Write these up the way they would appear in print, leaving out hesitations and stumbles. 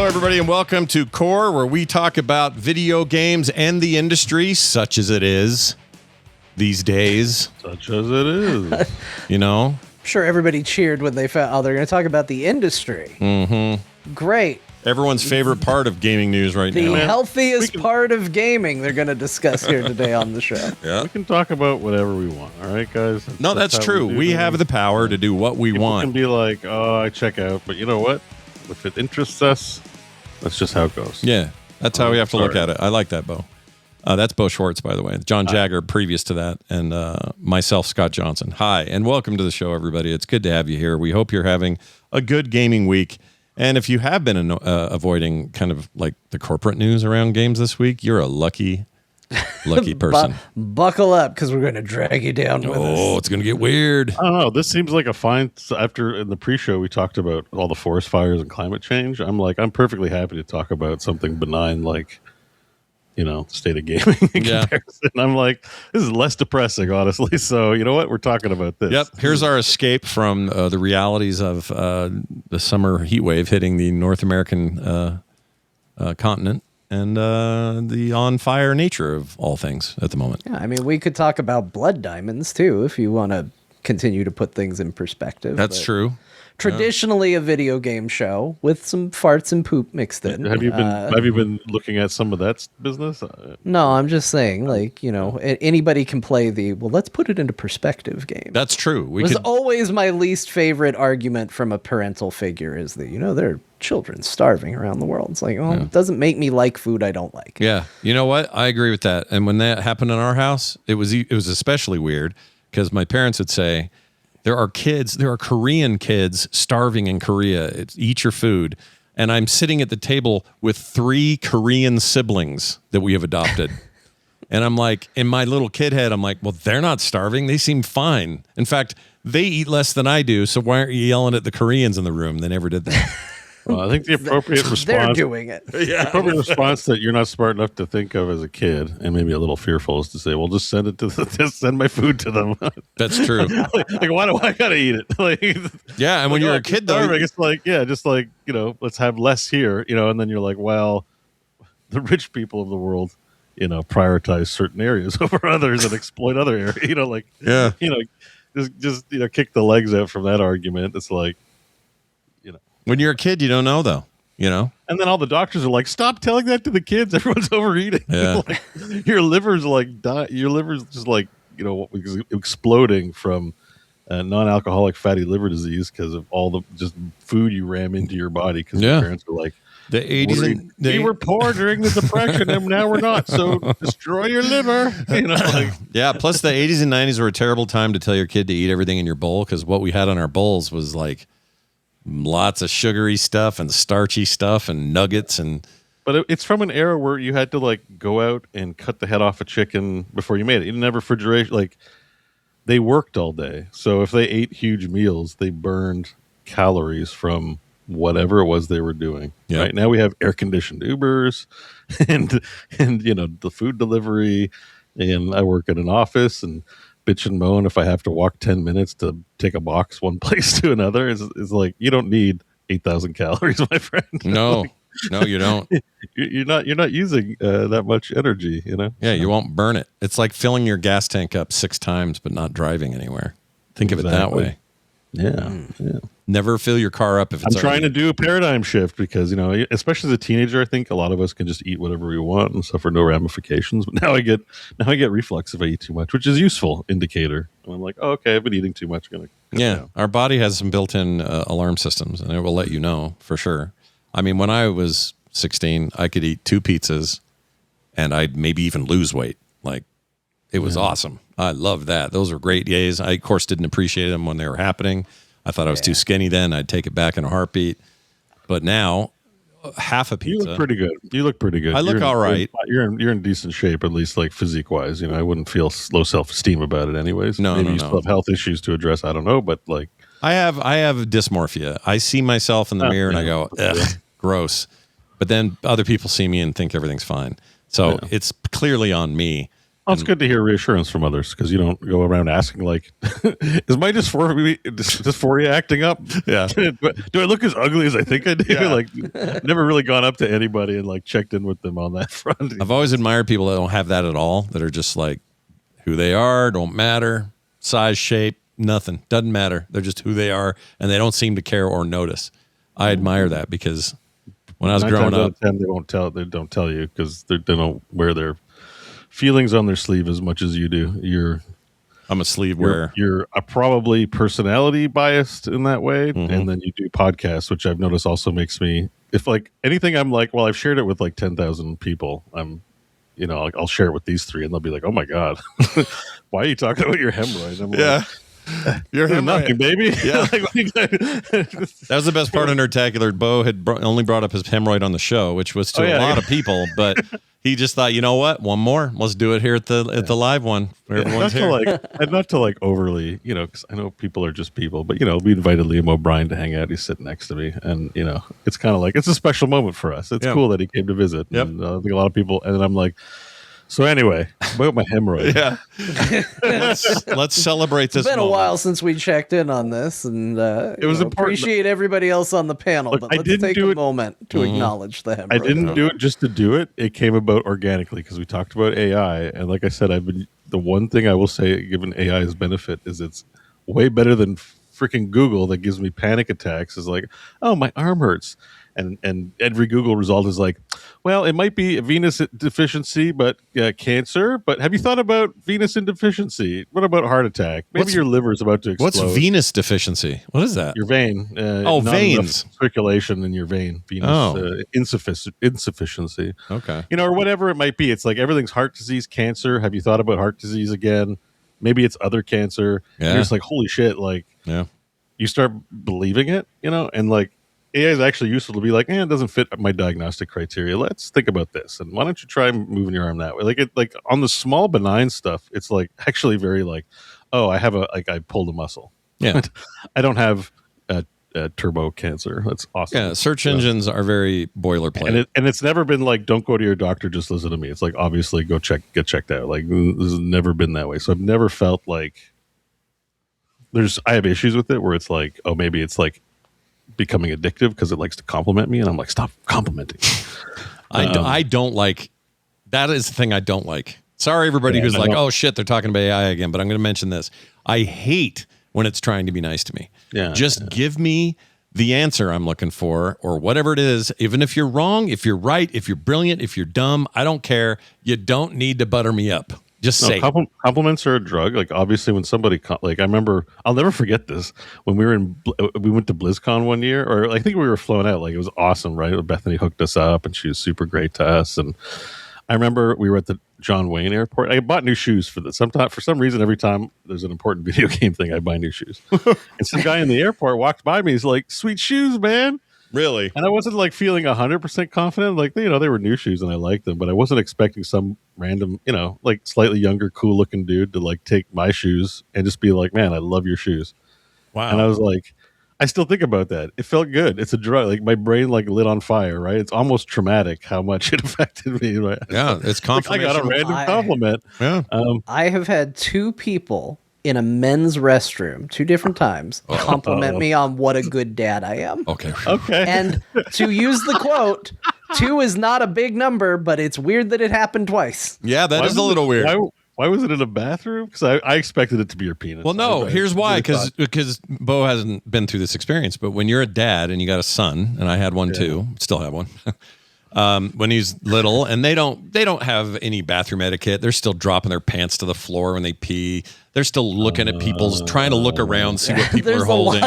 everybody, and welcome to Core, where we talk about video games and the industry, such as it is these days. Such as it is. You know? I'm sure everybody cheered when they found, they're going to talk about the industry. Mm-hmm. Great. Everyone's favorite part of gaming news right now. The healthiest part of gaming they're going to discuss here today on the show. Yeah. We can talk about whatever we want, all right, guys? No, that's true. We have the power to do what we People want. can be like, oh, I check out. But you know what? If it interests us, that's just how it goes. Yeah, that's how we have to look at it. I like that, Bo. That's Bo Schwartz, by the way. John Jagger, previous to that, and myself, Scott Johnson. Hi, and welcome to the show, everybody. It's good to have you here. We hope you're having a good gaming week. And if you have been avoiding kind of like the corporate news around games this week, you're a lucky person. Buckle up, because we're going to drag you down with us. Oh, it's going to get weird. I don't know. This seems like a fine. After in the pre-show we talked about all the forest fires and climate change. I'm perfectly happy to talk about something benign like, state of gaming in comparison. I'm like, this is less depressing, honestly. So you know what? We're talking about this. Yep. Here's our escape from the realities of the summer heat wave hitting the North American continent. And the on-fire nature of all things at the moment. Yeah, I mean, we could talk about blood diamonds, too, if you want to continue to put things in perspective. That's true. Traditionally a video game show with some farts and poop mixed in. Have you been looking at some of that business? No, I'm just saying, anybody can play let's put it into perspective game. That's true. It was always my least favorite argument from a parental figure is that, there are children starving around the world. It's like, it doesn't make me like food I don't like. Yeah. You know what? I agree with that. And when that happened in our house, it was especially weird because my parents would say, there are Korean kids starving in Korea. Eat your food. And I'm sitting at the table with 3 Korean siblings that we have adopted. And I'm like, in my little kid head, I'm like, well, they're not starving. They seem fine. In fact, they eat less than I do. So why aren't you yelling at the Koreans in the room? They never did that. Well, I think the appropriate response. They're doing it. Yeah. The appropriate response that you're not smart enough to think of as a kid, and maybe a little fearful, is to say, "Well, just send my food to them." That's true. like, why do I gotta eat it? Yeah, and when you're a kid, though, it's let's have less here, and then you're like, well, the rich people of the world, prioritize certain areas over others and exploit other areas. Just kick the legs out from that argument. It's like. When you're a kid, you don't know, though, And then all the doctors are like, stop telling that to the kids. Everyone's overeating. Yeah. Your liver's your liver's just exploding from non-alcoholic fatty liver disease because of all the just food you ram into your body because your parents are like, the 80s we were poor during the Depression and now we're not. So destroy your liver. Yeah. Plus the 80s and 90s were a terrible time to tell your kid to eat everything in your bowl because what we had on our bowls was like lots of sugary stuff and starchy stuff and nuggets but it's from an era where you had to go out and cut the head off a chicken before you made it. You didn't have refrigeration. They worked all day. So if they ate huge meals, they burned calories from whatever it was they were doing. Yep. Right now we have air conditioned Ubers and the food delivery, and I work at an office and bitch and moan if I have to walk 10 minutes to take a box one place to another. Is like, you don't need 8,000 calories, my friend. No, no, you don't. You're not using that much energy, Yeah, you won't burn it. It's like filling your gas tank up 6 times, but not driving anywhere. Think of it that way. Yeah. Never fill your car up if it's. I'm trying to do a paradigm shift because especially as a teenager, I think a lot of us can just eat whatever we want and suffer no ramifications. But now I get reflux if I eat too much, which is a useful indicator. And I'm like, oh, okay, I've been eating too much. Our body has some built-in alarm systems, and it will let you know for sure. I mean, when I was 16, I could eat 2 pizzas, and I'd maybe even lose weight. It was awesome. I loved that. Those were great days. I, of course, didn't appreciate them when they were happening. I thought I was too skinny then. I'd take it back in a heartbeat. But now, half a pizza. You look pretty good. I look all right. You're in decent shape, at least physique-wise. I wouldn't feel low self-esteem about it anyways. Maybe you still have health issues to address. I don't know, but I have dysmorphia. I see myself in the mirror and I go, ugh, gross. But then other people see me and think everything's fine. So it's clearly on me. Well, it's good to hear reassurance from others because you don't go around asking like, "Is my dysphoria acting up? Yeah. Do I look as ugly as I think I do?" Yeah. Like, never really gone up to anybody and like checked in with them on that front. I've always admired people that don't have that at all, that are just like who they are, don't matter, size, shape, nothing, doesn't matter. They're just who they are, and they don't seem to care or notice. I admire that because when I was growing up, 10, they don't tell you because they don't wear their feelings on their sleeve as much as you do. I'm a sleeve wearer. You're probably personality biased in that way, and then you do podcasts, which I've noticed also makes me, if like anything, I'm like, well, I've shared it with like 10,000 people. I'll share it with these three, and they'll be like, "Oh my god, why are you talking about your hemorrhoid?" I'm Yeah. You're nothing, baby. Yeah. That was the best part of Nerdtacular. Bo had only brought up his hemorrhoid on the show, which was to a lot of people, but he just thought, you know what? One more. Let's do it here at the live one where everyone's here. Not to overly, because I know people are just people, but we invited Liam O'Brien to hang out. He's sitting next to me, and it's kind of like it's a special moment for us. It's cool that he came to visit. Yep. And I think a lot of people, and then I'm like, so anyway, about my hemorrhoid. Yeah. let's celebrate this. It's been moment. a while since we checked in on this, and it was important. Appreciate everybody else on the panel, but let's take a moment to acknowledge the hemorrhoid. I didn't do it just to do it. It came about organically because we talked about AI, and like I said, the one thing I will say, given AI's benefit, is it's way better than freaking Google that gives me panic attacks. Is like, oh, my arm hurts. And every Google result is like, well, it might be a venous deficiency, but cancer. But have you thought about venous insufficiency? What about heart attack? Maybe your liver is about to explode. What's venous deficiency? What is that? Your vein. Veins. Circulation in your vein. Venous insufficiency. Okay. Or whatever it might be. It's like everything's heart disease, cancer. Have you thought about heart disease again? Maybe it's other cancer. Yeah. And you're just like, holy shit. You start believing it, and like, AI is actually useful to be like, it doesn't fit my diagnostic criteria. Let's think about this, and why don't you try moving your arm that way? Like on the small benign stuff, it's like actually very like, oh, I pulled a muscle. Yeah, I don't have turbo cancer. That's awesome. Yeah, search engines are very boilerplate, and it's never been like, don't go to your doctor, just listen to me. It's like, obviously, get checked out. Like, this has never been that way. So I've never felt like I have issues with it where it's like, oh, maybe it's like becoming addictive because it likes to compliment me, and I'm like, stop complimenting. I don't like that. Is the thing I don't like. Sorry, everybody who's like, oh shit, they're talking about AI again, but I'm going to mention this. I hate when it's trying to be nice to me. Just give me the answer I'm looking for, or whatever it is. Even if you're wrong, if you're right, if you're brilliant, if you're dumb, I don't care. You don't need to butter me up. Just say compliments are a drug. Like, obviously, when somebody I remember, I'll never forget this. When we went to BlizzCon one year, or I think we were flown out. Like, it was awesome, right? Bethany hooked us up, and she was super great to us. And I remember we were at the John Wayne Airport. I bought new shoes for this. For some reason, every time there's an important video game thing, I buy new shoes. And some guy in the airport walked by me. He's like, "Sweet shoes, man." Really? And I wasn't like feeling 100% confident. Like, they were new shoes and I liked them, but I wasn't expecting some random, like slightly younger, cool looking dude to like take my shoes and just be like, "Man, I love your shoes." Wow. And I was like, I still think about that. It felt good. It's a drug. Like, my brain like lit on fire, right? It's almost traumatic how much it affected me. Right? Yeah, it's confirmation. I got a random compliment. Yeah. I have had two people in a men's restroom 2 different times compliment me on what a good dad I am. Okay. And to use the quote, 2 is not a big number, but it's weird that it happened twice. Yeah, that is a little weird. Why was it in a bathroom? Because I expected it to be your penis. Well, no, here's why. Because Bo hasn't been through this experience. But when you're a dad and you got a son, and I had one too, still have one. When he's little, and they don't have any bathroom etiquette. They're still dropping their pants to the floor when they pee. They're still looking at people's, trying to look around, see what people are holding.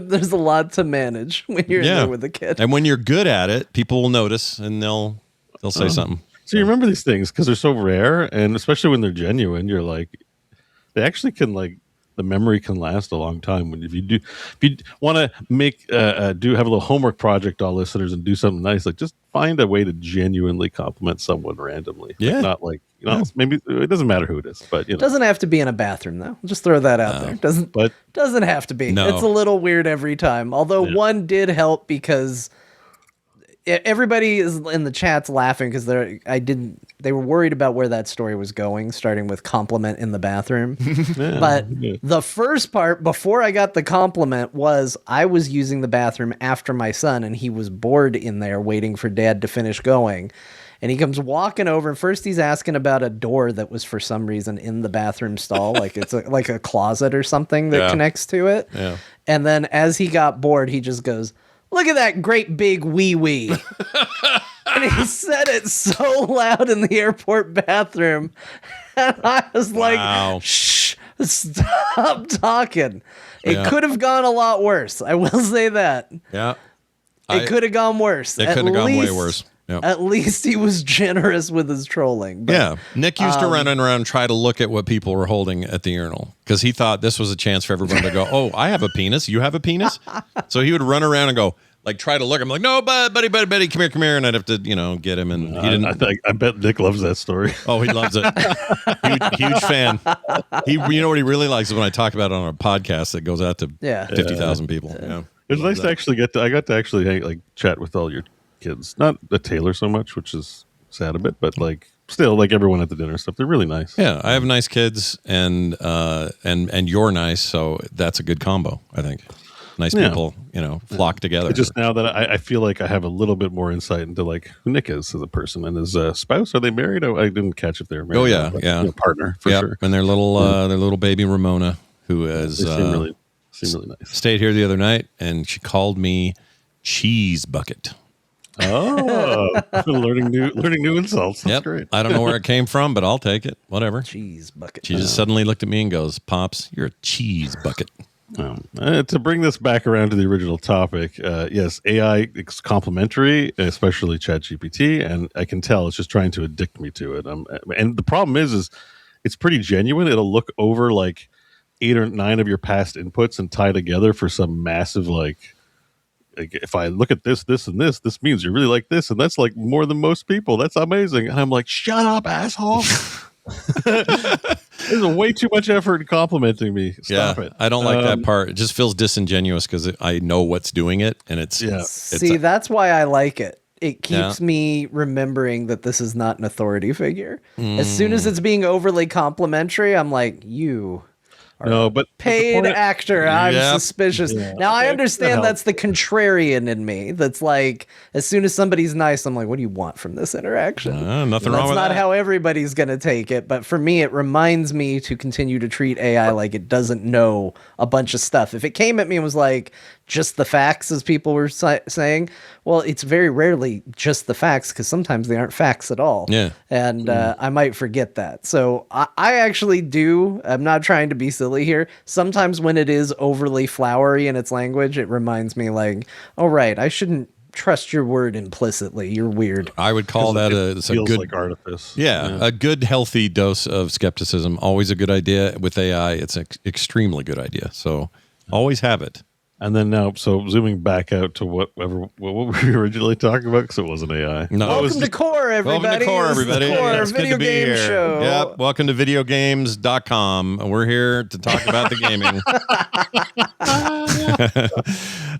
There's a lot to manage when you're in there with a kid. And when you're good at it, people will notice and they'll say something. So you remember these things because they're so rare, and especially when they're genuine, you're like, they actually can like. The memory can last a long time. If you want to make have a little homework project, all listeners, and do something nice, like just find a way to genuinely compliment someone randomly. Yeah, like, not like maybe it doesn't matter who it is, but doesn't have to be in a bathroom though. Just throw that out there. Doesn't have to be. No. It's a little weird every time. Although one did help because everybody is in the chat's laughing because they were worried about where that story was going, starting with compliment in the bathroom. But the first part, before I got the compliment, was I was using the bathroom after my son, and he was bored in there waiting for dad to finish going. And he comes walking over, and first he's asking about a door that was for some reason in the bathroom stall, like it's like a closet or something that connects to it. Yeah. And then as he got bored, he just goes, "Look at that great big wee." And he said it so loud in the airport bathroom. And I was like, shh, stop talking. It could have gone a lot worse. I will say that. Yeah. It could have gone worse. It could have gone way worse. Yep. At least he was generous with his trolling. But, yeah. Nick used to run around and try to look at what people were holding at the urinal because he thought this was a chance for everyone to go, "Oh, I have a penis. You have a penis?" So he would run around and go, like, try to look. I'm like, "No, buddy, come here. And I'd have to, get him. And he didn't. I bet Nick loves that story. Oh, he loves it. huge fan. You know what he really likes is when I talk about it on a podcast that goes out to 50,000 people. Yeah. It's nice to actually I got to actually chat with all your kids. Not the Taylor so much, which is sad a bit, but still everyone at the dinner stuff. They're really nice. Yeah, I have nice kids, and you're nice, so that's a good combo, I think. Nice people, flock together. It's just now that I feel like I have a little bit more insight into who Nick is as a person and his spouse. Are they married? I didn't catch if they're married. Oh yeah, yeah, partner for sure. And their little baby Ramona, who is seem really nice. Stayed here the other night, and she called me cheese bucket. Oh, learning new insults. That's great. I don't know where it came from, but I'll take it. Whatever. Cheese bucket. She just suddenly looked at me and goes, "Pops, you're a cheese bucket." To bring this back around to the original topic, yes, AI is complementary, especially ChatGPT, and I can tell it's just trying to addict me to it. And the problem is it's pretty genuine. It'll look over 8 or 9 of your past inputs and tie together for some massive if I look at this, and this means you really like this, and that's more than most people. That's amazing. And I'm like, shut up, asshole. There's way too much effort in complimenting me. Stop it. I don't like that part. It just feels disingenuous because I know what's doing it, and it's that's why I like it. It keeps me remembering that this is not an authority figure. As soon as it's being overly complimentary, I'm like, you No, but paid actor. I'm suspicious. Yeah. Now I understand that's the contrarian in me. That's like, as soon as somebody's nice, I'm like, what do you want from this interaction? Nothing wrong with that. That's not how everybody's going to take it. But for me, it reminds me to continue to treat AI like it doesn't know a bunch of stuff. If it came at me and was like, just the facts, as people were saying, well, it's very rarely just the facts, because sometimes they aren't facts at all. Yeah. And I might forget that. So I actually do. I'm not trying to be silly here. Sometimes when it is overly flowery in its language, it reminds me like, oh, right, I shouldn't trust your word implicitly. You're weird. I would call that a good like artifice. Yeah, a good, healthy dose of skepticism. Always a good idea. With AI, it's an extremely good idea. So always have it. And then now, so zooming back out to what were we originally talking about, because it wasn't AI. No, welcome to Core, everybody. Welcome to Core, everybody. Core it's video good to be game here. show. Yep. Welcome to videogames.com. We're here to talk about the gaming.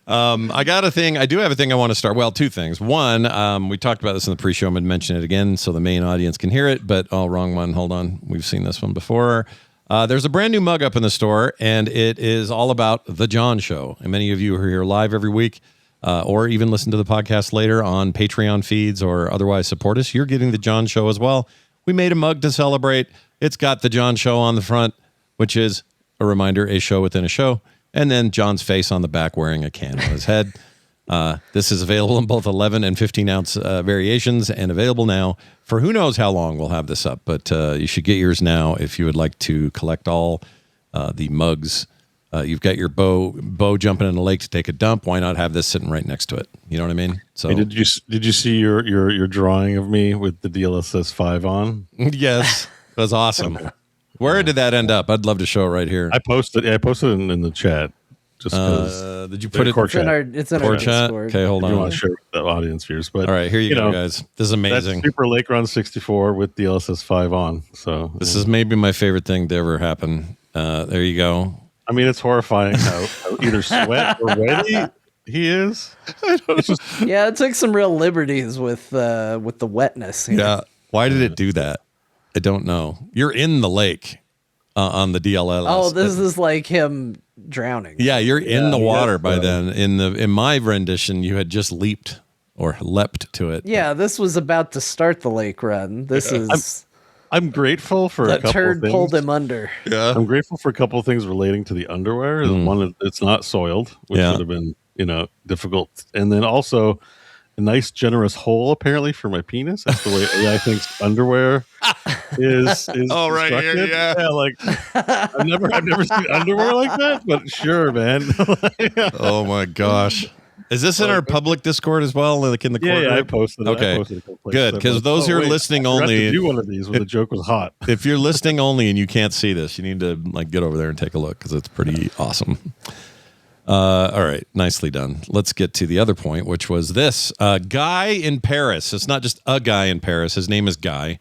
I got a thing. I do have a thing I want to start. Well, two things. One, we talked about this in the pre-show. I'm going to mention it again so the main audience can hear it, but wrong one. Hold on. We've seen this one before. There's a brand new mug up in the store, and it is all about The Jon Show. And many of you who are here live every week, or even listen to the podcast later on Patreon feeds or otherwise support us, you're getting The Jon Show as well. We made a mug to celebrate. It's got The Jon Show on the front, which is a reminder, a show within a show, and then John's face on the back wearing a can on his head. This is available in both 11 and 15 ounce variations, and available now for who knows how long we'll have this up, but you should get yours now if you would like to collect all the mugs. You've got your bow jumping in a lake to take a dump. Why not have this sitting right next to it? You know what I mean? So hey, did you see your drawing of me with the DLSS 5 on? Yes, that was awesome. Where did that end up? I'd love to show it right here. I posted it in the chat. Just because did you put it? It's in our chat. Discord. Okay, hold on. You want to share with the audience viewers, but all right, here you go, guys. This is amazing. That's Super Lake Run 64 with the LSS 5 on. So this is maybe my favorite thing to ever happen. There you go. I mean, it's horrifying how either sweat or wetty He is. Yeah, it took some real liberties with the wetness. Yeah. Why did it do that? I don't know. You're in the lake on the DLLS. Oh, this is like him drowning. Yeah, you're in the water by then. In my rendition, you had just leaped or leapt to it. Yeah, this was about to start the lake run. This is. I'm grateful for a couple turd of things. pulled him under. Yeah. I'm grateful for a couple of things relating to the underwear. One, it's not soiled, which would have been difficult, and then also a nice generous hole apparently for my penis. That's the way AI thinks underwear is oh right constructed. yeah. Like I've never seen underwear like that, but sure, man. Oh my gosh. Is this in our public Discord as well? Like in the yeah, group? I posted it. Okay, I posted it good, because those who are listening only, do one of these when the joke was hot. If you're listening only and you can't see this, you need to like get over there and take a look because it's pretty awesome. All right, nicely done. Let's get to the other point, which was this guy in Paris. It's not just a guy in Paris. His name is Guy.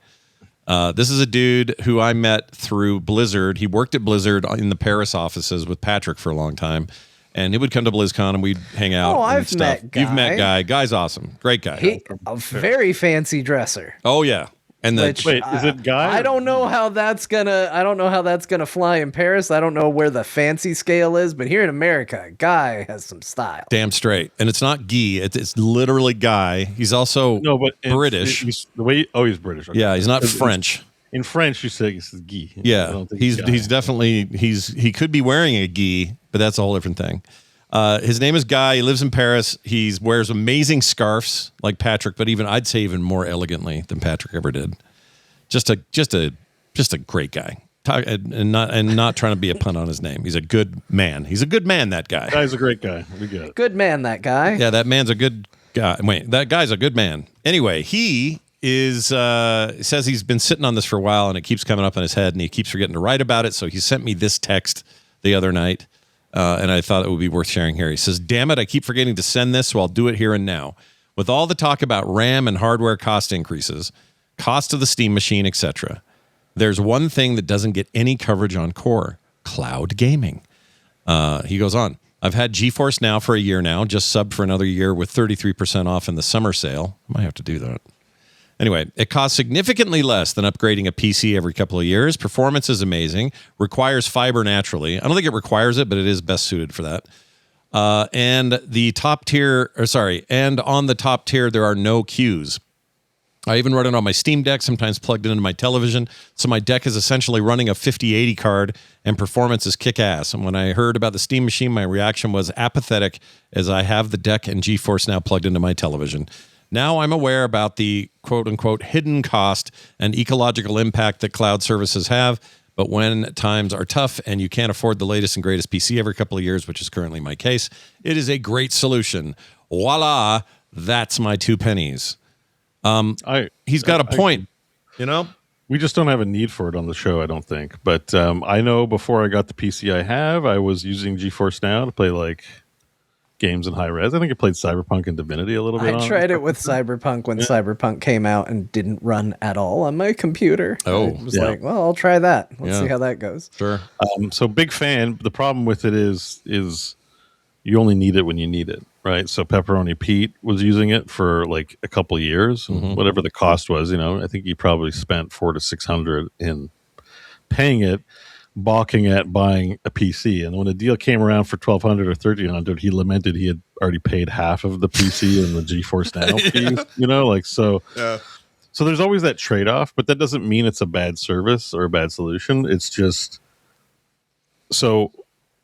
This is a dude who I met through Blizzard. He worked at Blizzard in the Paris offices with Patrick for a long time. And he would come to BlizzCon and we'd hang out. Oh, and I've stuff. met Guy. You've met Guy. Guy's awesome. Great guy. A very fancy dresser. Oh yeah. And the wait, is it Guy? I don't know how that's gonna fly in Paris. I don't know where the fancy scale is, but here in America, Guy has some style. damn straight. And it's not Guy. It's literally Guy. He's also British. He's British. Okay. Yeah, he's not French. In French, you say it's Guy. Yeah, he's definitely he could be wearing a gi, but that's a whole different thing. His name is Guy. He lives in Paris. He wears amazing scarves like Patrick, but I'd say even more elegantly than Patrick ever did. Just a great guy, and not trying to be a pun on his name. He's a good man. He's a good man. That guy. Guy's a great guy. We get it. Good man, that guy. Yeah, that man's a good guy. Wait, that guy's a good man. Anyway, he says he's been sitting on this for a while and it keeps coming up in his head and he keeps forgetting to write about it. So he sent me this text the other night and I thought it would be worth sharing here. He says, "Damn it, I keep forgetting to send this, so I'll do it here and now. With all the talk about RAM and hardware cost increases, cost of the Steam machine, etc., there's one thing that doesn't get any coverage on Core: cloud gaming." He goes on, "I've had GeForce Now for a year now, just subbed for another year with 33% off in the summer sale." I might have to do that. Anyway, it costs significantly less than upgrading a PC every couple of years. Performance is amazing. Requires fiber naturally. I don't think it requires it, but it is best suited for that. And on the top tier, there are no queues. I even run it on my Steam Deck, sometimes plugged it into my television. So my deck is essentially running a 5080 card, and performance is kick-ass. And when I heard about the Steam machine, my reaction was apathetic, as I have the deck and GeForce Now plugged into my television. Now I'm aware about the quote-unquote hidden cost and ecological impact that cloud services have, but when times are tough and you can't afford the latest and greatest PC every couple of years, which is currently my case, it is a great solution. Voila, that's my 2 pennies. He's got a point, We just don't have a need for it on the show, I don't think. But I know before I got the PC I have, I was using GeForce Now to play like games in high res. I think I played CyberPunk and Divinity a little bit. I tried it with CyberPunk when CyberPunk came out and didn't run at all on my computer. Oh, I was like, well, I'll try that. Let's see how that goes. Sure. So big fan. The problem with it is you only need it when you need it, right? So Pepperoni Pete was using it for like a couple of years, whatever the cost was. I think he probably spent $400 to $600 in paying it, balking at buying a PC. And when the deal came around for $1,200 or $1,300, he lamented he had already paid half of the PC and the GeForce Now fees. So there's always that trade-off, but that doesn't mean it's a bad service or a bad solution. It's just so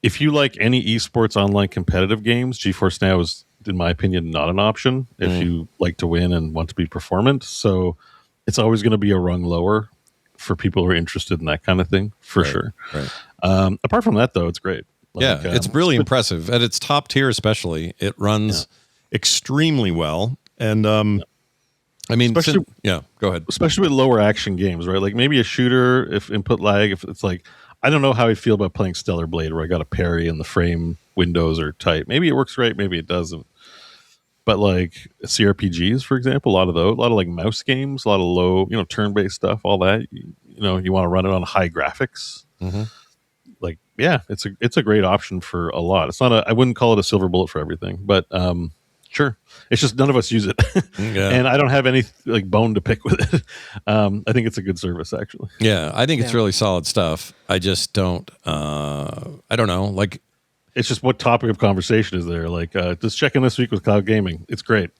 if you like any esports online competitive games, GeForce Now is, in my opinion, not an option if you like to win and want to be performant. So it's always going to be a rung lower for people who are interested in that kind of thing, for sure. Right. Apart from that, though, it's great. It's really impressive. At its top tier especially, it runs extremely well. And I mean, go ahead. Especially with lower action games, right? Like maybe a shooter, if input lag, if it's like, I don't know how I feel about playing Stellar Blade where I got a parry and the frame windows are tight. Maybe it works great, maybe it doesn't. But like CRPGs, for example, a lot of like mouse games, a lot of low, turn-based stuff, all that, you want to run it on high graphics. like, yeah, it's a great option for a lot. It's not I wouldn't call it a silver bullet for everything, but sure. It's just none of us use it. Yeah. And I don't have any like bone to pick with it. I think it's a good service, actually. Yeah, I think it's really solid stuff. I just don't I don't know, like, it's just what topic of conversation is there? Like, just check in this week with cloud gaming. It's great.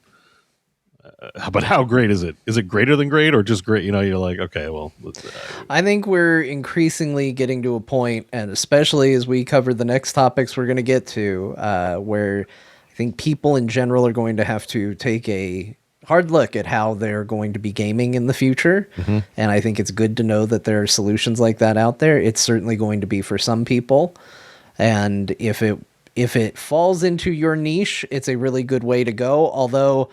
But how great is it? Is it greater than great or just great? You know, you're like, okay, well. I think we're increasingly getting to a point, and especially as we cover the next topics we're going to get to, where I think people in general are going to have to take a hard look at how they're going to be gaming in the future. Mm-hmm. And I think it's good to know that there are solutions like that out there. It's certainly going to be for some people. And if it falls into your niche, it's a really good way to go. Although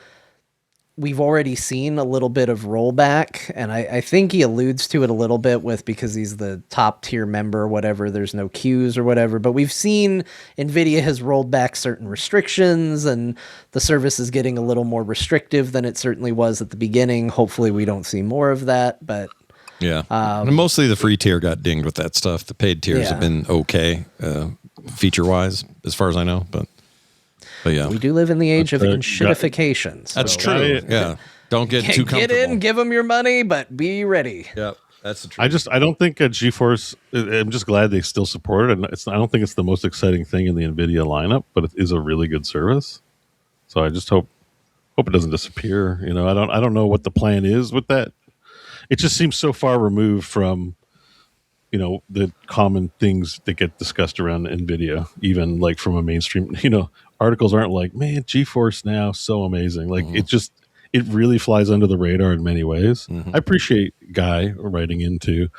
we've already seen a little bit of rollback, and I think he alludes to it a little bit with, because he's the top tier member or whatever, there's no queues or whatever, but we've seen NVIDIA has rolled back certain restrictions and the service is getting a little more restrictive than it certainly was at the beginning. Hopefully we don't see more of that, but yeah. And mostly the free tier got dinged with that stuff. The paid tiers have been okay, feature-wise, as far as I know. But yeah, we do live in the age of enshittification. So. That's true. Yeah, don't get too comfortable. Get in, give them your money, but be ready. Yep, that's the truth. I don't think GeForce. I'm just glad they still support it. And I don't think it's the most exciting thing in the NVIDIA lineup, but it is a really good service. So I just hope it doesn't disappear. You know, I don't know what the plan is with that. It just seems so far removed from, you know, the common things that get discussed around NVIDIA, even like from a mainstream, you know, articles aren't like, man, GeForce now, so amazing. Like it really flies under the radar in many ways. Mm-hmm. I appreciate Guy writing in to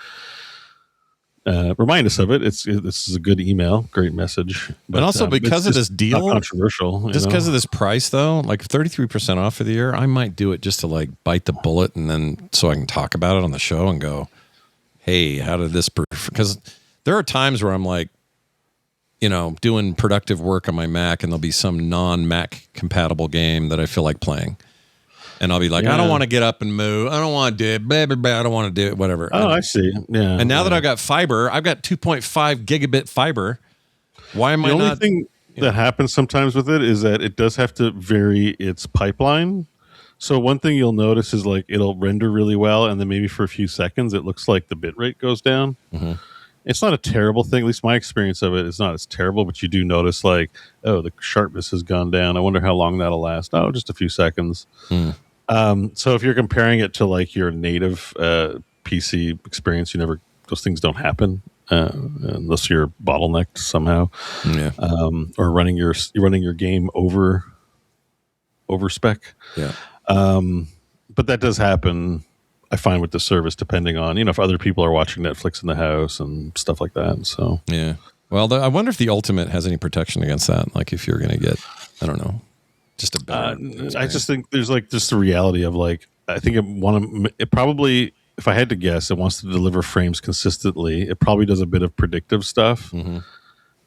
remind us of it. This is a good email, great message. But also because of this deal, not controversial. Just because of this price, though, like 33% off for the year, I might do it just to like bite the bullet, and then so I can talk about it on the show and go, hey, how did this? Because there are times where I'm like, you know, doing productive work on my Mac, and there'll be some non-Mac compatible game that I feel like playing. And I'll be like, I don't want to get up and move. I don't want to do it. Blah, blah, blah. I don't want to do it. Whatever. Oh, I see. Yeah. And now that I've got fiber, I've got 2.5 gigabit fiber. Why am I not? The only thing that happens sometimes with it is that it does have to vary its pipeline. So one thing you'll notice is like it'll render really well, and then maybe for a few seconds it looks like the bitrate goes down. Mm-hmm. It's not a terrible thing. At least my experience of it is not as terrible, but you do notice like, oh, the sharpness has gone down. I wonder how long that'll last. Oh, just a few seconds. So if you're comparing it to like your native PC experience, those things don't happen unless you're bottlenecked somehow, or running your game over spec. Yeah. But that does happen, I find, with the service, depending on, if other people are watching Netflix in the house and stuff like that. So yeah. Well, I wonder if the Ultimate has any protection against that. Like if you're going to get, I don't know, just a better I just think there's like just the reality of like, I think it probably, if I had to guess, it wants to deliver frames consistently. It probably does a bit of predictive stuff. Mm-hmm.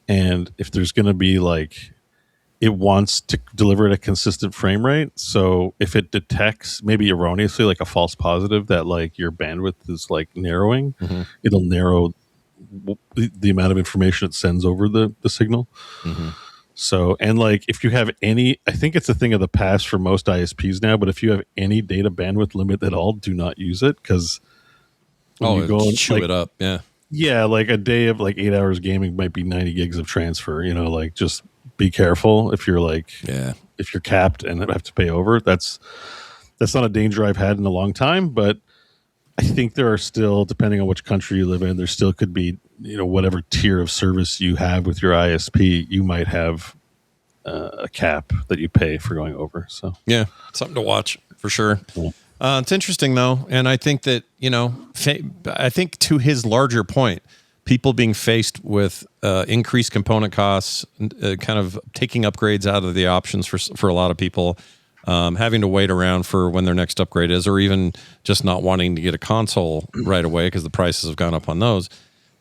And if there's going to be like, it wants to deliver at a consistent frame rate. So if it detects, maybe erroneously, like a false positive that like your bandwidth is like narrowing, mm-hmm. it'll narrow the amount of information it sends over the signal. Mm-hmm. So, and like if you have any, I think it's a thing of the past for most ISPs now, but if you have any data bandwidth limit at all, do not use it, because you go and chew it up. Yeah. Yeah. Like a day of like 8 hours gaming might be 90 gigs of transfer, like just be careful if you're like, if you're capped and have to pay over. That's not a danger I've had in a long time, but I think there are still, depending on which country you live in, there still could be, whatever tier of service you have with your ISP, you might have a cap that you pay for going over. So yeah, something to watch for sure. Yeah. It's interesting though, and I think that I think to his larger point, people being faced with increased component costs, kind of taking upgrades out of the options for a lot of people. Having to wait around for when their next upgrade is, or even just not wanting to get a console right away because the prices have gone up on those.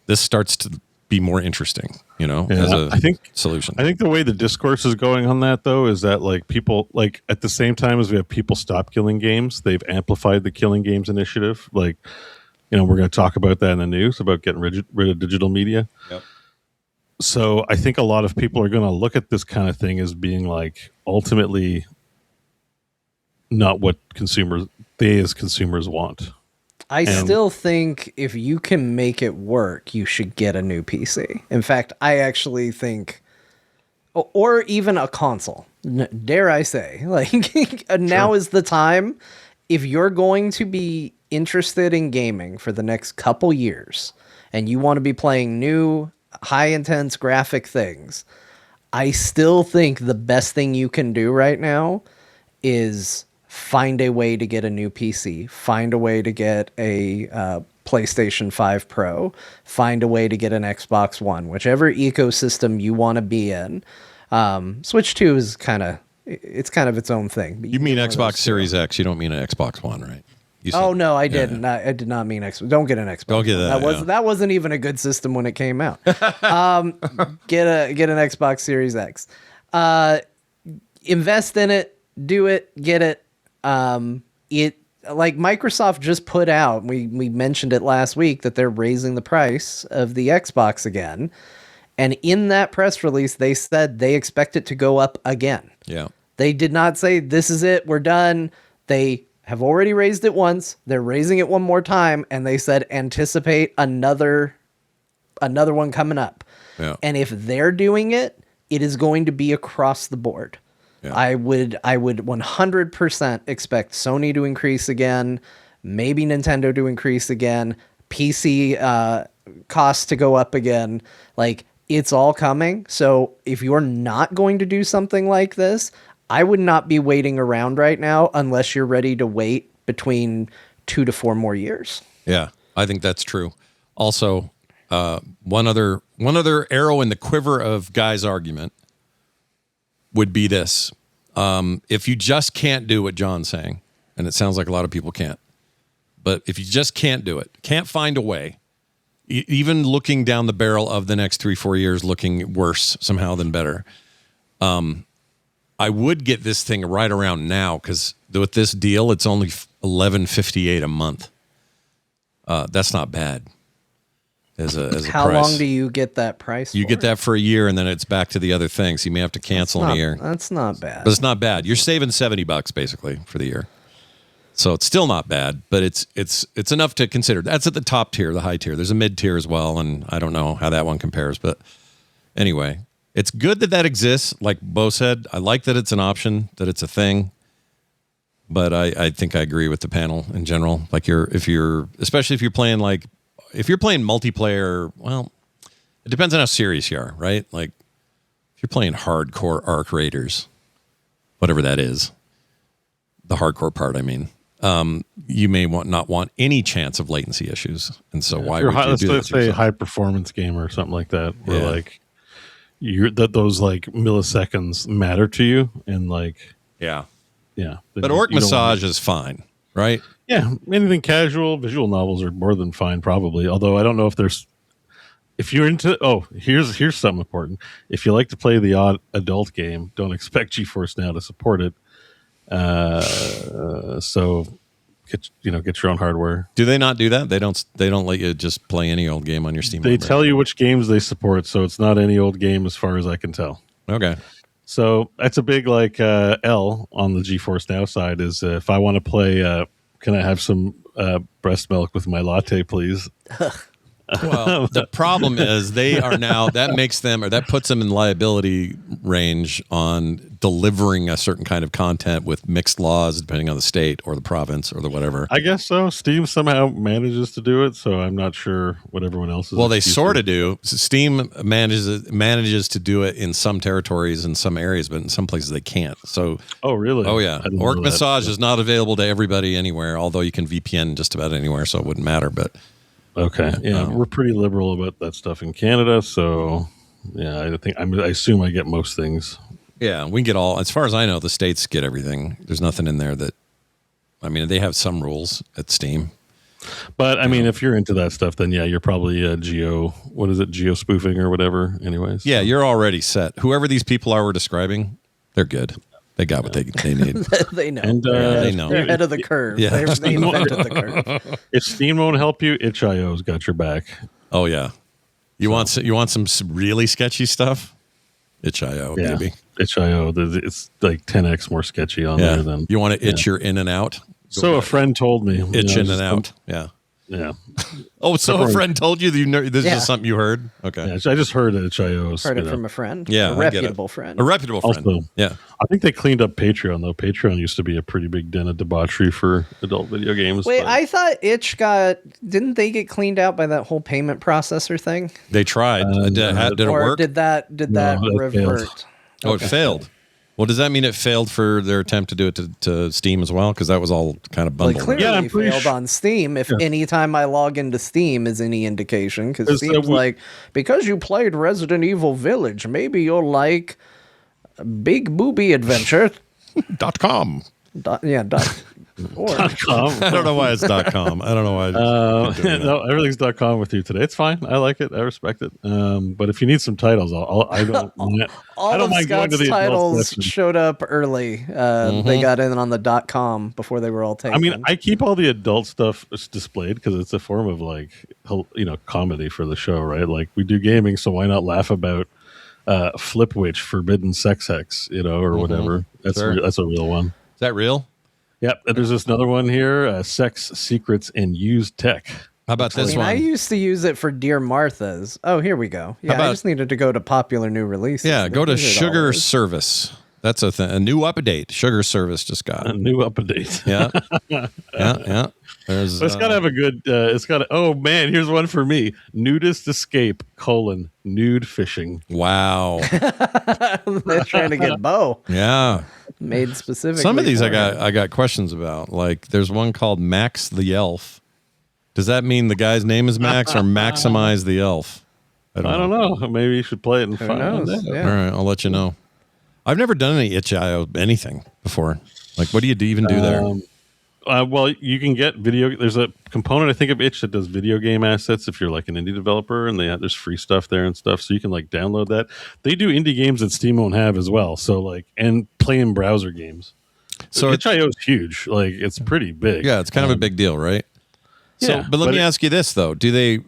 This starts to be more interesting, as a solution. I think the way the discourse is going on that, though, is that like people, like at the same time as we have people stop killing games, they've amplified the killing games initiative. Like, we're going to talk about that in the news about getting rid of digital media. Yep. So I think a lot of people are going to look at this kind of thing as being like ultimately not what they as consumers want. I still think if you can make it work, you should get a new PC. In fact, I actually think, or even a console, dare I say, like now is the time. If you're going to be interested in gaming for the next couple years and you want to be playing new high intense graphic things, I still think the best thing you can do right now is find a way to get a new PC, find a way to get a PlayStation 5 Pro, find a way to get an Xbox One, whichever ecosystem you want to be in. Switch 2 is kind of its own thing. You mean Xbox Series X? You don't mean an Xbox One, right? Oh no, I didn't. Yeah. I did not mean Xbox. Don't get an Xbox. Don't get that. That wasn't even a good system when it came out. Get an Xbox Series X. Invest in it. Do it. Get it. It like Microsoft just put out. We mentioned it last week that they're raising the price of the Xbox again, and in that press release, they said they expect it to go up again. Yeah. They did not say this is it. We're done. They have already raised it once. They're raising it one more time, and they said anticipate another one coming up. Yeah. And if they're doing it, it is going to be across the board. Yeah. I would 100% expect Sony to increase again, maybe Nintendo to increase again, PC costs to go up again. Like, it's all coming. So if you're not going to do something like this, I would not be waiting around right now unless you're ready to wait between 2 to 4 more years. Yeah, I think that's true. Also, one other arrow in the quiver of Guy's argument would be this. If you just can't do what John's saying, and it sounds like a lot of people can't, but if you just can't do it, can't find a way, even looking down the barrel of the next 3-4 years looking worse somehow than better, I would get this thing right around now, because with this deal, it's only $11.58 a month. That's not bad. As a How price. long do you get that price You for? get that for a year, and then it's back to the other things. You may have to cancel in a year. That's not bad. But it's not bad. You're saving $70 basically for the year. So it's still not bad, but it's enough to consider. That's at the top tier, the high tier. There's a mid tier as well, and I don't know how that one compares. But anyway, it's good that exists. Like Bo said, I like that it's an option, that it's a thing. But I think I agree with the panel in general. Like especially if you're playing multiplayer, well, it depends on how serious you are, right? Like if you're playing hardcore Arc Raiders, whatever that is, the hardcore part, I mean, you may not want any chance of latency issues, and so why would you do that? Let's say a high performance game or something like that, where like those like milliseconds matter to you, and like yeah. But Orc Massage is fine, right? Yeah, anything casual, visual novels are more than fine, probably. Although I don't know if you're into. Oh, here's something important. If you like to play the odd adult game, don't expect GeForce Now to support it. So get your own hardware. Do they not do that? They don't let you just play any old game on your Steam. They tell you which games they support, so it's not any old game as far as I can tell. Okay. So that's a big L on the GeForce Now side is if I want to play, can I have some breast milk with my latte, please? Well, the problem is they are now, that puts them in liability range on delivering a certain kind of content with mixed laws, depending on the state or the province or the whatever. I guess so. Steam somehow manages to do it, so I'm not sure what everyone else is. Well, they sort of do. Steam manages to do it in some territories and some areas, but in some places they can't. So, oh, really? Oh, yeah. Orc Massage is not available to everybody anywhere, although you can VPN just about anywhere, so it wouldn't matter, but... Okay. Yeah, we're pretty liberal about that stuff in Canada, so yeah, I assume I get most things. Yeah, we get all. As far as I know, the states get everything. There's nothing in there that. I mean, they have some rules at Steam. But I mean, if you're into that stuff, then yeah, you're probably geo spoofing or whatever. Anyways. Yeah, you're already set. Whoever these people are we're describing, they're good. They got what they need. They know. And, they know. They're ahead of the curve. Yeah. They invented the curve. If Steam won't help you, itch.io's got your back. Oh, yeah. You want some really sketchy stuff? Itch.io, baby. Itch.io. It's like 10x more sketchy on there than you want to itch your in and out. So a friend told me itch in and out. Yeah. Oh, so a friend told you that this is just something you heard? Okay. Yeah, I just heard itch.io. Heard it from a friend. Yeah, a reputable friend. A reputable friend. Also, yeah. I think they cleaned up Patreon though. Patreon used to be a pretty big den of debauchery for adult video games. Wait, I thought didn't they get cleaned out by that whole payment processor thing? They tried. Did it work? Did that revert? Failed. Oh, it failed. Well, does that mean it failed for their attempt to do it to Steam as well? Because that was all kind of bundled. Well, clearly failed on Steam. If any time I log into Steam is any indication, because it seems like because you played Resident Evil Village, maybe you'll like Big Booby Adventure. .com. .com. I don't know why it's .com. I don't know why. No, everything's .com with you today. It's fine. I like it. I respect it. But if you need some titles, I don't mind going to the titles showed up early. They got in on the .com before they were all taken. I mean, I keep all the adult stuff displayed because it's a form of like, comedy for the show, right? Like we do gaming, so why not laugh about Flipwitch, Forbidden Sex Hex, or whatever. That's a real one. Is that real? Yep. And there's this another one here, Sex, Secrets, and Used Tech. How about this one? I used to use it for Dear Martha's. Oh, here we go. Yeah, I just needed to go to popular new releases. Yeah, go to Sugar Service. That's a thing. A new update. Sugar Service just got a new update. Yeah. There's. But it's got to have a good. It's got. Oh man, here's one for me. Nudist escape : nude fishing. Wow. They're trying to get Bo. Yeah. Made specifically. Some of these I got questions about. Like there's one called Max the Elf. Does that mean the guy's name is Max or Maximize the Elf? I don't know. Maybe you should play it and find out. Yeah. All right, I'll let you know. I've never done any itch.io anything before. Like, what do you even do there? Well, you can get video. There's a component I think of itch that does video game assets. If you're like an indie developer, and there's free stuff there and stuff, so you can like download that. They do indie games that Steam won't have as well. So and play in browser games. So itch.io is huge. Like it's pretty big. Yeah, it's kind of a big deal, right? So, but let me ask you this though: do they?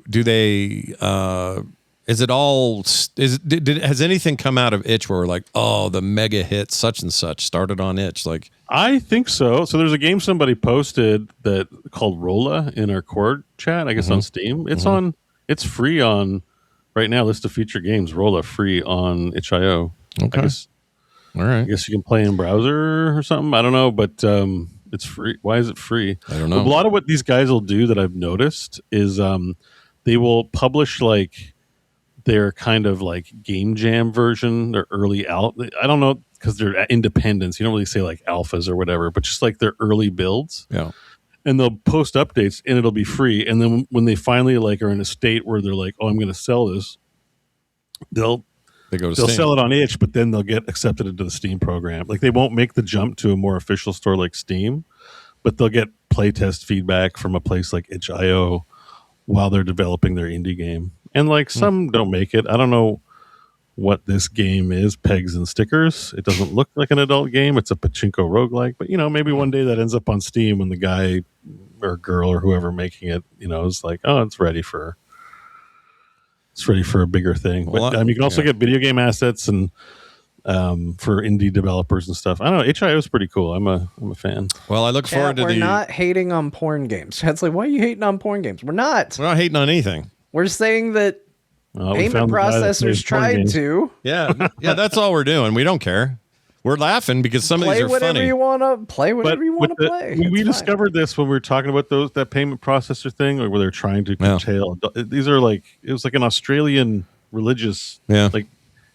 Is it all? Has anything come out of itch where we're like, oh, the mega hit such and such started on itch? Like, I think so. So there's a game somebody posted that called Rolla in our Cord chat. I guess on Steam. It's on. It's free on right now. List of featured games. Rolla free on itch.io. Okay. All right. I guess you can play in browser or something. I don't know, but it's free. Why is it free? I don't know. A lot of what these guys will do that I've noticed is they will publish like their kind of like game jam version, their early I don't know, because they're independents. You don't really say like alphas or whatever, but just like their early builds. Yeah. And they'll post updates and it'll be free. And then when they finally like are in a state where they're like, oh, I'm going to sell this, they'll sell it on itch, but then they'll get accepted into the Steam program. Like they won't make the jump to a more official store like Steam, but they'll get playtest feedback from a place like itch.io while they're developing their indie game. And like some don't make it. I don't know what this game is, Pegs and Stickers. It doesn't look like an adult game. It's a pachinko roguelike, but maybe one day that ends up on Steam when the guy or girl or whoever making it, is like, oh, it's ready for a bigger thing. But you can also get video game assets and for indie developers and stuff. I don't know. itch.io is pretty cool. I'm a fan. Well, I look forward to We're not hating on porn games. It's like, why are you hating on porn games? We're not hating on anything. We're saying that payment processors tried to. Yeah, that's all we're doing. We don't care. We're laughing because some of these are funny. Play whatever you want to play. We discovered this when we were talking about that payment processor thing, or where they're trying to curtail. These are like, it was like an Australian religious, like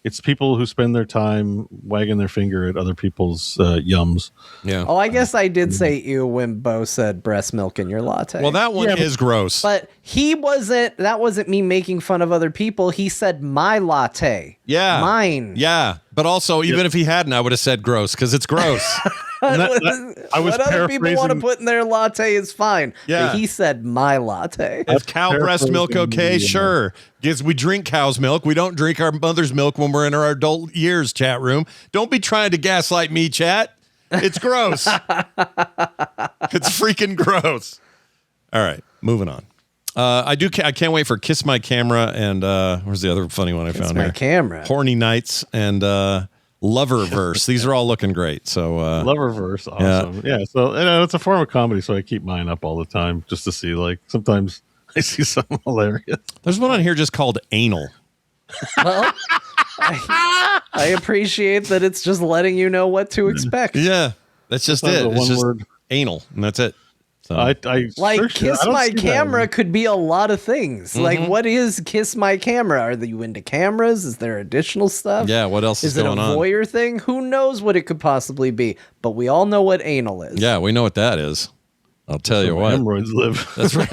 it's people who spend their time wagging their finger at other people's yums. Yeah. Oh, I guess I did say ew when Bo said breast milk in your latte. Well, that one is gross. But that wasn't me making fun of other people. He said my latte. Yeah. Mine. Yeah. But also, even if he hadn't, I would have said gross because it's gross. I was what other people want to put in their latte is fine. Yeah. But he said my latte. Is cow breast milk okay? Sure. Because we drink cow's milk. We don't drink our mother's milk when we're in our adult years, chat room. Don't be trying to gaslight me, chat. It's gross. It's freaking gross. All right. Moving on. I can't wait for Kiss My Camera and where's the other funny one I found here? Camera. Horny Nights and Loververse. These are all looking great. So Loververse, awesome. Yeah. So it's a form of comedy, so I keep mine up all the time just to see. Like sometimes I see something hilarious. There's one on here just called Anal. Well, I appreciate that it's just letting you know what to expect. Yeah, that's just it. It's just word. Anal, and that's it. So. I like Kiss My Camera could be a lot of things. Mm-hmm. Like, what is Kiss My Camera? Are you into cameras? Is there additional stuff? Yeah, what else is going on? Is it a voyeur thing? Who knows what it could possibly be? But we all know what anal is. Yeah, we know what that is. I'll tell you what. Hemorrhoids live. That's right.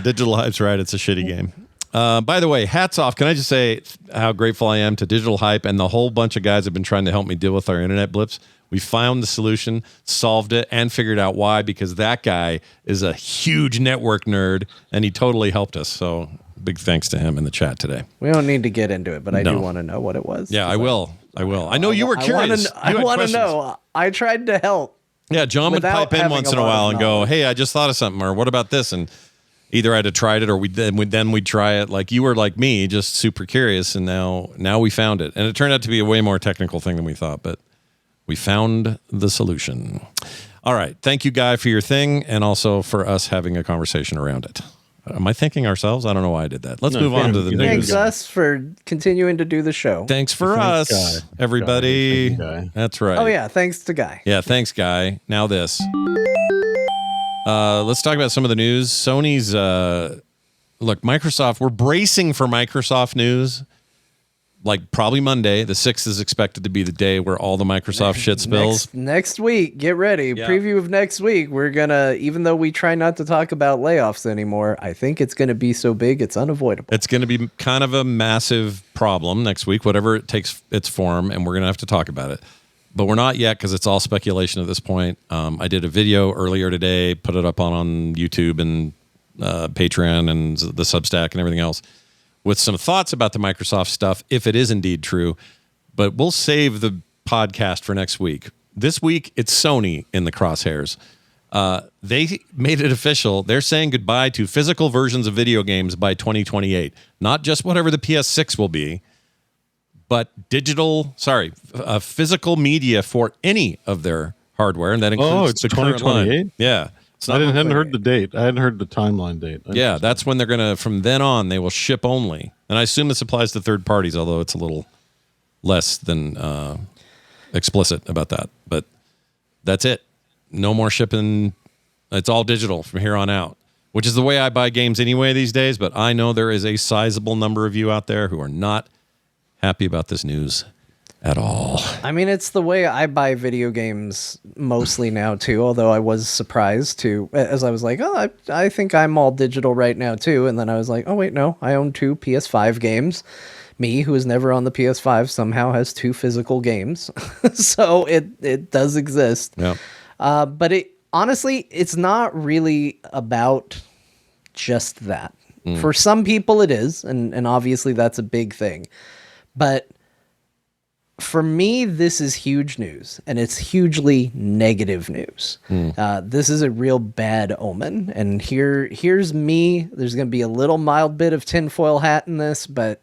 Digital Hype's right. It's a shitty game. By the way, hats off. Can I just say how grateful I am to Digital Hype and the whole bunch of guys have been trying to help me deal with our internet blips. We found the solution, solved it, and figured out why, because that guy is a huge network nerd, and he totally helped us. So big thanks to him in the chat today. We don't need to get into it, but I do want to know what it was. Yeah, I will. I know you were curious. I want to know. I tried to help. Yeah, John would pipe in once in a while and go, hey, I just thought of something, or what about this? And either I had to try it or we'd try it. Like you were like me, just super curious, and now we found it. And it turned out to be a way more technical thing than we thought, but we found the solution. All right. Thank you, Guy, for your thing, and also for us having a conversation around it. Am I thanking ourselves? I don't know why I did that. Let's move on to the news. Thanks us for continuing to do the show. Thanks for us, Guy. everybody. Guy. That's right. Oh, yeah. Thanks to Guy. Yeah, thanks, Guy. Now this. Let's talk about some of the news. Sony's, look, Microsoft, we're bracing for Microsoft news. Like probably Monday, the 6th is expected to be the day where all the Microsoft shit spills. Next week, get ready. Yeah. Preview of next week. We're going to, even though we try not to talk about layoffs anymore, I think it's going to be so big, it's unavoidable. It's going to be kind of a massive problem next week, whatever it takes its form, and we're going to have to talk about it. But we're not yet because it's all speculation at this point. I did a video earlier today, put it up on YouTube and Patreon and the Substack and everything else, with some thoughts about the Microsoft stuff, if it is indeed true. But we'll save the podcast for next week. This week, it's Sony in the crosshairs. They made it official. They're saying goodbye to physical versions of video games by 2028. Not just whatever the PS6 will be, but physical media for any of their hardware. And that includes it's the current line. 2028? Yeah. I hadn't heard the date. I hadn't heard the timeline date. Yeah, that's when they're going to, from then on, they will ship only. And I assume this applies to third parties, although it's a little less than explicit about that. But that's it. No more shipping. It's all digital from here on out, which is the way I buy games anyway these days. But I know there is a sizable number of you out there who are not happy about this news at all. I mean, it's the way I buy video games mostly now, too, although I was surprised, too, as I was like, oh, I think I'm all digital right now, too. And then I was like, oh, wait, no, I own 2 PS5 games. Me, who is never on the PS5, somehow has 2 physical games. So it does exist. Yeah. But honestly, it's not really about just that. For some people, it is. And obviously, that's a big thing. But for me, this is huge news, and it's hugely negative news. This is a real bad omen, and here's me. There's going to be a little mild bit of tinfoil hat in this, but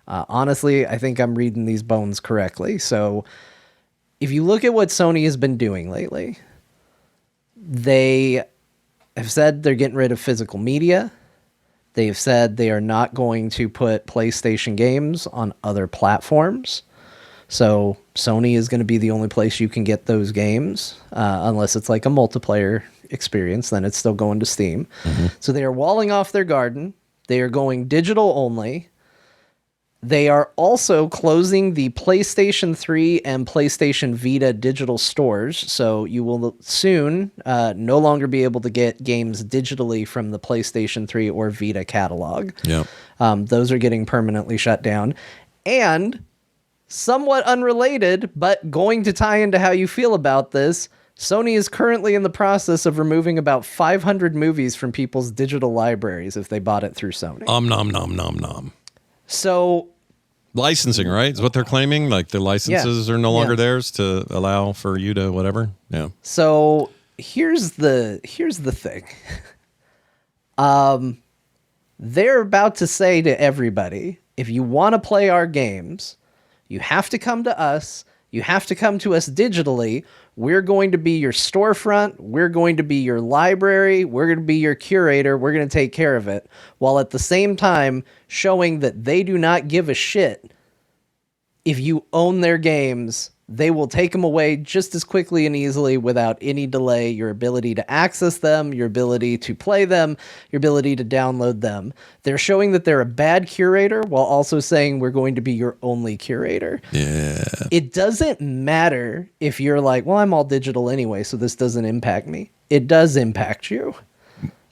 honestly, I think I'm reading these bones correctly. So if you look at what Sony has been doing lately, they have said they're getting rid of physical media. They've said they are not going to put PlayStation games on other platforms. So Sony is going to be the only place you can get those games, unless it's like a multiplayer experience, then it's still going to Steam. So they are walling off their garden. They are going digital only. They are also closing the PlayStation 3 and PlayStation Vita digital stores. So you will soon no longer be able to get games digitally from the PlayStation 3 or Vita catalog. Yeah. Those are getting permanently shut down. And somewhat unrelated, but going to tie into how you feel about this, Sony is currently in the process of removing about 500 movies from people's digital libraries if they bought it through Sony. Nom, nom, nom, nom. So licensing, right? Is what they're claiming. Like the licenses are no longer theirs to allow for you to whatever. Yeah. So here's the thing. They're about to say to everybody, if you want to play our games, you have to come to us. You have to come to us digitally. We're going to be your storefront. We're going to be your library. We're going to be your curator. We're going to take care of it, while at the same time showing that they do not give a shit if you own their games. They will take them away just as quickly and easily without any delay. Your ability to access them, your ability to play them, your ability to download them. They're showing that they're a bad curator while also saying we're going to be your only curator. Yeah. It doesn't matter if you're like, well, I'm all digital anyway, so this doesn't impact me. It does impact you.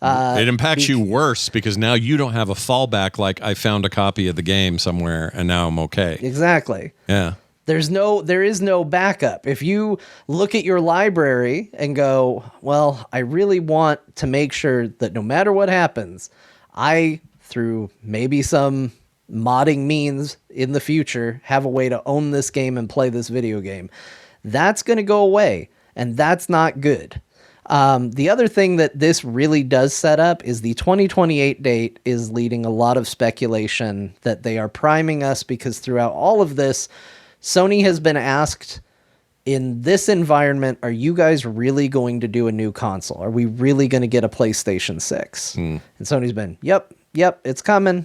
It impacts you worse because now you don't have a fallback like I found a copy of the game somewhere and now I'm okay. Exactly. Yeah. There is no backup. If you look at your library and go, well, I really want to make sure that no matter what happens, I, through maybe some modding means in the future, have a way to own this game and play this video game. That's going to go away, and that's not good. The other thing that this really does set up is the 2028 date is leading a lot of speculation that they are priming us because throughout all of this, Sony has been asked, in this environment, are you guys really going to do a new console? Are we really going to get a PlayStation 6? And Sony's been, yep, it's coming.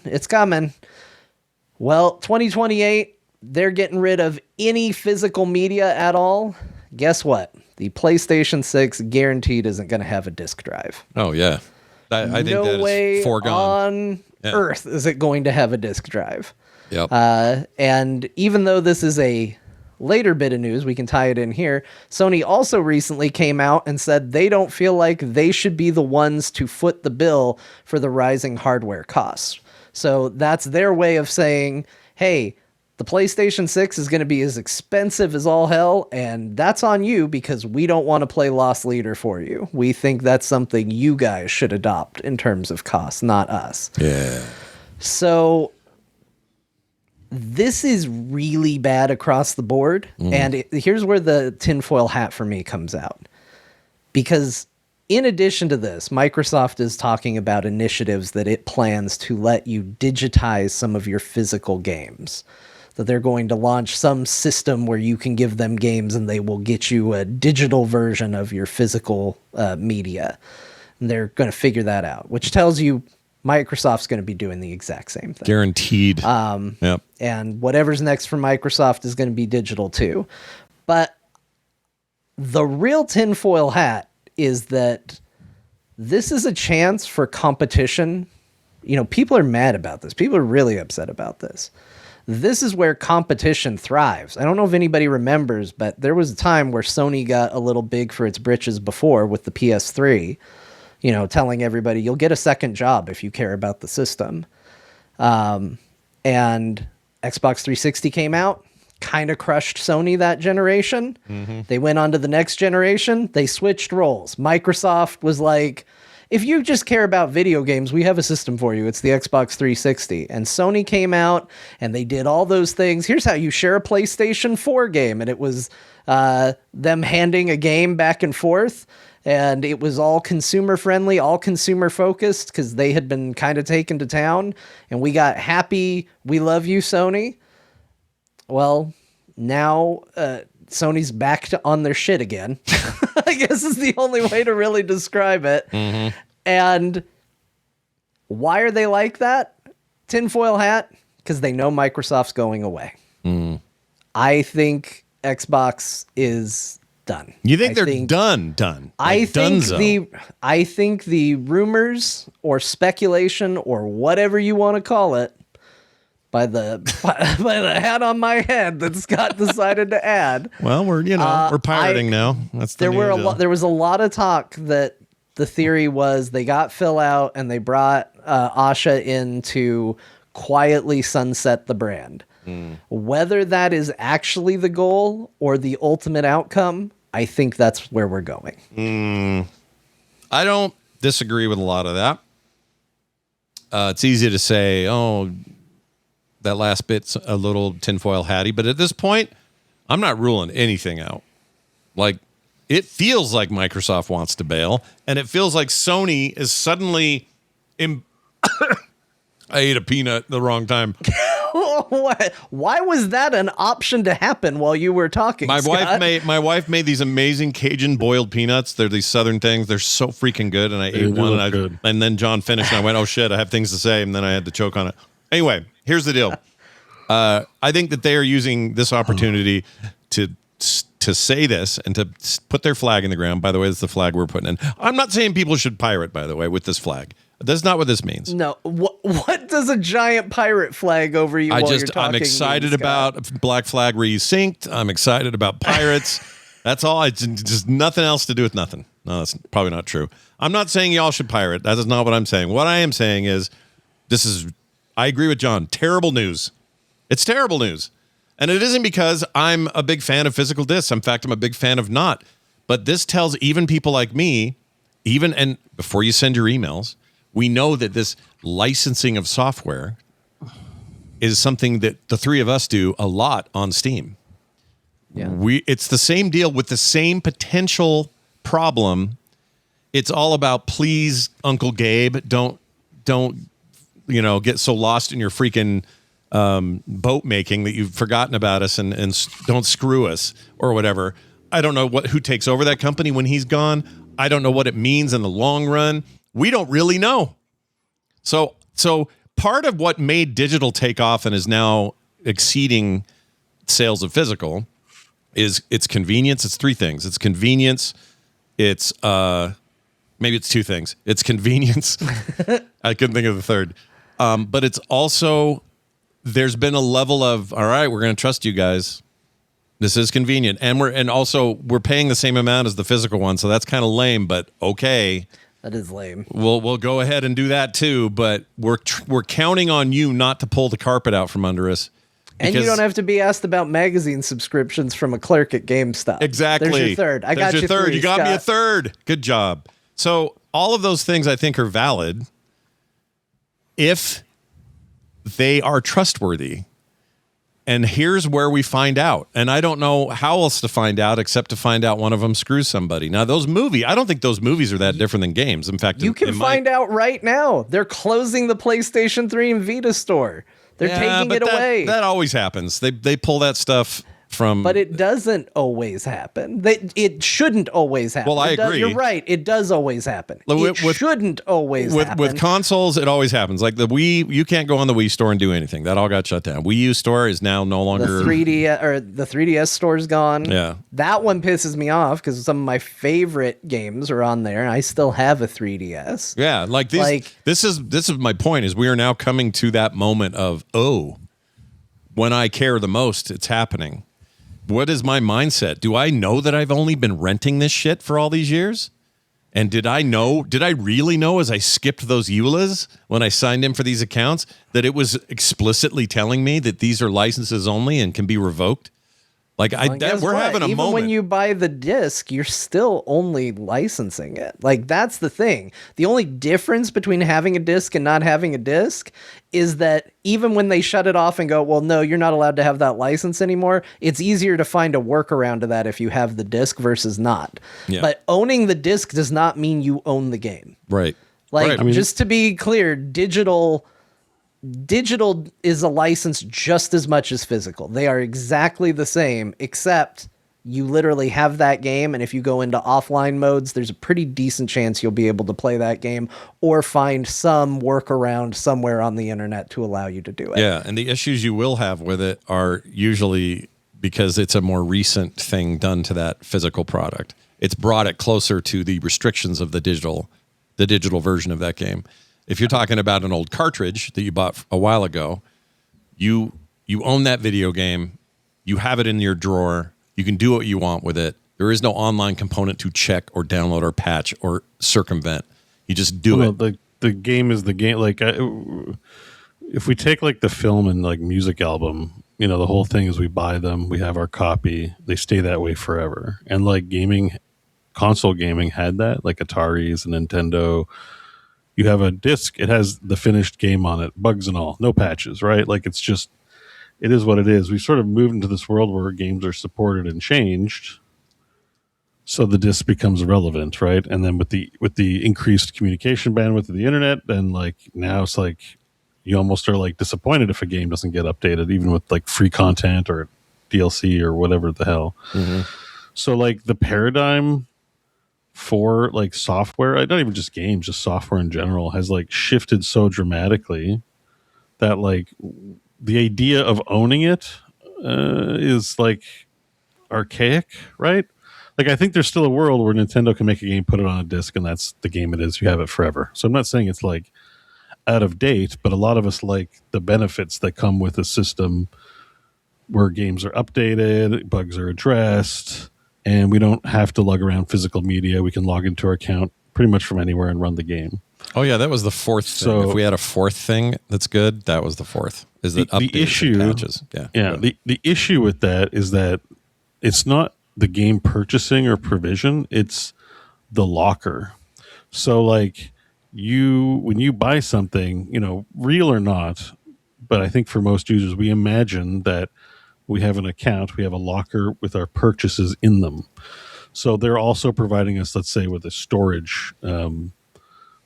Well, 2028, they're getting rid of any physical media at all. Guess what? The PlayStation 6 guaranteed isn't going to have a disc drive. Oh, yeah. I think that is foregone. On Earth is it going to have a disc drive. Yep. And even though this is a later bit of news, we can tie it in here. Sony also recently came out and said they don't feel like they should be the ones to foot the bill for the rising hardware costs. So that's their way of saying, hey, the PlayStation 6 is going to be as expensive as all hell, and that's on you because we don't want to play loss leader for you. We think that's something you guys should adopt in terms of cost, not us. Yeah. So this is really bad across the board. And here's where the tinfoil hat for me comes out. Because in addition to this, Microsoft is talking about initiatives that it plans to let you digitize some of your physical games. That they're going to launch some system where you can give them games and they will get you a digital version of your physical media. And they're going to figure that out, which tells you Microsoft's going to be doing the exact same thing. Guaranteed. Yep. And whatever's next for Microsoft is going to be digital too. But the real tinfoil hat is that this is a chance for competition. You know, people are mad about this. People are really upset about this. This is where competition thrives. I don't know if anybody remembers, but there was a time where Sony got a little big for its britches before with the PS3, you know, telling everybody you'll get a second job if you care about the system. And Xbox 360 came out, kind of crushed Sony that generation. They went on to the next generation. They switched roles. Microsoft was like, if you just care about video games, we have a system for you. It's the Xbox 360. And Sony came out and they did all those things. Here's how you share a PlayStation 4 game. And it was them handing a game back and forth. And it was all consumer friendly, all consumer focused because they had been kind of taken to town. And we got happy, we love you, Sony. Well, now Sony's back on their shit again. I guess is the only way to really describe it. And why are they like that? Tinfoil hat? Because they know Microsoft's going away. I think Xbox is done. You think they're done? I think the rumors or speculation or whatever you want to call it, by the hat on my head that Scott decided to add. Well, we're pirating now. There was a lot of talk that the theory was they got Phil out and they brought Asha in to quietly sunset the brand. Whether that is actually the goal or the ultimate outcome, I think that's where we're going. I don't disagree with a lot of that. It's easy to say, oh, that last bit's a little tinfoil hatty, but at this point, I'm not ruling anything out. Like, it feels like Microsoft wants to bail, and it feels like Sony is suddenly. I ate a peanut the wrong time. Why was that an option to happen while you were talking? My wife made these amazing Cajun boiled peanuts. They're these southern things. They're so freaking good. And I ate one, and then John finished, and I went, "Oh shit, I have things to say," and then I had to choke on it. Anyway, here's the deal. I think that they are using this opportunity to say this and to put their flag in the ground. By the way, it's the flag we're putting in. I'm not saying people should pirate, by the way, with this flag. That's not what this means. No. What does a giant pirate flag over you while you're talking I'm excited mean, about Black Flag Resynced. I'm excited about pirates. That's all. It's just nothing else to do with nothing. No, that's probably not true. I'm not saying y'all should pirate. That is not what I'm saying. What I am saying is I agree with John. Terrible news. It's terrible news. And it isn't because I'm a big fan of physical discs. In fact, I'm a big fan of not. But this tells even people like me, and before you send your emails, we know that this licensing of software is something that the three of us do a lot on Steam. Yeah. It's the same deal with the same potential problem. It's all about, please, Uncle Gabe, don't get so lost in your freaking boat making that you've forgotten about us and don't screw us or whatever. I don't know who takes over that company when he's gone. I don't know what it means in the long run. We don't really know. So part of what made digital take off and is now exceeding sales of physical is its convenience. It's three things. It's convenience. It's maybe it's two things. It's convenience. I couldn't think of the third. But it's also, there's been a level of, all right, we're going to trust you guys. This is convenient. And also we're paying the same amount as the physical one. So that's kind of lame, but okay. That is lame. We'll go ahead and do that too, but we're counting on you not to pull the carpet out from under us. And you don't have to be asked about magazine subscriptions from a clerk at GameStop. Exactly. There's your third. I got you third. three, You got Scott. me a third. Good job. So all of those things I think are valid if they are trustworthy. And here's where we find out. And I don't know how else to find out except to find out one of them screws somebody. Now, I don't think those movies are that different than games. In fact, you can find out right now. They're closing the PlayStation 3 and Vita store. They're taking it away. That always happens. They pull that stuff from... But it doesn't always happen. It shouldn't always happen. Well, I agree. You're right. It does always happen. It shouldn't always happen. With consoles, it always happens. Like the Wii, you can't go on the Wii store and do anything. That all got shut down. Wii U store is now no longer... The 3DS store's gone. Yeah. That one pisses me off because some of my favorite games are on there. I still have a 3DS. Yeah, this is my point, is we are now coming to that moment of, when I care the most, it's happening. What is my mindset? Do I know that I've only been renting this shit for all these years? And did I really know as I skipped those EULAs when I signed in for these accounts that it was explicitly telling me that these are licenses only and can be revoked? Like we're having a moment. Even when you buy the disc, you're still only licensing it. Like that's the thing. The only difference between having a disc and not having a disc is that even when they shut it off and go, well, no, you're not allowed to have that license anymore, it's easier to find a workaround to that if you have the disc versus not. Yeah. But owning the disc does not mean you own the game. Right. Like, just to be clear, digital is a license just as much as physical. They are exactly the same, except you literally have that game, and if you go into offline modes, there's a pretty decent chance you'll be able to play that game or find some workaround somewhere on the internet to allow you to do it. Yeah, and the issues you will have with it are usually because it's a more recent thing done to that physical product. It's brought it closer to the restrictions of the digital version of that game. If you're talking about an old cartridge that you bought a while ago, you own that video game, you have it in your drawer, you can do what you want with it. There is no online component to check or download or patch or circumvent. You just do it. The game is the game. Like if we take like the film and like music album, the whole thing is we buy them, we have our copy, they stay that way forever. And like console gaming had that, like Atari's and Nintendo. You have a disc, it has the finished game on it, bugs and all, no patches, right? Like it is what it is. We sort of moved into this world where games are supported and changed. So the disc becomes irrelevant, right? And then with the increased communication bandwidth of the internet, then like now it's like you almost are like disappointed if a game doesn't get updated, even with like free content or DLC or whatever the hell. Mm-hmm. So like the paradigm for like software, not even just games, just software in general, has like shifted so dramatically that like the idea of owning it is like archaic, right? Like I think there's still a world where Nintendo can make a game, put it on a disc, and that's the game it is. You have it forever. So I'm not saying it's like out of date, but a lot of us like the benefits that come with a system where games are updated, bugs are addressed, and we don't have to lug around physical media. We can log into our account pretty much from anywhere and run the game. Oh yeah, that was the fourth thing. So, if we had a fourth thing that's good, that was the fourth. Is that the issue? Patches. Yeah. The issue with that is that it's not the game purchasing or provision; it's the locker. So like when you buy something, real or not, but I think for most users, we imagine that we have an account, we have a locker with our purchases in them. So they're also providing us, let's say, with a storage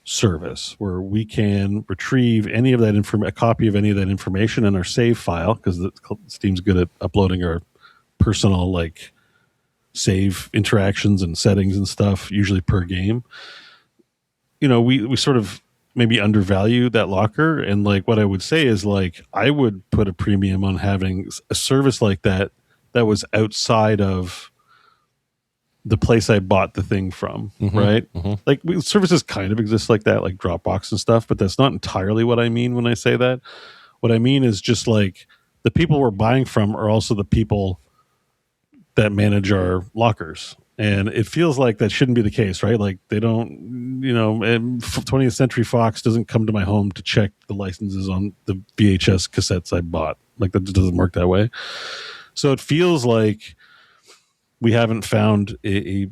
service where we can retrieve any of that a copy of any of that information in our save file, because Steam's good at uploading our personal like save interactions and settings and stuff, usually per game. We sort of maybe undervalue that locker, and like what I would say is like I would put a premium on having a service like that was outside of the place I bought the thing from, right? Mm-hmm. Like services kind of exist like that, like Dropbox and stuff, but that's not entirely what I mean when I say that. What I mean is just like the people we're buying from are also the people that manage our lockers. And it feels like that shouldn't be the case, right? Like they don't, 20th Century Fox doesn't come to my home to check the licenses on the VHS cassettes I bought. Like that doesn't work that way. So it feels like we haven't found a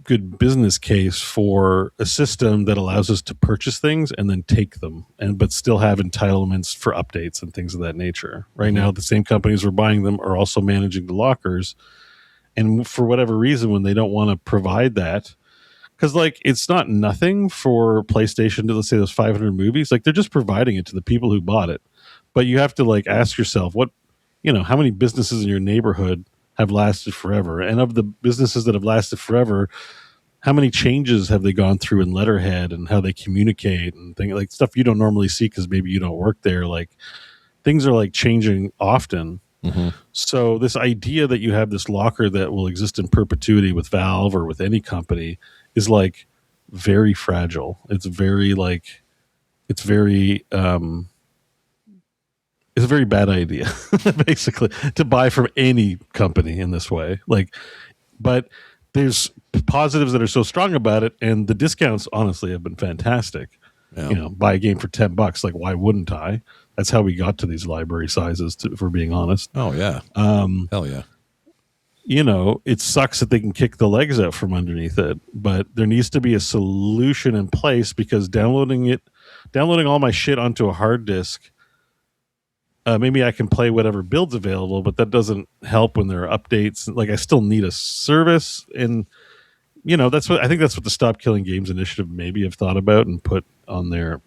good business case for a system that allows us to purchase things and then take them, but still have entitlements for updates and things of that nature. Right now, the same companies we're buying them are also managing the lockers. And for whatever reason, when they don't want to provide that, because like it's not nothing for PlayStation to, let's say, those 500 movies, like they're just providing it to the people who bought it. But you have to like ask yourself, how many businesses in your neighborhood have lasted forever? And of the businesses that have lasted forever, how many changes have they gone through in letterhead and how they communicate and things like stuff you don't normally see because maybe you don't work there? Like things are like changing often. Mm-hmm. So this idea that you have this locker that will exist in perpetuity with Valve or with any company is like very fragile. It's a very bad idea, basically, to buy from any company in this way. Like, but there's positives that are so strong about it, and the discounts honestly have been fantastic. Yeah. Buy a game for $10. Like, why wouldn't I? That's how we got to these library sizes, if we're being honest. Oh, yeah. Hell yeah. It sucks that they can kick the legs out from underneath it, but there needs to be a solution in place, because downloading all my shit onto a hard disk, maybe I can play whatever build's available, but that doesn't help when there are updates. Like, I still need a service, and that's what the Stop Killing Games initiative maybe have thought about and put on their,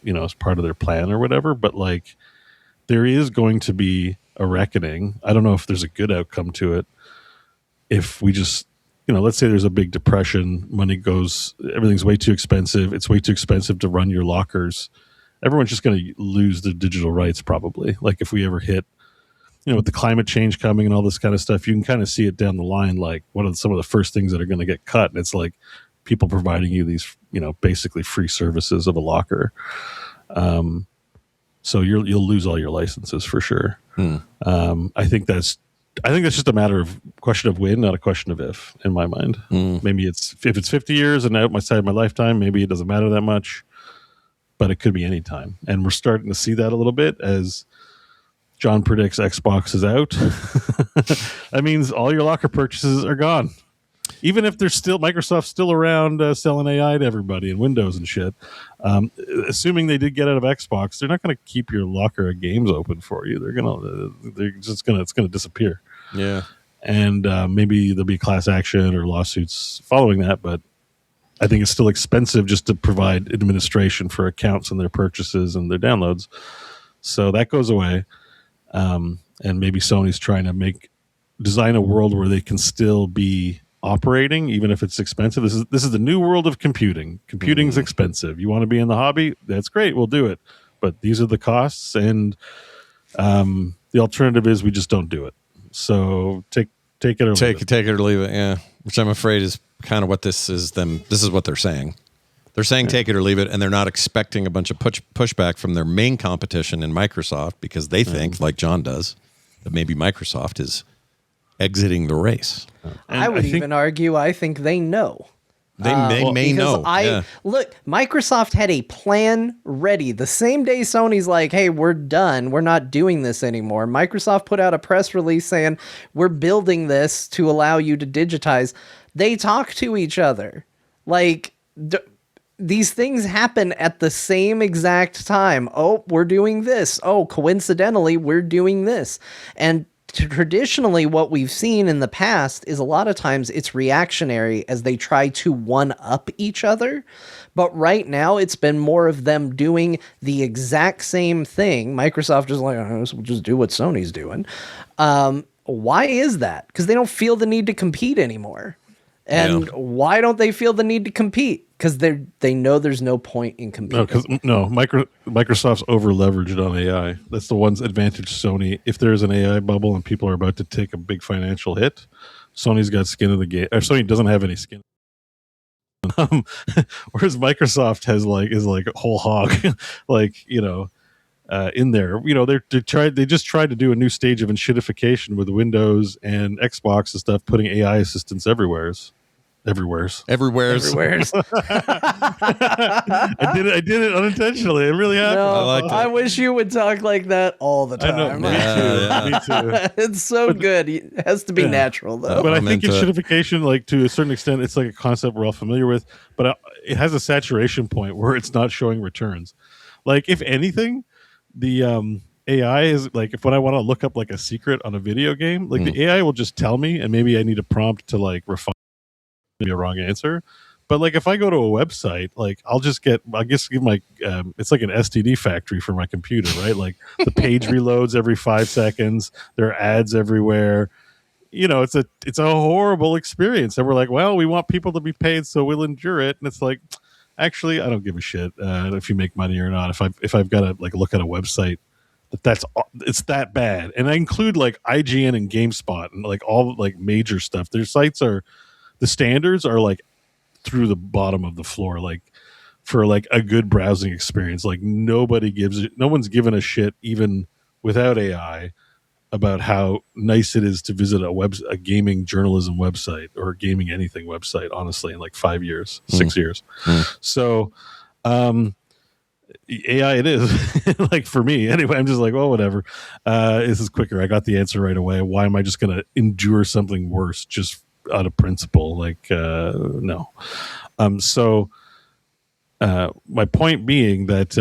as part of their plan or whatever. But like, there is going to be a reckoning. I don't know if there's a good outcome to it. If we just, let's say there's a big depression, money goes, everything's way too expensive. It's way too expensive to run your lockers. Everyone's just going to lose their digital rights probably. Like if we ever hit, with the climate change coming and all this kind of stuff, you can kind of see it down the line. Like what are some of the first things that are going to get cut? And it's like people providing you these, basically free services of a locker. So you'll lose all your licenses for sure. I think that's just a question of when, not a question of if, in my mind. Maybe if it's 50 years and outside my lifetime, maybe it doesn't matter that much, but it could be any time. And we're starting to see that a little bit as John predicts Xbox is out. That means all your locker purchases are gone. Even if Microsoft's still around selling AI to everybody and Windows and shit, assuming they did get out of Xbox, they're not going to keep your locker of games open for you. It's going to disappear. Yeah. and maybe there'll be class action or lawsuits following that. But I think it's still expensive just to provide administration for accounts and their purchases and their downloads. So that goes away. And maybe Sony's trying to design a world where they can still be operating, even if it's expensive. This is the new world of computing. Computing's expensive. You want to be in the hobby? That's great. We'll do it. But these are the costs, and the alternative is we just don't do it. So take it or leave it. Take it or leave it. Yeah, which I'm afraid is kind of what this is. This is what they're saying. They're saying take it or leave it, and they're not expecting a bunch of pushback from their main competition in Microsoft, because they think, like John does, that maybe Microsoft is exiting the race. I would even argue I think they know. They may know. Look, Microsoft had a plan ready. The same day Sony's like, hey, we're done. We're not doing this anymore. Microsoft put out a press release saying, we're building this to allow you to digitize. They talk to each other. Like, these things happen at the same exact time. Oh, we're doing this. Oh, coincidentally, we're doing this. And traditionally, what we've seen in the past is a lot of times it's reactionary as they try to one-up each other. But right now, it's been more of them doing the exact same thing. Microsoft is like, oh, we'll just do what Sony's doing. Why is that? Because they don't feel the need to compete anymore. And why don't they feel the need to compete? Because they know there's no point in competing. Microsoft's over leveraged on AI. That's the one's advantage. Sony, if there's an AI bubble and people are about to take a big financial hit, Sony's got skin in the game. Or Sony doesn't have any skin. Whereas Microsoft is like a whole hog, in there. They just tried to do a new stage of enshittification with Windows and Xbox and stuff, putting AI assistants everywheres. I did it unintentionally. It really happened. No, I wish you would talk like that all the time. I know. Me too. It's so good. It has to be natural, though. But I think enshittification, like, to a certain extent, it's like a concept we're all familiar with, but it has a saturation point where it's not showing returns. Like, if anything, the AI is like, when I want to look up like a secret on a video game, like the AI will just tell me, and maybe I need a prompt to like refine maybe a wrong answer. But like, if I go to a website, like I'll just give my it's like an STD factory for my computer, right? Like the page reloads every 5 seconds. There are ads everywhere. It's a horrible experience. And we're like, well, we want people to be paid, so we'll endure it. And it's like, actually, I don't give a shit if you make money or not. If I've got to like look at a website it's that bad, and I include like IGN and GameSpot and like all like major stuff. Their sites the standards are like through the bottom of the floor, like for like a good browsing experience. Like no one's given a shit, even without AI, about how nice it is to visit a gaming journalism website or a gaming anything website, honestly, in like 5 years, 6 years. So AI it is. Like for me anyway, I'm just like, well, whatever. This is quicker. I got the answer right away. Why am I just going to endure something worse just out of principle? Like no. So my point being that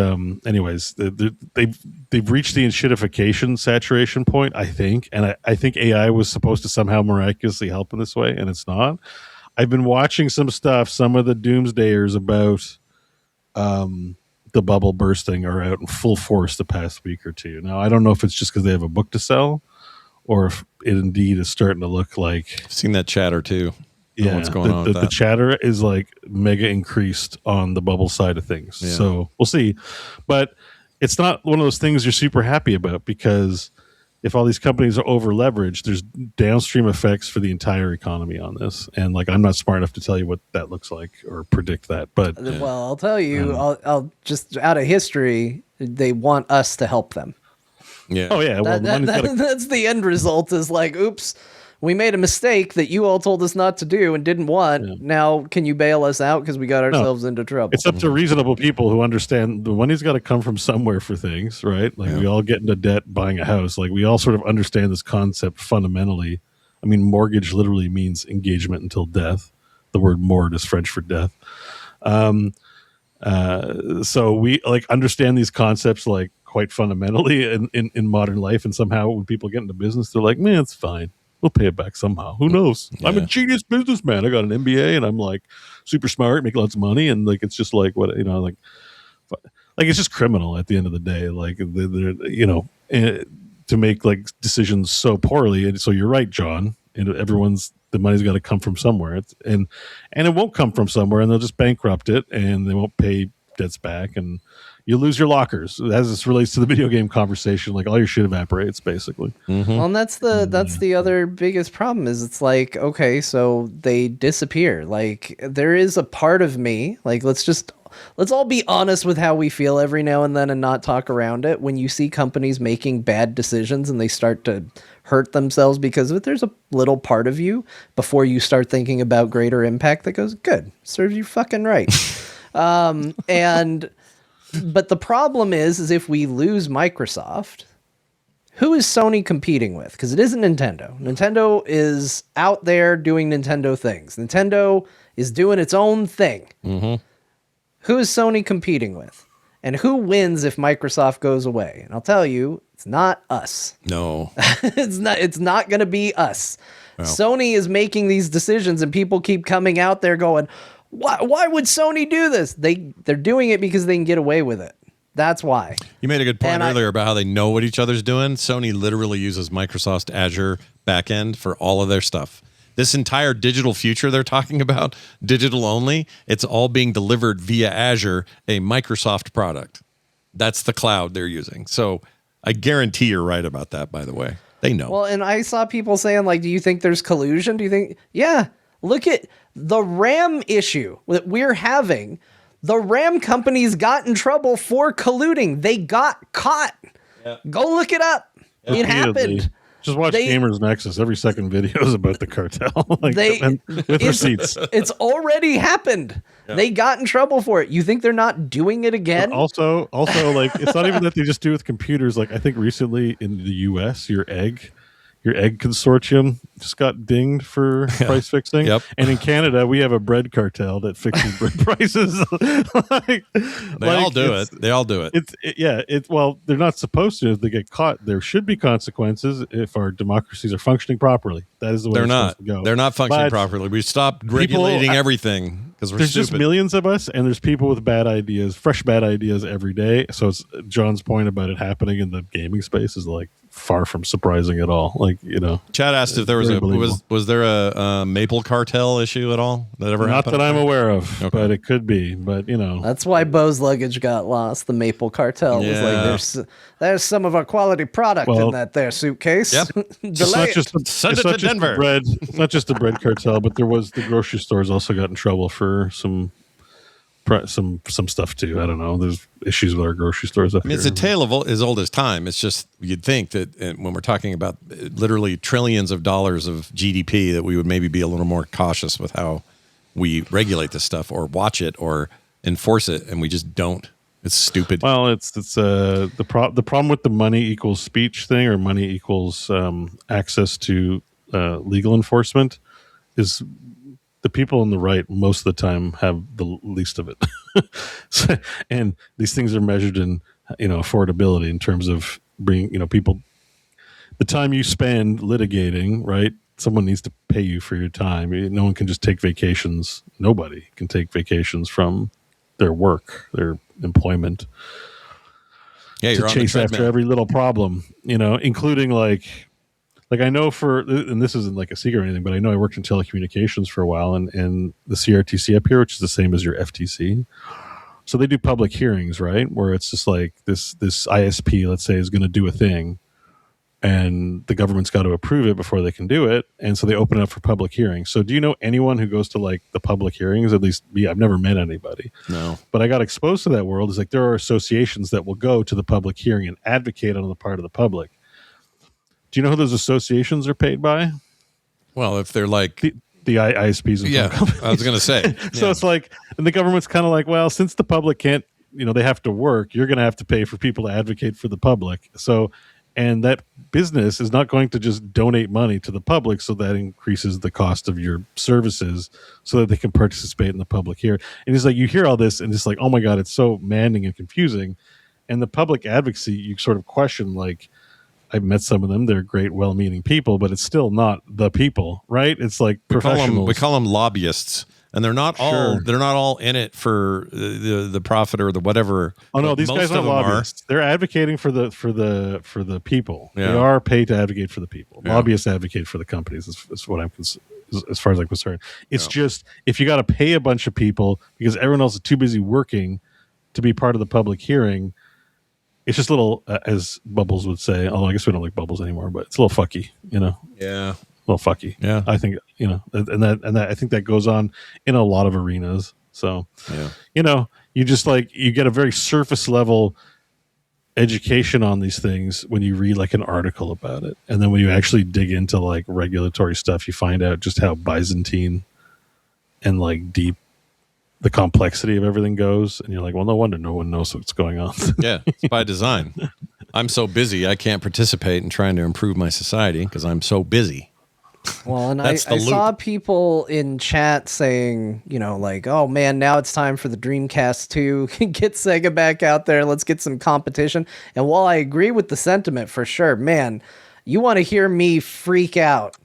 anyways, they've reached the enshittification saturation point, I think, and I think AI was supposed to somehow miraculously help in this way, and it's not. I've been watching some stuff. Some of the doomsdayers about the bubble bursting are out in full force the past week or two. Now, I don't know if it's just because they have a book to sell, or if it indeed is starting to look like... I've seen that chatter too. Yeah, what's going on with that. The chatter is like mega increased on the bubble side of things. Yeah. So we'll see. But it's not one of those things you're super happy about, because if all these companies are over leveraged, there's downstream effects for the entire economy on this. And like, I'm not smart enough to tell you what that looks like or predict that. But well, I'll tell you, I'll just out of history, they want us to help them. Yeah. Oh yeah. Well, that's the end result, is like, oops, we made a mistake that you all told us not to do and didn't want. Yeah. Now, can you bail us out because we got ourselves into trouble? It's up to reasonable people who understand the money's got to come from somewhere for things, right? Like we all get into debt buying a house. Like we all sort of understand this concept fundamentally. I mean, mortgage literally means engagement until death. The word mort is French for death. So we like understand these concepts like quite fundamentally in modern life. And somehow when people get into business, they're like, man, it's fine. We'll pay it back somehow. Who knows? Yeah. I'm a genius businessman. I got an MBA and I'm like super smart, make lots of money, and like it's just like what like it's just criminal at the end of the day. Like they're, to make like decisions so poorly. And so you're right, John. And the money's got to come from somewhere. And it won't come from somewhere, and they'll just bankrupt it, and they won't pay debts back, and you lose your lockers. As this relates to the video game conversation, like all your shit evaporates basically. Mm-hmm. Well, and that's the other biggest problem is it's like, okay, so they disappear. Like there is a part of me, like let's all be honest with how we feel every now and then and not talk around it. When you see companies making bad decisions and they start to hurt themselves because of it, there's a little part of you before you start thinking about greater impact that goes, good, serves you fucking right. But the problem is if we lose Microsoft, who is Sony competing with? Because it isn't Nintendo. Nintendo is out there doing Nintendo things. Nintendo is doing its own thing. Mm-hmm. Who is Sony competing with? And who wins if Microsoft goes away? And I'll tell you, it's not us. No. It's not going to be us. Well. Sony is making these decisions and people keep coming out there going, why would Sony do this? They're doing it because they can get away with it. That's why. You made a good point earlier about how they know what each other's doing. Sony literally uses Microsoft Azure backend for all of their stuff. This entire digital future they're talking about, digital only, it's all being delivered via Azure, a Microsoft product. That's the cloud they're using. So I guarantee you're right about that, by the way. They know. Well, and I saw people saying, like, do you think there's collusion? Do you think, yeah, look at the RAM issue that we're having. The RAM companies got in trouble for colluding. They got caught. Yeah. Go look it up. Yeah. It happened. Just watch Gamers Nexus. Every second video is about the cartel. With receipts. It's already happened. Yeah. They got in trouble for it. You think they're not doing it again? But also, like, it's not even that they just do with computers. Like, I think recently in the US, your egg consortium just got dinged for price fixing. Yep. And in Canada, we have a bread cartel that fixes bread prices. They all do it. They all do it. Well, they're not supposed to. If they get caught, there should be consequences if our democracies are functioning properly. That is the way supposed to go. They're not functioning properly. We stopped regulating everything because we're there's stupid. Just millions of us, and there's people with bad ideas, fresh bad ideas every day. So it's John's point about it happening in the gaming space is like far from surprising at all. Like, Chad asked if there was there a Maple cartel issue at all that ever happened? Not that I'm aware of, but it could be. But that's why Bo's luggage got lost. The Maple cartel was like, there's some of our quality product in that there suitcase. Yep. Send it to Denver. It's not just the bread cartel, but there was the grocery stores also got in trouble for some stuff too. I don't know. There's issues with our grocery stores. It's a tale of as old as time. It's just you'd think that when we're talking about literally trillions of dollars of GDP, that we would maybe be a little more cautious with how we regulate this stuff or watch it or enforce it, and we just don't. It's stupid. Well, it's the problem with the money equals speech thing or money equals access to legal enforcement is. The people on the right most of the time have the least of it. And these things are measured in, affordability in terms of bringing, people, the time you spend litigating, right? Someone needs to pay you for your time. No one can just take vacations. Nobody can take vacations from their work, their employment. Yeah, you're to chase after every little problem, including like I know and this isn't like a secret or anything, but I know I worked in telecommunications for a while and the CRTC up here, which is the same as your FTC. So they do public hearings, right? Where it's just like this ISP, let's say, is going to do a thing and the government's got to approve it before they can do it. And so they open it up for public hearings. So do you know anyone who goes to like the public hearings? At least me, I've never met anybody. No. But I got exposed to that world. It's like there are associations that will go to the public hearing and advocate on the part of the public. Do you know who those associations are paid by? Well, if they're like the ISPs and companies. I was going to say. So it's like, and the government's kind of like, well, since the public can't, they have to work, you're going to have to pay for people to advocate for the public. So, and that business is not going to just donate money to the public, so that increases the cost of your services so that they can participate in the public here. And it's like, you hear all this and it's like, oh my God, it's so maddening and confusing. And the public advocacy, you sort of question, like, I've met some of them. They're great, well-meaning people, but it's still not the people, right? It's like professionals. We call them lobbyists, and they're not all in it for the profit or the whatever. Oh no, these guys aren't lobbyists. They're advocating for the people. Yeah. They are paid to advocate for the people. Yeah. Lobbyists advocate for the companies. Is what I'm as far as I'm concerned. It's just if you got to pay a bunch of people because everyone else is too busy working to be part of the public hearing. It's just a little, as Bubbles would say, although I guess we don't like Bubbles anymore, but it's a little fucky, Yeah. A little fucky. Yeah. I think, and that I think that goes on in a lot of arenas. So, you just you get a very surface level education on these things when you read an article about it. And then when you actually dig into regulatory stuff, you find out just how Byzantine and deep the complexity of everything goes, and you're like, well, no wonder no one knows what's going on. Yeah, it's by design. I'm so busy, I can't participate in trying to improve my society because I'm so busy. Well, and I saw people in chat saying, oh man, now it's time for the Dreamcast 2. Get Sega back out there. Let's get some competition. And while I agree with the sentiment for sure, man, you want to hear me freak out.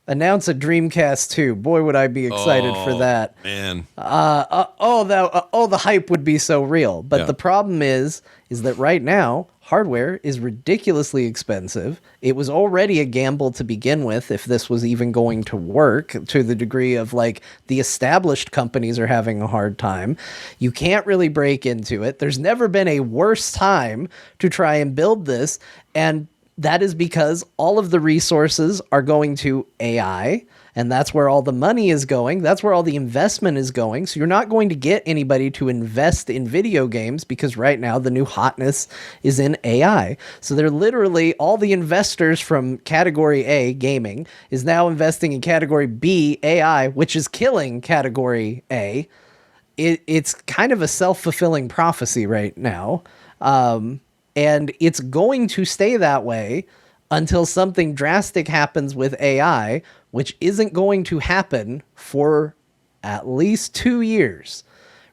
Announce a Dreamcast 2. Boy, would I be excited for that. Man. The hype would be so real. But the problem is that right now, hardware is ridiculously expensive. It was already a gamble to begin with if this was even going to work, to the degree of the established companies are having a hard time. You can't really break into it. There's never been a worse time to try and build this. And that is because all of the resources are going to AI, and that's where all the money is going. That's where all the investment is going. So you're not going to get anybody to invest in video games because right now the new hotness is in AI. So they're literally, all the investors from category A, gaming, is now investing in category B, AI, which is killing category A. It's kind of a self-fulfilling prophecy right now. And it's going to stay that way until something drastic happens with AI, which isn't going to happen for at least 2 years.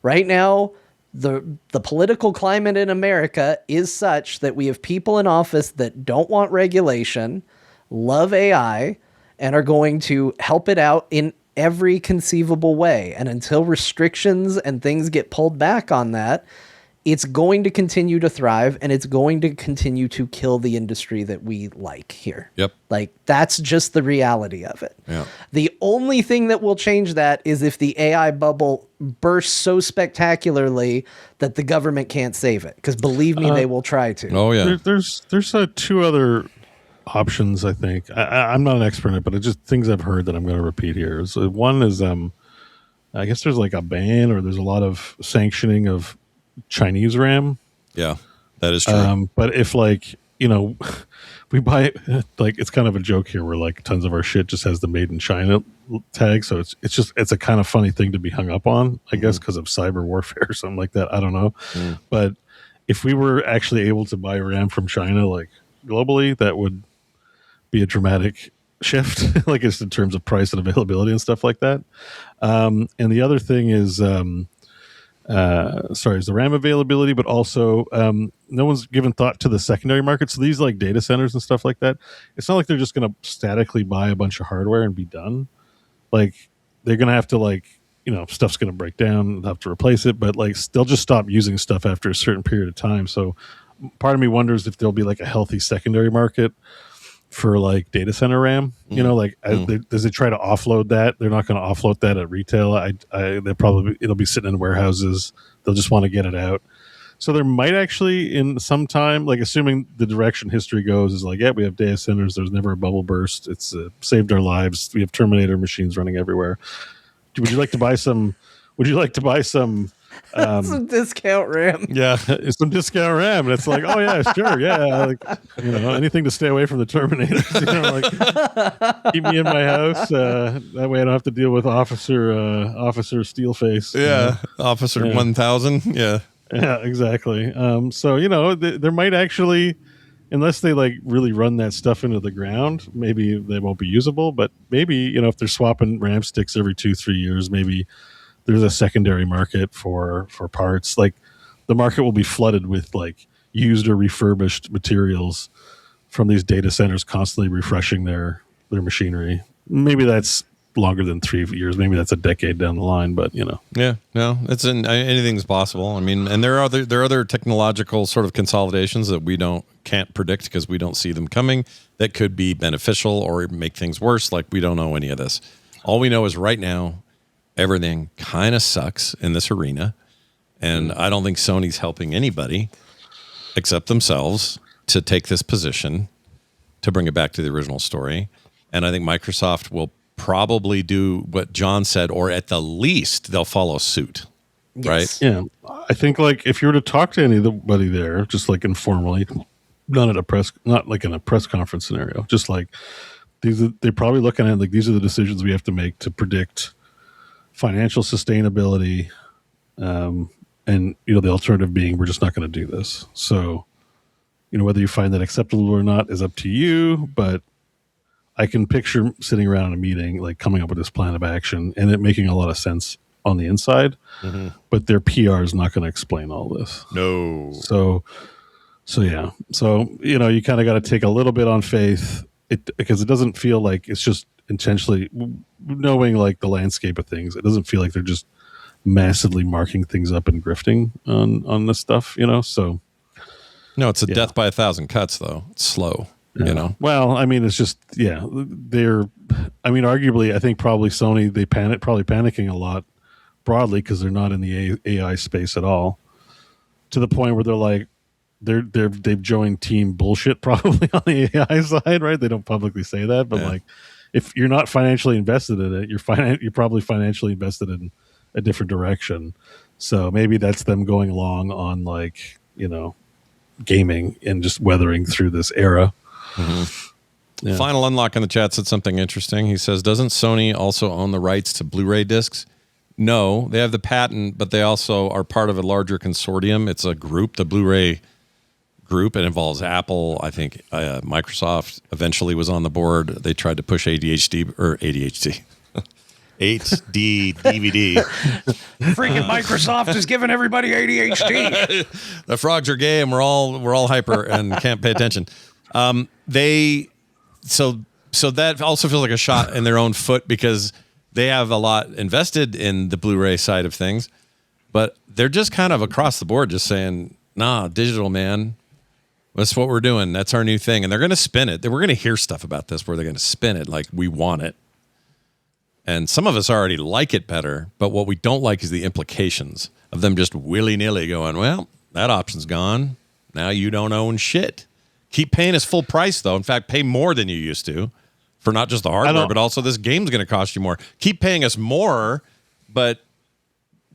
Right now, the political climate in America is such that we have people in office that don't want regulation, love AI, and are going to help it out in every conceivable way. And until restrictions and things get pulled back on that, it's going to continue to thrive, and it's going to continue to kill the industry that we like here. Yep. That's just the reality of it. Yeah. The only thing that will change that is if the AI bubble bursts so spectacularly that the government can't save it. Because believe me, they will try to. Oh, yeah. There's two other options, I think. I'm not an expert in it, but it's just things I've heard that I'm going to repeat here. So one is, I guess there's a ban, or there's a lot of sanctioning of Chinese RAM. Yeah, that is true. But if we buy it's kind of a joke here where tons of our shit just has the made in China tag, so it's a kind of funny thing to be hung up on, I guess, because of cyber warfare or something like that. I don't know. But if we were actually able to buy RAM from China globally, that would be a dramatic shift, just in terms of price and availability and stuff like that. And the other thing is is the RAM availability, but also no one's given thought to the secondary market. So these data centers and stuff like that, it's not like they're just going to statically buy a bunch of hardware and be done. They're going to have to stuff's going to break down, they'll have to replace it, but they'll just stop using stuff after a certain period of time. So part of me wonders if there'll be a healthy secondary market for data center RAM, as they try to offload that, they're not going to offload that at retail. It'll be sitting in warehouses. They'll just want to get it out. So there might actually, in some time, assuming the direction history goes, is we have data centers. There's never a bubble burst. It's saved our lives. We have Terminator machines running everywhere. Would you like to buy some? Some discount RAM. Yeah, it's some discount RAM, and it's oh yeah, sure, yeah, anything to stay away from the Terminators. Keep me in my house. That way, I don't have to deal with Officer Steelface. Yeah, Officer 1000. Yeah, exactly. So there might actually, unless they really run that stuff into the ground, maybe they won't be usable. But maybe if they're swapping RAM sticks every 2-3 years, maybe there's a secondary market for parts. The market will be flooded with used or refurbished materials from these data centers constantly refreshing their machinery. Maybe that's longer than 3 years. Maybe that's a decade down the line, but Yeah, no, anything's possible. I mean, and there are other technological sort of consolidations that we can't predict because we don't see them coming that could be beneficial or make things worse. Like, we don't know any of this. All we know is right now, everything kind of sucks in this arena. And I don't think Sony's helping anybody except themselves to take this position to bring it back to the original story. And I think Microsoft will probably do what Jon said, or at the least they'll follow suit. Yes. Right? Yeah. I think, like, if you were to talk to anybody there, just like informally, not like in a press conference scenario, just like they're probably looking at like, these are the decisions we have to make to predict financial sustainability. And the alternative being, we're just not going to do this. So, whether you find that acceptable or not is up to you, but I can picture sitting around in a meeting, like coming up with this plan of action and it making a lot of sense on the inside, but their PR is not going to explain all this. No. So yeah. So, you kind of got to take a little bit on faith because it doesn't feel like it's just intentionally knowing like the landscape of things. It doesn't feel like they're just massively marking things up and grifting on this stuff, so. No, it's a death by 1,000 cuts though. It's slow. Yeah. Well, I mean, it's just, arguably, I think probably Sony, probably panicking a lot broadly because they're not in the AI space at all, to the point where they're like, they've joined team bullshit probably on the AI side, right? They don't publicly say that, but like, if you're not financially invested in it, you're probably financially invested in a different direction. So maybe that's them going along on like, gaming and just weathering through this era. Yeah. Final Unlock in the chat said something interesting. He says, doesn't Sony also own the rights to Blu-ray discs? No, they have the patent, but they also are part of a larger consortium. It's a group, the Blu-ray group. It involves Apple. I think Microsoft eventually was on the board. They tried to push ADHD. 8D DVD. Freaking Microsoft is giving everybody ADHD. The frogs are gay and we're all hyper and can't pay attention. So that also feels like a shot in their own foot because they have a lot invested in the Blu-ray side of things, but they're just kind of across the board just saying, nah, digital, man. That's what we're doing. That's our new thing. And they're going to spin it. We're going to hear stuff about this where they're going to spin it like we want it. And some of us already like it better, but what we don't like is the implications of them just willy-nilly going, well, that option's gone. Now you don't own shit. Keep paying us full price, though. In fact, pay more than you used to for not just the hardware, but also this game's going to cost you more. Keep paying us more, but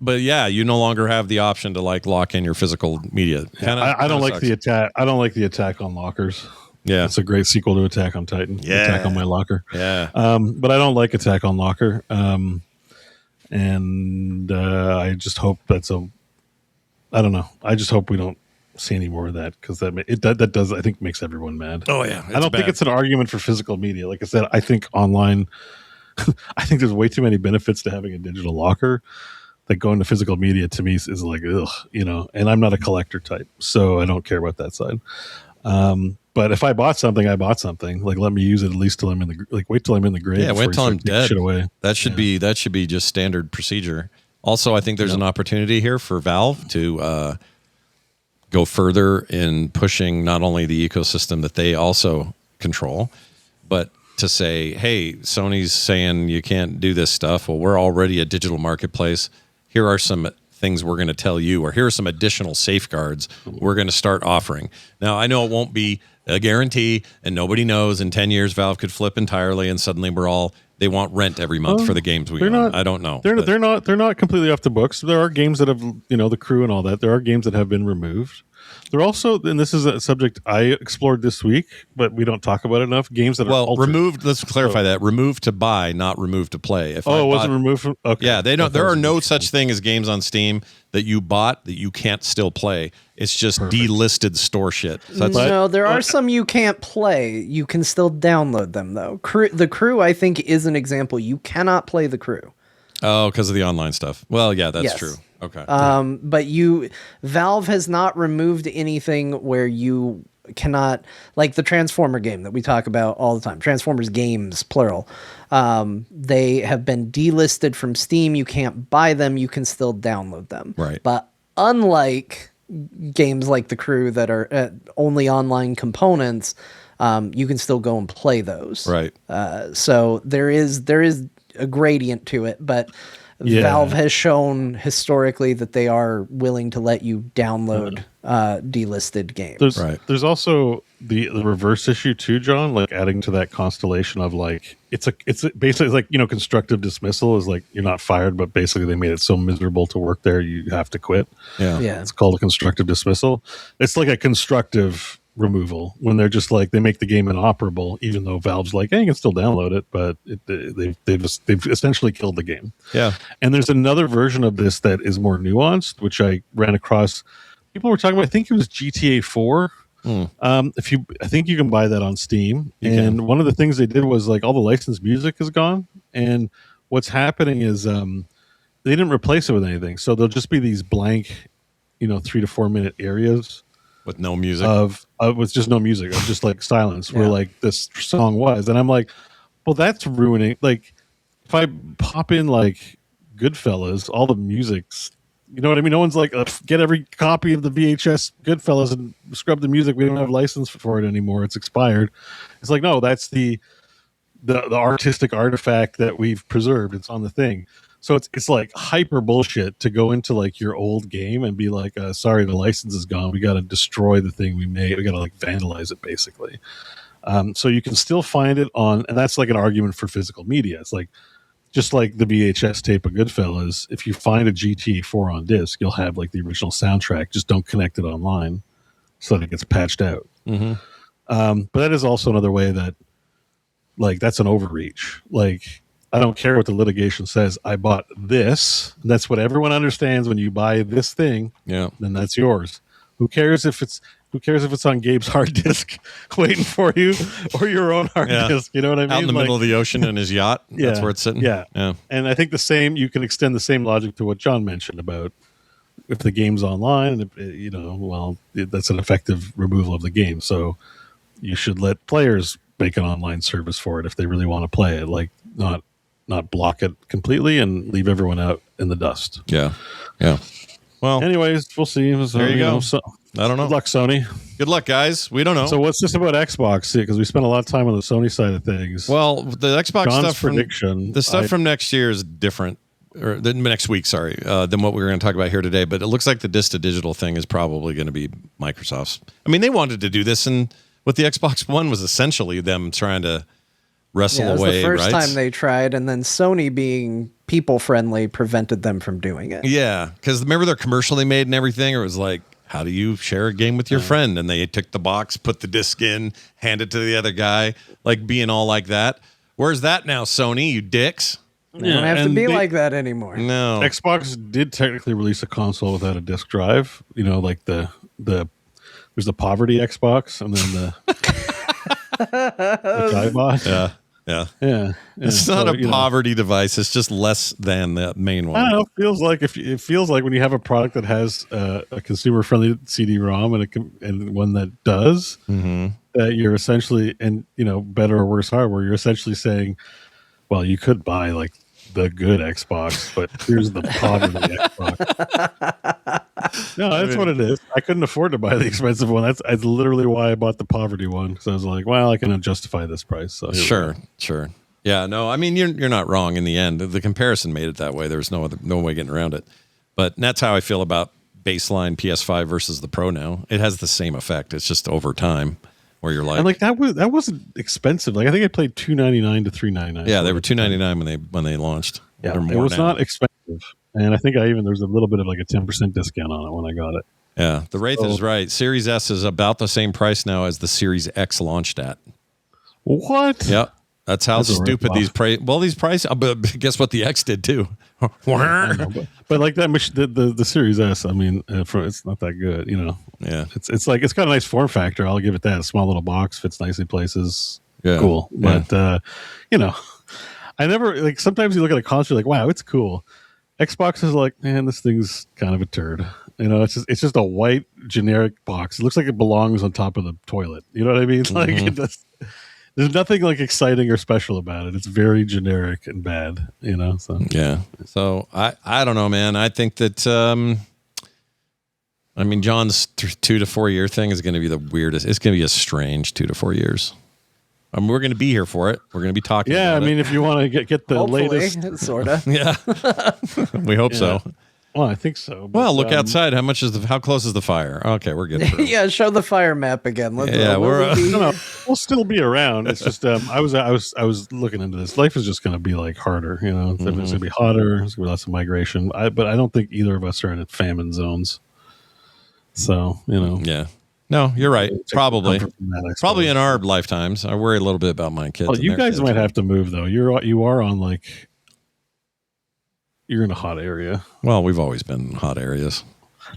yeah, you no longer have the option to like lock in your physical media. I don't like the attack. I don't like the attack on lockers. Yeah, it's a great sequel to Attack on Titan. Yeah, Attack on My Locker. Yeah, but I don't like Attack on Locker. And I just hope I don't know. I just hope we don't see any more of that because that does, I think, makes everyone mad. Oh yeah, I don't think it's an argument for physical media. Like I said, I think online, I think there's way too many benefits to having a digital locker. That going to physical media to me is like, ugh, and I'm not a collector type, so I don't care about that side. But if I bought something, I bought something. Like, let me use it at least till I'm in the wait till I'm in the grave. Yeah, wait till I'm dead. Shit away. That should be just standard procedure. Also, I think there's an opportunity here for Valve to go further in pushing not only the ecosystem that they also control, but to say, hey, Sony's saying you can't do this stuff. Well, we're already a digital marketplace. Here are some things we're going to tell you, or here are some additional safeguards we're going to start offering. Now, I know it won't be a guarantee, and nobody knows. In 10 years, Valve could flip entirely, and suddenly they want rent every month for the games we own. I don't know. They're not completely off the books. There are games that have, the crew and all that. There are games that have been removed. They're also, and this is a subject I explored this week, but we don't talk about it enough. Games that are altered. Removed. Let's clarify that. Removed to buy, not removed to play. It wasn't removed from. Okay. Yeah, they don't. There are no such thing as games on Steam that you bought that you can't still play. It's just delisted store shit. So no, there are some you can't play. You can still download them though. The Crew, I think, is an example. You cannot play The Crew. Oh, because of the online stuff. Well, yeah, that's true. Okay. But Valve has not removed anything where you cannot, like the Transformer game that we talk about all the time, Transformers games, plural. They have been delisted from Steam. You can't buy them. You can still download them. Right. But unlike games like The Crew that are only online components, you can still go and play those. Right. So there is a gradient to it, but Valve has shown historically that they are willing to let you download delisted games. There's also the reverse issue too, John, like adding to that constellation of like it's basically like, you know, constructive dismissal is like you're not fired, but basically they made it so miserable to work there you have to quit. Yeah. It's called a constructive dismissal. It's like a constructive removal when they're just like they make the game inoperable, even though Valve's like, hey, you can still download it, but they've essentially killed the game. Yeah. And there's another version of this that is more nuanced, which I ran across. People were talking about, I think it was GTA 4. I think you can buy that on Steam. One of the things they did was like all the licensed music is gone, and what's happening is they didn't replace it with anything, so there'll just be these blank, 3 to 4 minute areas with no music with just no music, of just like silence where like this song was. And I'm like, well, that's ruining, like if I pop in like Goodfellas, all the music's, you know what I mean? No one's like, get every copy of the VHS Goodfellas and scrub the music. We don't have license for it anymore. It's expired. It's like, no, that's the artistic artifact that we've preserved. It's on the thing. So it's like hyper bullshit to go into like your old game and be like, sorry, the license is gone. We got to destroy the thing we made. We got to like vandalize it basically. So you can still find it on, and that's like an argument for physical media. It's like, just like the VHS tape of Goodfellas, if you find a GTA 4 on disc, you'll have like the original soundtrack. Just don't connect it online so that it gets patched out. Mm-hmm. But that is also another way that, like, that's an overreach. Like, I don't care what the litigation says. I bought this. And that's what everyone understands when you buy this thing. Yeah. Then that's yours. Who cares if it's on Gabe's hard disk waiting for you, or your own hard disk? You know what I mean? Out in the middle of the ocean in his yacht. That's where it's sitting. Yeah. And I think you can extend the same logic to what John mentioned about if the game's online, that's an effective removal of the game. So you should let players make an online service for it if they really want to play it, like not block it completely and leave everyone out in the dust. Yeah. Yeah. Well, anyways, we'll see. There you go. I don't know. Good luck, Sony. Good luck, guys. We don't know. So what's this about Xbox? Because we spent a lot of time on the Sony side of things. Well, the Xbox John's stuff prediction. The stuff from next year is different, or next week, sorry, than what we were going to talk about here today. But it looks like the disc to digital thing is probably going to be Microsoft's. I mean, they wanted to do this, and what the Xbox One was essentially them trying to wrestle away. It was the first right? time they tried, and then Sony being people friendly prevented them from doing it. Yeah, because remember their commercial they made and everything? It was like, how do you share a game with your friend? And they took the box, put the disc in, hand it to the other guy, like being all like that. Where's that now, Sony, you dicks? They don't have to be like that anymore. No. Xbox did technically release a console without a disc drive. Like there's the poverty Xbox, and then the iBot. Yeah. It's not a poverty device. It's just less than the main one. I don't know. It feels like when you have a product that has a consumer friendly CD-ROM and one that does, that you're essentially, and better or worse hardware, you're essentially saying, well, you could buy like the good Xbox, but here's the poverty Xbox. No, that's what it is. I couldn't afford to buy the expensive one. That's literally why I bought the poverty one. So I was like, well, I can justify this price. So sure. Yeah, no, I mean, you're not wrong in the end. The comparison made it that way. There's no way getting around it. But that's how I feel about baseline PS5 versus the Pro now. It has the same effect. It's just over time where you're like, and like that wasn't expensive. Like I think I played $299 to $399. Yeah, they were $299 when they launched. Yeah, it was not expensive. And I think there's a little bit of like a 10% discount on it when I got it. Yeah, the Wraith is right. Series S is about the same price now as the Series X launched at. What? Yep. That's how stupid these price. Well, these price. But guess what? The X did too. but like that, the Series S. I mean, it's not that good. Yeah. It's got a nice form factor. I'll give it that. A small little box, fits nicely places. Yeah. Cool. But I never sometimes you look at a console, you're like, wow, it's cool. Xbox is like, man, this thing's kind of a turd. It's just a white generic box. It looks like it belongs on top of the toilet. You know what I mean? Like there's nothing like exciting or special about it. It's very generic and bad. So yeah. So I don't know, man. I think that John's 2 to 4 year thing is going to be the weirdest. It's going to be a strange 2 to 4 years. We're going to be here for it. We're going to be talking. Yeah, about it. If you want to get the Hopefully, latest, sort of. Yeah, we hope so. Well, I think so. But, well, look outside. How close is the fire? Okay, we're good. Yeah, show the fire map again. We'll still be around. It's just I was looking into this. Life is just going to be like harder. It's going to be hotter. There's going to be lots of migration. But I don't think either of us are in famine zones. So yeah. No, you're right. Probably in our lifetimes. I worry a little bit about my kids. Well, you guys might have to move though. You are on you're in a hot area. Well, we've always been in hot areas.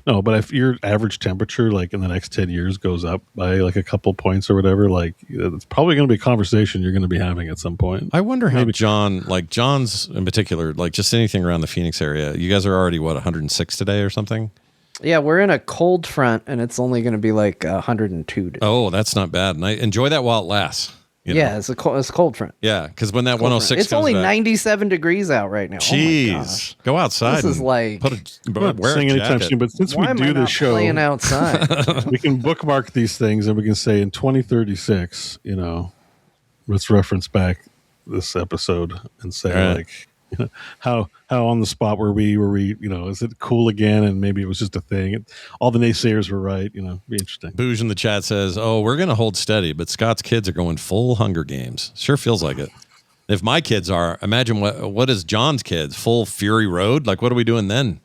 No, but if your average temperature in the next 10 years goes up by a couple points or whatever, it's probably going to be a conversation you're going to be having at some point. I wonder how John's in particular, just anything around the Phoenix area. You guys are already 106 today or something? Yeah, we're in a cold front, and it's only going to be 102 today. Oh, that's not bad. And I enjoy that while it lasts. Yeah, it's a cold front. Yeah, because when that 106 it's only back, 97 degrees out right now. Jeez, go outside. This is wear a jacket. Soon, but since Why we do this show, playing outside, we can bookmark these things, and we can say in 2036, let's reference back this episode and say how on the spot were we, is it cool again? And maybe it was just a thing. All the naysayers were right, be interesting. Booge in the chat says, we're going to hold steady, but Scott's kids are going full Hunger Games. Sure feels like it. If my kids are, imagine what is John's kids? Full Fury Road? What are we doing then?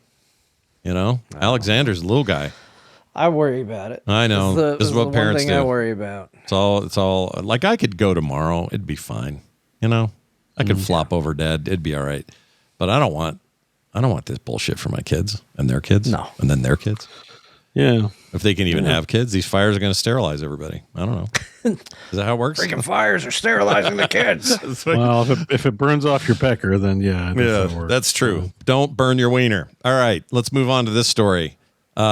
Alexander's a little guy. I worry about it. I know. This is what parents do. I worry about. It's all I could go tomorrow. It'd be fine. I could flop over dead. It'd be all right. But I don't want this bullshit for my kids and their kids. No. And then their kids. Yeah. If they can even have kids, these fires are going to sterilize everybody. I don't know. Is that how it works? Freaking fires are sterilizing the kids. Well, if it burns off your pecker, then yeah, that's true. Don't burn your wiener. All right, let's move on to this story. We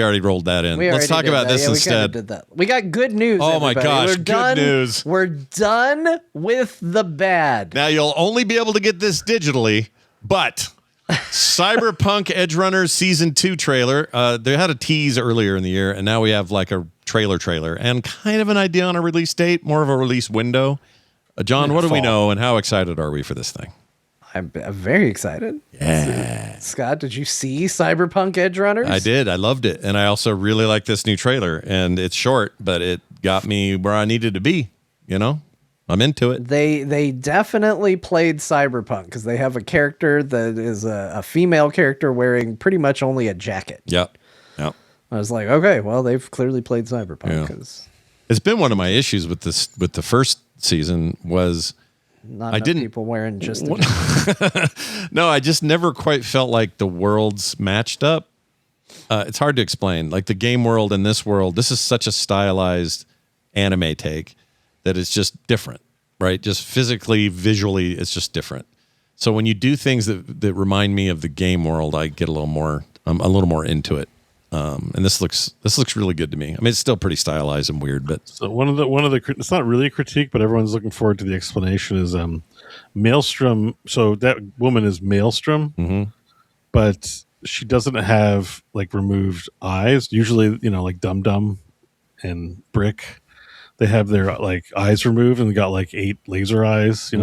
already rolled that in. Let's talk about this instead. We did that. We got good news. Oh my gosh, good news. We're done with the bad. Now you'll only be able to get this digitally, but CyberPunk Edgerunners Season 2 trailer. They had a tease earlier in the year, and now we have a trailer and kind of an idea on a release date, more of a release window. John, what do we know, and how excited are we for this thing? I'm very excited. Yeah. Scott, did you see CyberPunk Edgerunners? I did. I loved it. And I also really like this new trailer. And it's short, but it got me where I needed to be. I'm into it. They definitely played Cyberpunk because they have a character that is a female character wearing pretty much only a jacket. Yep. I was like, okay, well, they've clearly played Cyberpunk. Yeah. It's been one of my issues with the first season was... Not enough people wearing just a jacket. No, I just never quite felt like the worlds matched up. It's hard to explain. The game world and this world, this is such a stylized anime take that it's just different, right? Just physically, visually, it's just different. So when you do things that remind me of the game world, I get a little more into it. And this looks really good to me. I mean, it's still pretty stylized and weird, but so one of the it's not really a critique, but everyone's looking forward to the explanation is Maelstrom. So that woman is Maelstrom, but she doesn't have removed eyes. Usually, Dum Dum and Brick, they have their eyes removed and they got 8 laser eyes.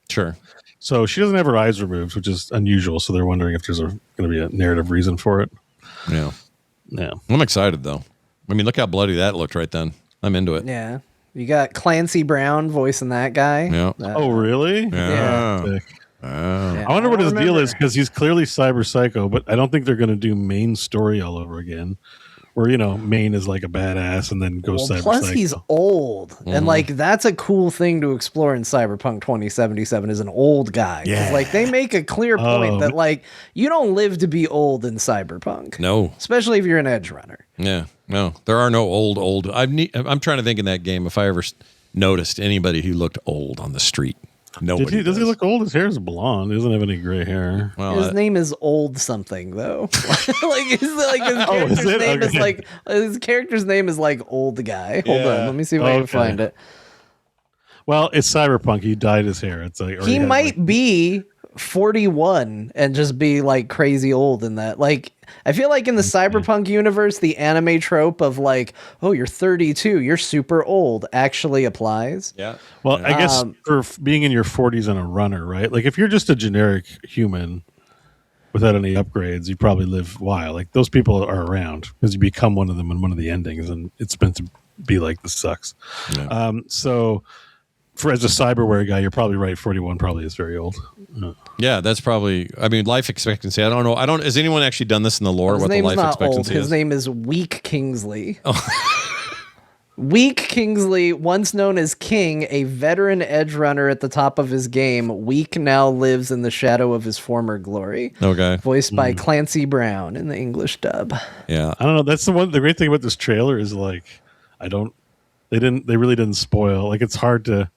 Sure. So she doesn't have her eyes removed, which is unusual. So they're wondering if there's going to be a narrative reason for it. Yeah. Yeah. I'm excited though. I mean, look how bloody that looked right then. I'm into it. Yeah. You got Clancy Brown voicing that guy. Yeah. Oh, really? Yeah. Yeah. I wonder what his deal is because he's clearly cyber psycho, but I don't think they're going to do main story all over again. Where Main is a badass and then goes cyber plus psycho. He's old, and that's a cool thing to explore in Cyberpunk 2077 is an old guy. Yeah. They make a clear point that you don't live to be old in Cyberpunk. No, especially if you're an edge runner. Yeah, no, there are no old. I'm trying to think in that game if I ever noticed anybody who looked old on the street. Nobody does he look old? His hair is blonde. He doesn't have any gray hair. Well, his name is Old something though. His character's name is like Old Guy. Hold on, let me see if I can find it. Well, it's Cyberpunk. He dyed his hair. It's like he might be 41 and just be like crazy old in that. Like, I feel like in the Cyberpunk universe, the anime trope of like, oh, you're 32, you're super old, actually applies. Yeah. Well, I guess for being in your 40s and a runner, right? Like, if you're just a generic human without any upgrades, you probably live a while. Like, those people are around because you become one of them in one of the endings, and it's meant to be like, this sucks. Yeah. So, as a cyberware guy, you're probably right. 41 probably is very old. Yeah, that's probably. I mean, life expectancy. I don't know. Has anyone actually done this in the lore? What the life expectancy is? His name is Weak Kingsley. Oh. Weak Kingsley, once known as King, a veteran edge runner at the top of his game. Weak now lives in the shadow of his former glory. Okay. Voiced by Clancy Brown in the English dub. Yeah, I don't know. That's the great thing about this trailer is like, they really didn't spoil. Like, it's hard to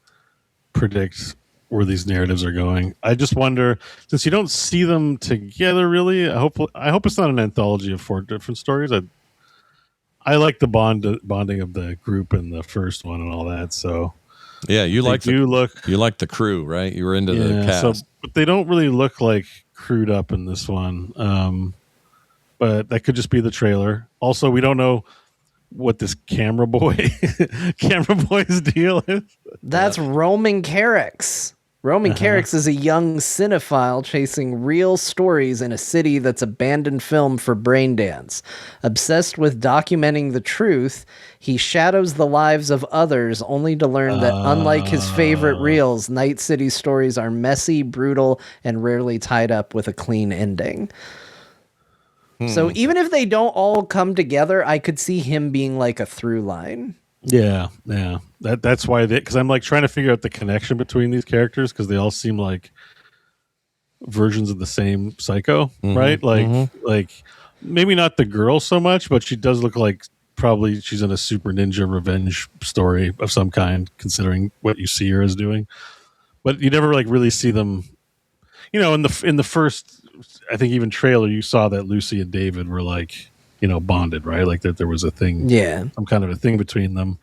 predict where these narratives are going. I just wonder, since you don't see them together really, I hope it's not an anthology of 4 different stories. I like the bonding of the group in the first one and all that. So yeah, you like the crew, right? You were into the cast. But they don't really look like crewed up in this one. But that could just be the trailer. Also, we don't know what this camera boy's deal is. That's Roman Carrix. Roman Carrix is a young cinephile chasing real stories in a city that's abandoned film for braindance. Obsessed with documenting the truth, he shadows the lives of others only to learn that unlike his favorite reels, Night City stories are messy, brutal, and rarely tied up with a clean ending. So even if they don't all come together, I could see him being like a through line. Yeah. That's why because I'm like trying to figure out the connection between these characters because they all seem like versions of the same psycho, right? Like maybe not the girl so much, but she does look like probably she's in a super ninja revenge story of some kind, considering what you see her as doing. But you never like really see them. You know, in the first, I think even trailer, you saw that Lucy and David were like, bonded, right? Like that there was a thing, some kind of a thing between them.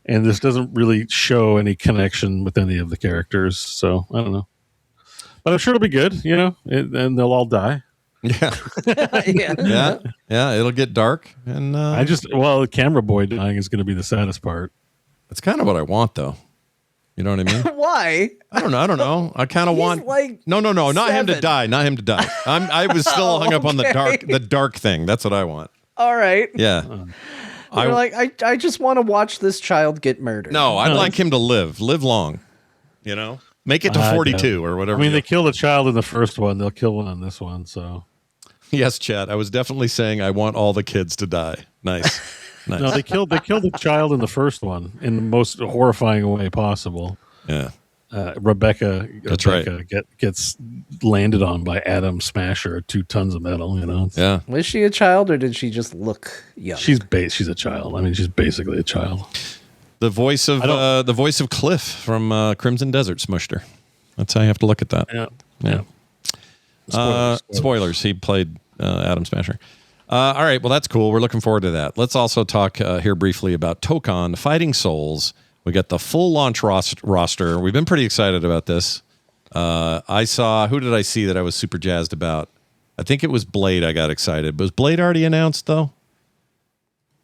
And this doesn't really show any connection with any of the characters. So I don't know, but I'm sure it'll be good, and they'll all die. Yeah. Yeah. It'll get dark. And the camera boy dying is going to be the saddest part. That's kind of what I want though. You know what I mean? Why? I don't know. I kind of want like no, not him to die. Not him to die. I was still hung up on the dark thing. That's what I want. All right. Yeah. I just want to watch this child get murdered. No, I'd like him to live long. Make it to 42 or whatever. I mean, they killed a child in the first one. They'll kill one in this one. So yes, Chad. I was definitely saying I want all the kids to die. Nice. No, they killed a child in the first one in the most horrifying way possible. Yeah. Rebecca right. gets landed on by Adam Smasher at 2 tons of metal. Yeah. Was she a child or did she just look young? She's a child. I mean, she's basically a child. The voice of Cliff from Crimson Desert smushed her. That's how you have to look at that. Yeah. Spoilers. He played Adam Smasher. All right. Well, that's cool. We're looking forward to that. Let's also talk here briefly about Tokkon Fighting Souls. We got the full launch roster. We've been pretty excited about this. Who did I see that I was super jazzed about? I think it was Blade I got excited. Was Blade already announced, though?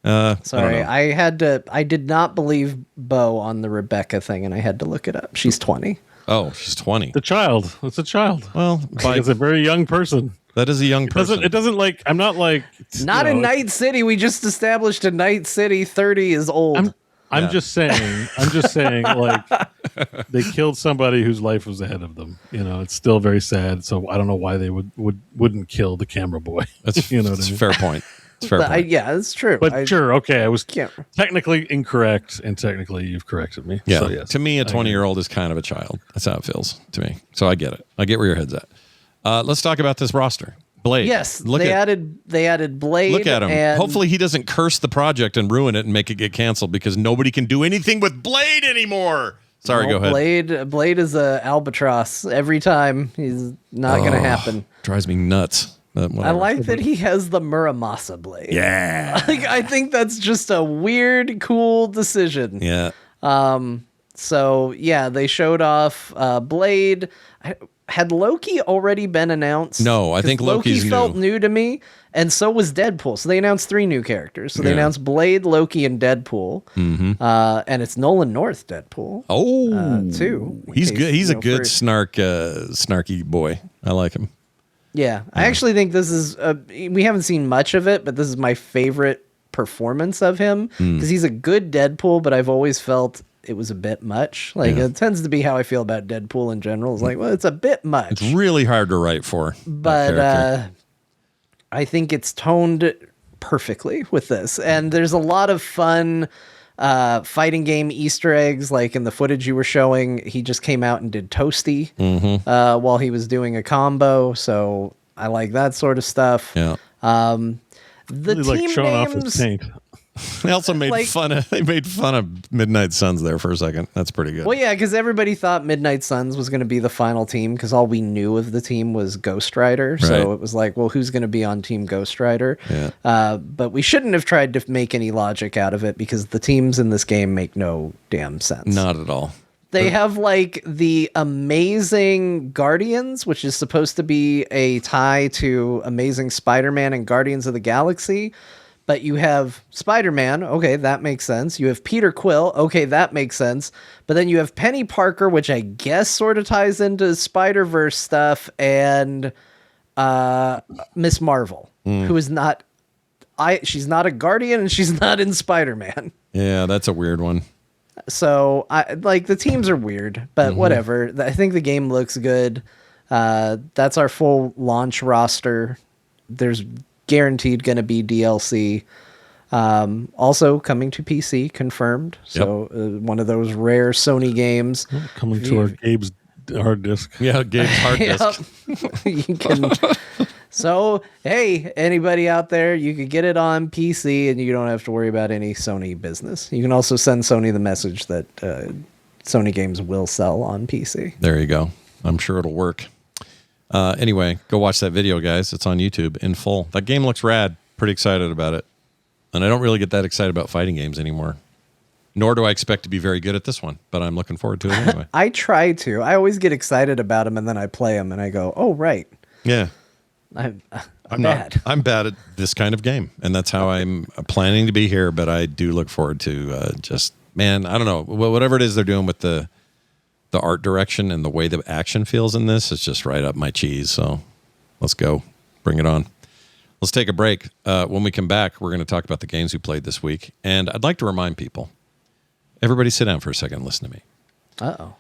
Sorry, I did not believe Bo on the Rebecca thing, and I had to look it up. She's 20. Oh, she's 20. The child. It's a child. Well, it's a very young person. That is a young person. It doesn't like, I'm not like... Not in Night City. We just established in Night City 30 is old. I'm just saying, like, they killed somebody whose life was ahead of them. It's still very sad. So I don't know why they wouldn't kill the camera boy. That's what I mean? Fair point. It's fair point. Yeah, it's true. But sure, okay, I was technically incorrect, and technically you've corrected me. Yeah. So, yes, to me, a 20-year-old is kind of a child. That's how it feels to me. So I get it. I get where your head's at. Let's talk about this roster. Blade. Yes, they added Blade. Look at him. And hopefully he doesn't curse the project and ruin it and make it get canceled because nobody can do anything with Blade anymore. Sorry, go ahead. Blade is a albatross every time. He's not going to happen. Drives me nuts. I like that he has the Muramasa blade. Yeah. I think that's just a weird, cool decision. Yeah. So yeah, they showed off Blade. Had Loki already been announced? No, I think Loki's Loki felt new to me, and so was Deadpool. So they announced 3 new characters. So they announced Blade, Loki, and Deadpool. And it's Nolan North Deadpool. Oh, too. He's good. He's a good snarky boy. I like him. Yeah, I actually think this is. We haven't seen much of it, but this is my favorite performance of him because he's a good Deadpool. But I've always felt it was a bit much. It tends to be how I feel about Deadpool in general. It's like, well, it's a bit much. It's really hard to write for. But I think it's toned perfectly with this. And there's a lot of fun fighting game Easter eggs. Like in the footage you were showing, he just came out and did Toasty while he was doing a combo. So I like that sort of stuff. Yeah. The really team like showing names, off his paint. They also made fun of Midnight Suns there for a second. That's pretty good. Well, yeah, because everybody thought Midnight Suns was going to be the final team because all we knew of the team was Ghost Rider. So it was like, well, who's going to be on Team Ghost Rider? Yeah. But we shouldn't have tried to make any logic out of it because the teams in this game make no damn sense. Not at all. They have like the Amazing Guardians, which is supposed to be a tie to Amazing Spider-Man and Guardians of the Galaxy. But you have Spider-Man, okay, that makes sense. You have Peter Quill, okay, that makes sense. But then you have Penny Parker, which I guess sort of ties into Spider-Verse stuff, and Miss Marvel, who is not... she's not a Guardian, and she's not in Spider-Man. Yeah, that's a weird one. So, the teams are weird, but whatever. I think the game looks good. That's our full launch roster. There's guaranteed going to be DLC. Also coming to PC, confirmed. So one of those rare Sony games. Coming to our Gabe's hard disk. Yeah, Gabe's hard disk. You can. So, hey, anybody out there, you could get it on PC and you don't have to worry about any Sony business. You can also send Sony the message that Sony games will sell on PC. There you go. I'm sure it'll work. Anyway, go watch that video, guys. It's on YouTube in full. That game looks rad. Pretty excited about it. And I don't really get that excited about fighting games anymore. Nor do I expect to be very good at this one, but I'm looking forward to it anyway. I try to. I always get excited about them, and then I play them, and I go, oh, right. Yeah. I'm bad. I'm bad at this kind of game, and that's how I'm planning to be here, but I do look forward to I don't know, whatever it is they're doing with the art direction and the way the action feels in this is just right up my cheese. So let's go. Bring it on. Let's take a break. When we come back, we're going to talk about the games we played this week. And I'd like to remind people, everybody sit down for a second and listen to me. Uh-oh.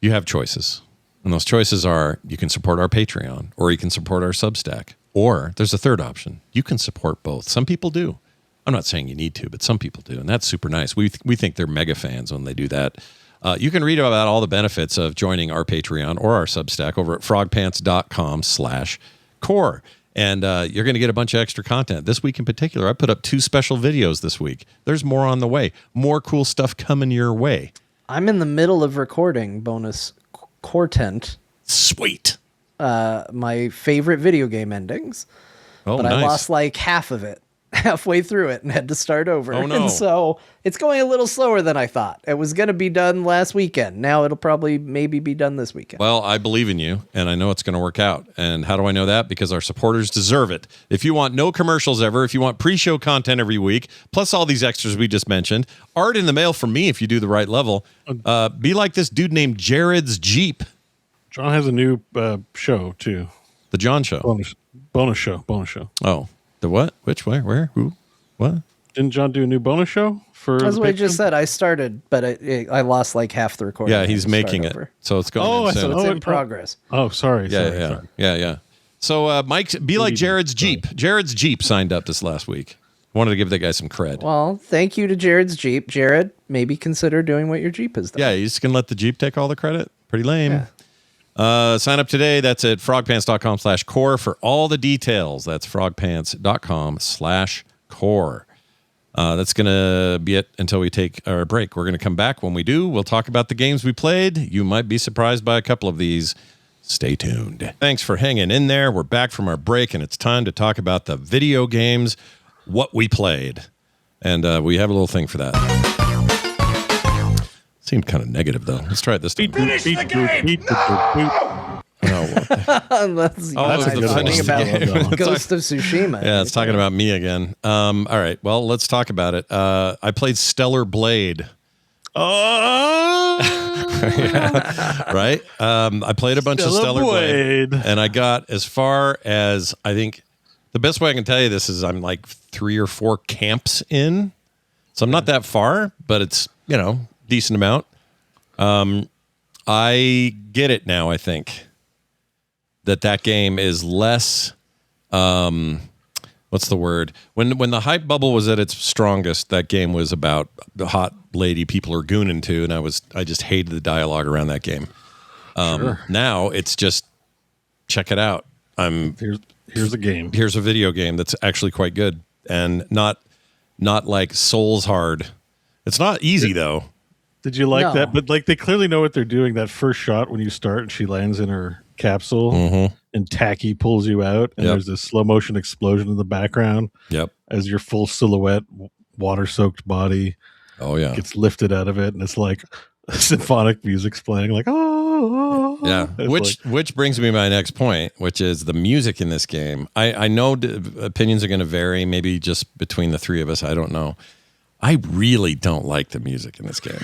You have choices. And those choices are you can support our Patreon or you can support our Substack. Or there's a third option. You can support both. Some people do. I'm not saying you need to, but some people do. And that's super nice. We think they're mega fans when they do that. You can read about all the benefits of joining our Patreon or our Substack over at frogpants.com/core. And you're going to get a bunch of extra content. This week in particular, I put up 2 special videos this week. There's more on the way. More cool stuff coming your way. I'm in the middle of recording bonus content. Sweet. My favorite video game endings. Oh, but nice. I lost like half of it halfway through it and had to start over. Oh, no. And so it's going a little slower than I thought. It was going to be done last weekend. Now it'll probably maybe be done this weekend. Well, I believe in you, and I know it's going to work out. And how do I know that? Because our supporters deserve it. If you want no commercials ever, if you want pre-show content every week, plus all these extras we just mentioned, art in the mail from me if you do the right level, be like this dude named Jared's Jeep. John has a new show, too. The Jon Show. Bonus show. Oh. The what? Which way? Where? Who? What? Didn't John do a new bonus show? That's what I just said. I started, but I lost like half the recording. Yeah, he's making it. So it's going in soon. So it's in progress. Oh, sorry. Yeah. So, Mike, be like Jared's Jeep. Jared's Jeep signed up this last week. Wanted to give that guy some cred. Well, thank you to Jared's Jeep. Jared, maybe consider doing what your Jeep has done. Yeah, you just going to let the Jeep take all the credit? Pretty lame. Yeah. Sign up today. That's at frogpants.com/core for all the details. That's frogpants.com/core. That's going to be it until we take our break. We're going to come back. When we do, we'll talk about the games we played. You might be surprised by a couple of these. Stay tuned. Thanks for hanging in there. We're back from our break, and it's time to talk about the video games, what we played. And we have a little thing for that. Seemed kind of negative, though. Let's try it this time. Finish the game! No! That's talking about Ghost of Tsushima. Yeah, it's talking about me again. All right, well, let's talk about it. I played Stellar Blade. Yeah, right? I played a bunch of Stellar Blade, and I got as far as, I think, the best way I can tell you this is I'm like 3 or 4 camps in. So I'm not that far, but it's, decent amount. I get it now, I think. That game is less, what's the word? When the hype bubble was at its strongest, that game was about the hot lady people are gooning to, and I just hated the dialogue around that game. Sure. Now it's just check it out. Here's a game. Here's a video game that's actually quite good, and not like Souls hard. It's not easy though. Did you like that? But like they clearly know what they're doing. That first shot when you start and she lands in her capsule and Tacky pulls you out, and there's this slow motion explosion in the background. Yep. As your full silhouette, water soaked body. Oh yeah. Gets lifted out of it, and it's like symphonic music's playing, like yeah. Which brings me to my next point, which is the music in this game. I know opinions are going to vary, maybe just between the three of us. I don't know. I really don't like the music in this game.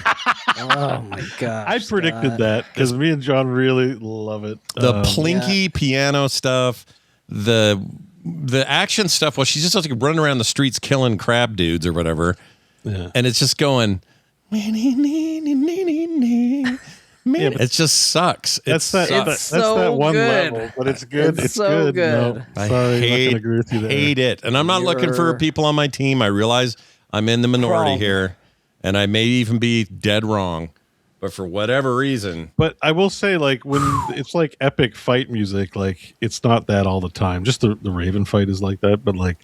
Oh my god! I predicted that because me and John really love it. The plinky piano stuff, the action stuff. Well, she's just like running around the streets killing crab dudes or whatever, and it's just going. It just sucks. That's that one good. level, but it's good. It's so good. No, I sorry, hate, I'm not gonna agree with you there. Hate it, and I'm not looking for people on my team. I realize I'm in the minority here, and I may even be dead wrong, but for whatever reason. But I will say, like, when it's like epic fight music, like it's not that all the time. Just the Raven fight is like that, but like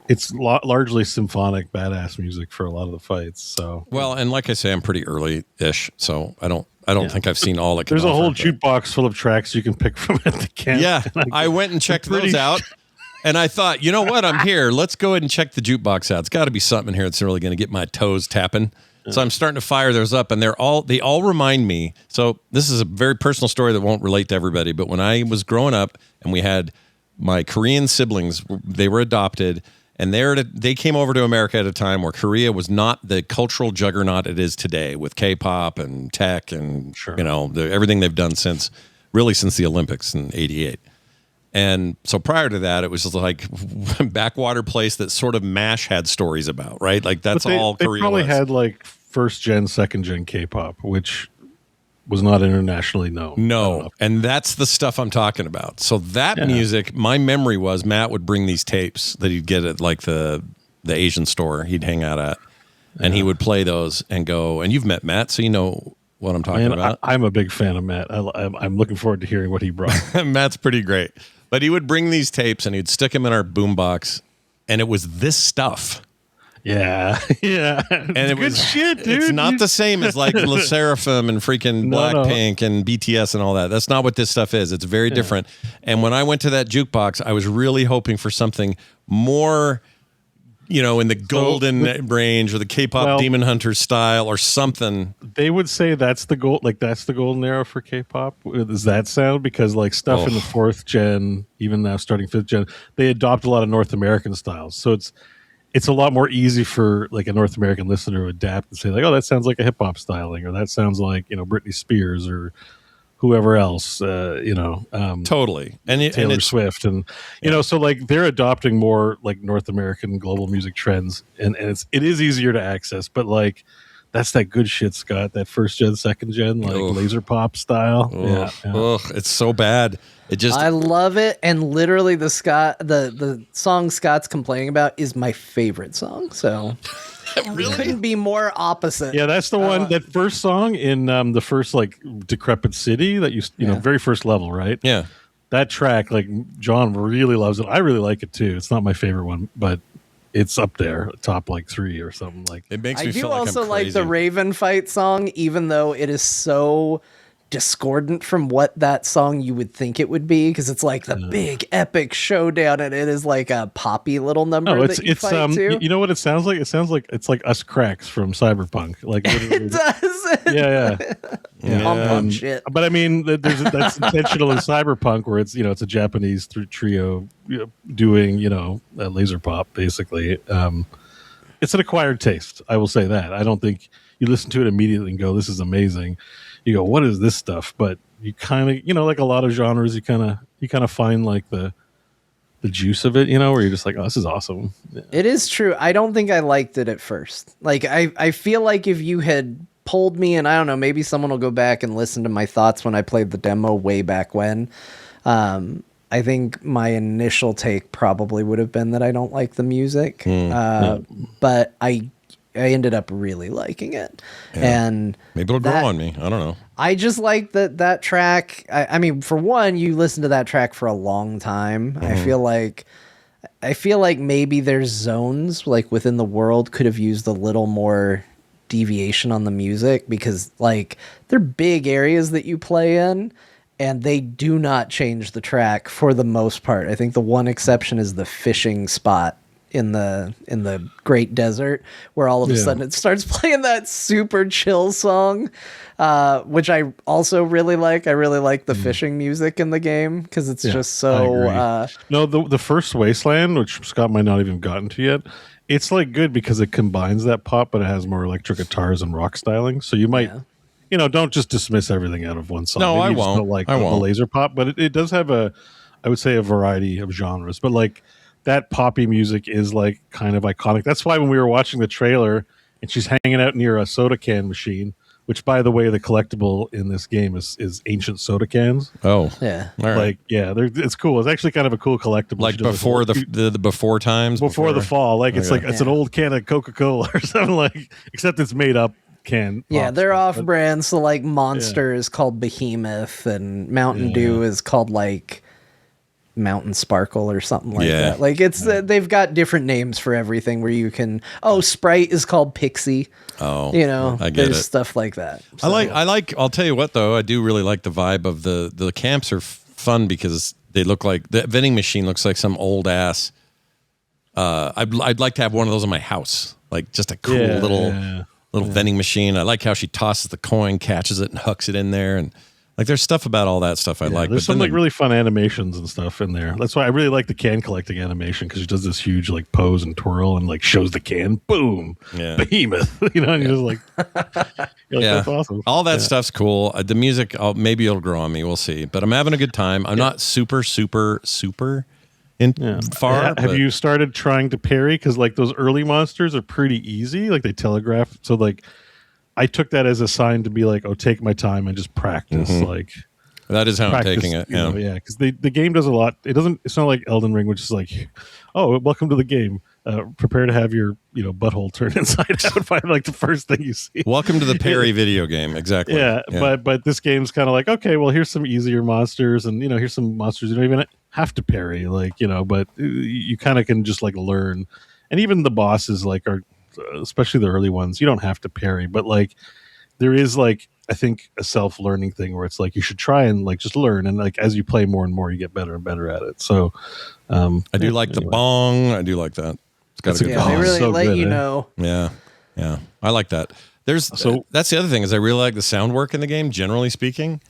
it's largely symphonic, badass music for a lot of the fights. So well, and like I say, I'm pretty early-ish, so I don't think I've seen all it. There's a whole jukebox full of tracks you can pick from at the camp. Yeah, I went and checked those out. And I thought, you know what? I'm here. Let's go ahead and check the jukebox out. It's got to be something in here that's really going to get my toes tapping. So I'm starting to fire those up, and they all remind me. So this is a very personal story that won't relate to everybody. But when I was growing up, and we had my Korean siblings, they were adopted, and they came over to America at a time where Korea was not the cultural juggernaut it is today with K-pop and tech and everything they've done since the Olympics in '88. And so prior to that, it was just like backwater place that sort of MASH had stories about, right? Like that's all Korea was. They probably had like first gen, second gen K-pop, which was not internationally known. No, and that's the stuff I'm talking about. So that music, my memory was Matt would bring these tapes that he'd get at like the Asian store he'd hang out at, and he would play those and go. And you've met Matt, so you know what I'm talking about. I'm a big fan of Matt. I'm looking forward to hearing what he brought. Matt's pretty great. But he would bring these tapes and he'd stick them in our boombox, and it was this stuff. Yeah, yeah. And it was good shit, dude. It's not the same as like Le Seraphim and freaking Blackpink and BTS and all that. That's not what this stuff is. It's very different. And when I went to that jukebox, I was really hoping for something more, in the golden range or the K-pop Demon Hunter style or something. They would say that's the goal. Like that's the golden era for K-pop. Does that sound? Because like stuff in the 4th gen, even now starting 5th gen, they adopt a lot of North American styles. So it's a lot more easy for like a North American listener to adapt and say like, oh, that sounds like a hip hop styling, or that sounds like Britney Spears or whoever else, totally, and Taylor Swift, and so like they're adopting more like North American global music trends, and it is easier to access, but like that's that good shit, Scott. That first gen, second gen, like laser pop style. It's so bad. I love it, and literally the song Scott's complaining about is my favorite song. So. Really? Couldn't be more opposite. Yeah, that's the one. That first song in the first like Decrepit City that you very first level, right? Yeah, that track, like John really loves it. I really like it too. It's not my favorite one, but it's up there, top like 3 or something. Like It makes me I do feel like also I'm like crazy. the Raven fight song, even though it is so discordant from what that song you would think it would be, because it's like the big epic showdown, and it is like a poppy little number that you fight to. You know what it sounds like? It sounds like it's like Us Cracks from Cyberpunk. Like It does. yeah. Pump shit. But I mean, that's intentional in Cyberpunk, where it's it's a Japanese trio doing a laser pop basically. It's an acquired taste. I will say that. I don't think you listen to it immediately and go, "This is amazing." You go, "What is this stuff?" But you kind of like a lot of genres, you kind of find like the juice of it, where you're just like, "Oh, this is awesome." Yeah. It is true. I don't think I liked it at first. Like I feel like if you had pulled me, and I don't know, maybe someone will go back and listen to my thoughts when I played the demo way back when. I think my initial take probably would have been that I don't like the music, but I ended up really liking it. Yeah. And maybe it'll grow on me. I don't know. I just like that track. I mean, for one, you listen to that track for a long time. I feel like maybe there's zones like within the world could have used a little more deviation on the music, because like they're big areas that you play in, and they do not change the track for the most part. I think the one exception is the fishing spot in the Great Desert, where all of a sudden it starts playing that super chill song, which I also really like. I really like the fishing music in the game, because it's just so... No, the first Wasteland, which Scott might not even gotten to yet, it's like good because it combines that pop, but it has more electric guitars and rock styling. So you might... don't just dismiss everything out of one song. No, Maybe I you just won't. don't like I the won't. laser pop, but it does have I would say a variety of genres. But like that poppy music is like kind of iconic. That's why when we were watching the trailer and she's hanging out near a soda can machine, which by the way, the collectible in this game is ancient soda cans. Oh, Yeah. All right. Like, it's cool. It's actually kind of a cool collectible. Like She does before this the before times, before the fall. Like it's Okay. like it's an old can of Coca-Cola or something, like, except it's made up can. Yeah, pop they're stuff. off-brand. So like Monster is called Behemoth, and Mountain Dew is called like Mountain Sparkle or something like that. Like it's they've got different names for everything where you can. Oh, Sprite is called Pixie. Oh, I get there's it. stuff like that. I like. I'll tell you what, though, I do really like the vibe of the camps are fun because they look like the vending machine looks like some old ass. I'd like to have one of those in my house, like just a cool little vending machine. I like how she tosses the coin, catches it, and hooks it in there, and like there's stuff about all that stuff I like. There's but some then like really fun animations and stuff in there. That's why I really like the can collecting animation, because she does this huge like pose and twirl and like shows the can, boom, Behemoth, and you're just like, that's awesome. All that stuff's cool. The music, maybe it'll grow on me. We'll see. But I'm having a good time. I'm not super far. Have you started trying to parry? Because like those early monsters are pretty easy. Like they telegraph. So like I took that as a sign to be like, oh, take my time and just practice. Like that is how I'm taking it. Yeah, because the game does a lot. It's not like Elden Ring, which is like, oh, welcome to the game. Prepare to have your butthole turned inside out by like the first thing you see. Welcome to the Perry video game. Exactly. Yeah. But this game's kind of like, okay, well, here's some easier monsters, and here's some monsters you don't even have to parry, like, but you kind of can just like learn. And even the bosses like are, especially the early ones, you don't have to parry, but like there is like, I think, a self-learning thing where it's like you should try and like just learn, and like as you play more and more you get better and better at it. So I do like the bong. I do like that. It's got a good bong. They really let good, you know. Yeah. I like that. That's the other thing is I really like the sound work in the game, generally speaking.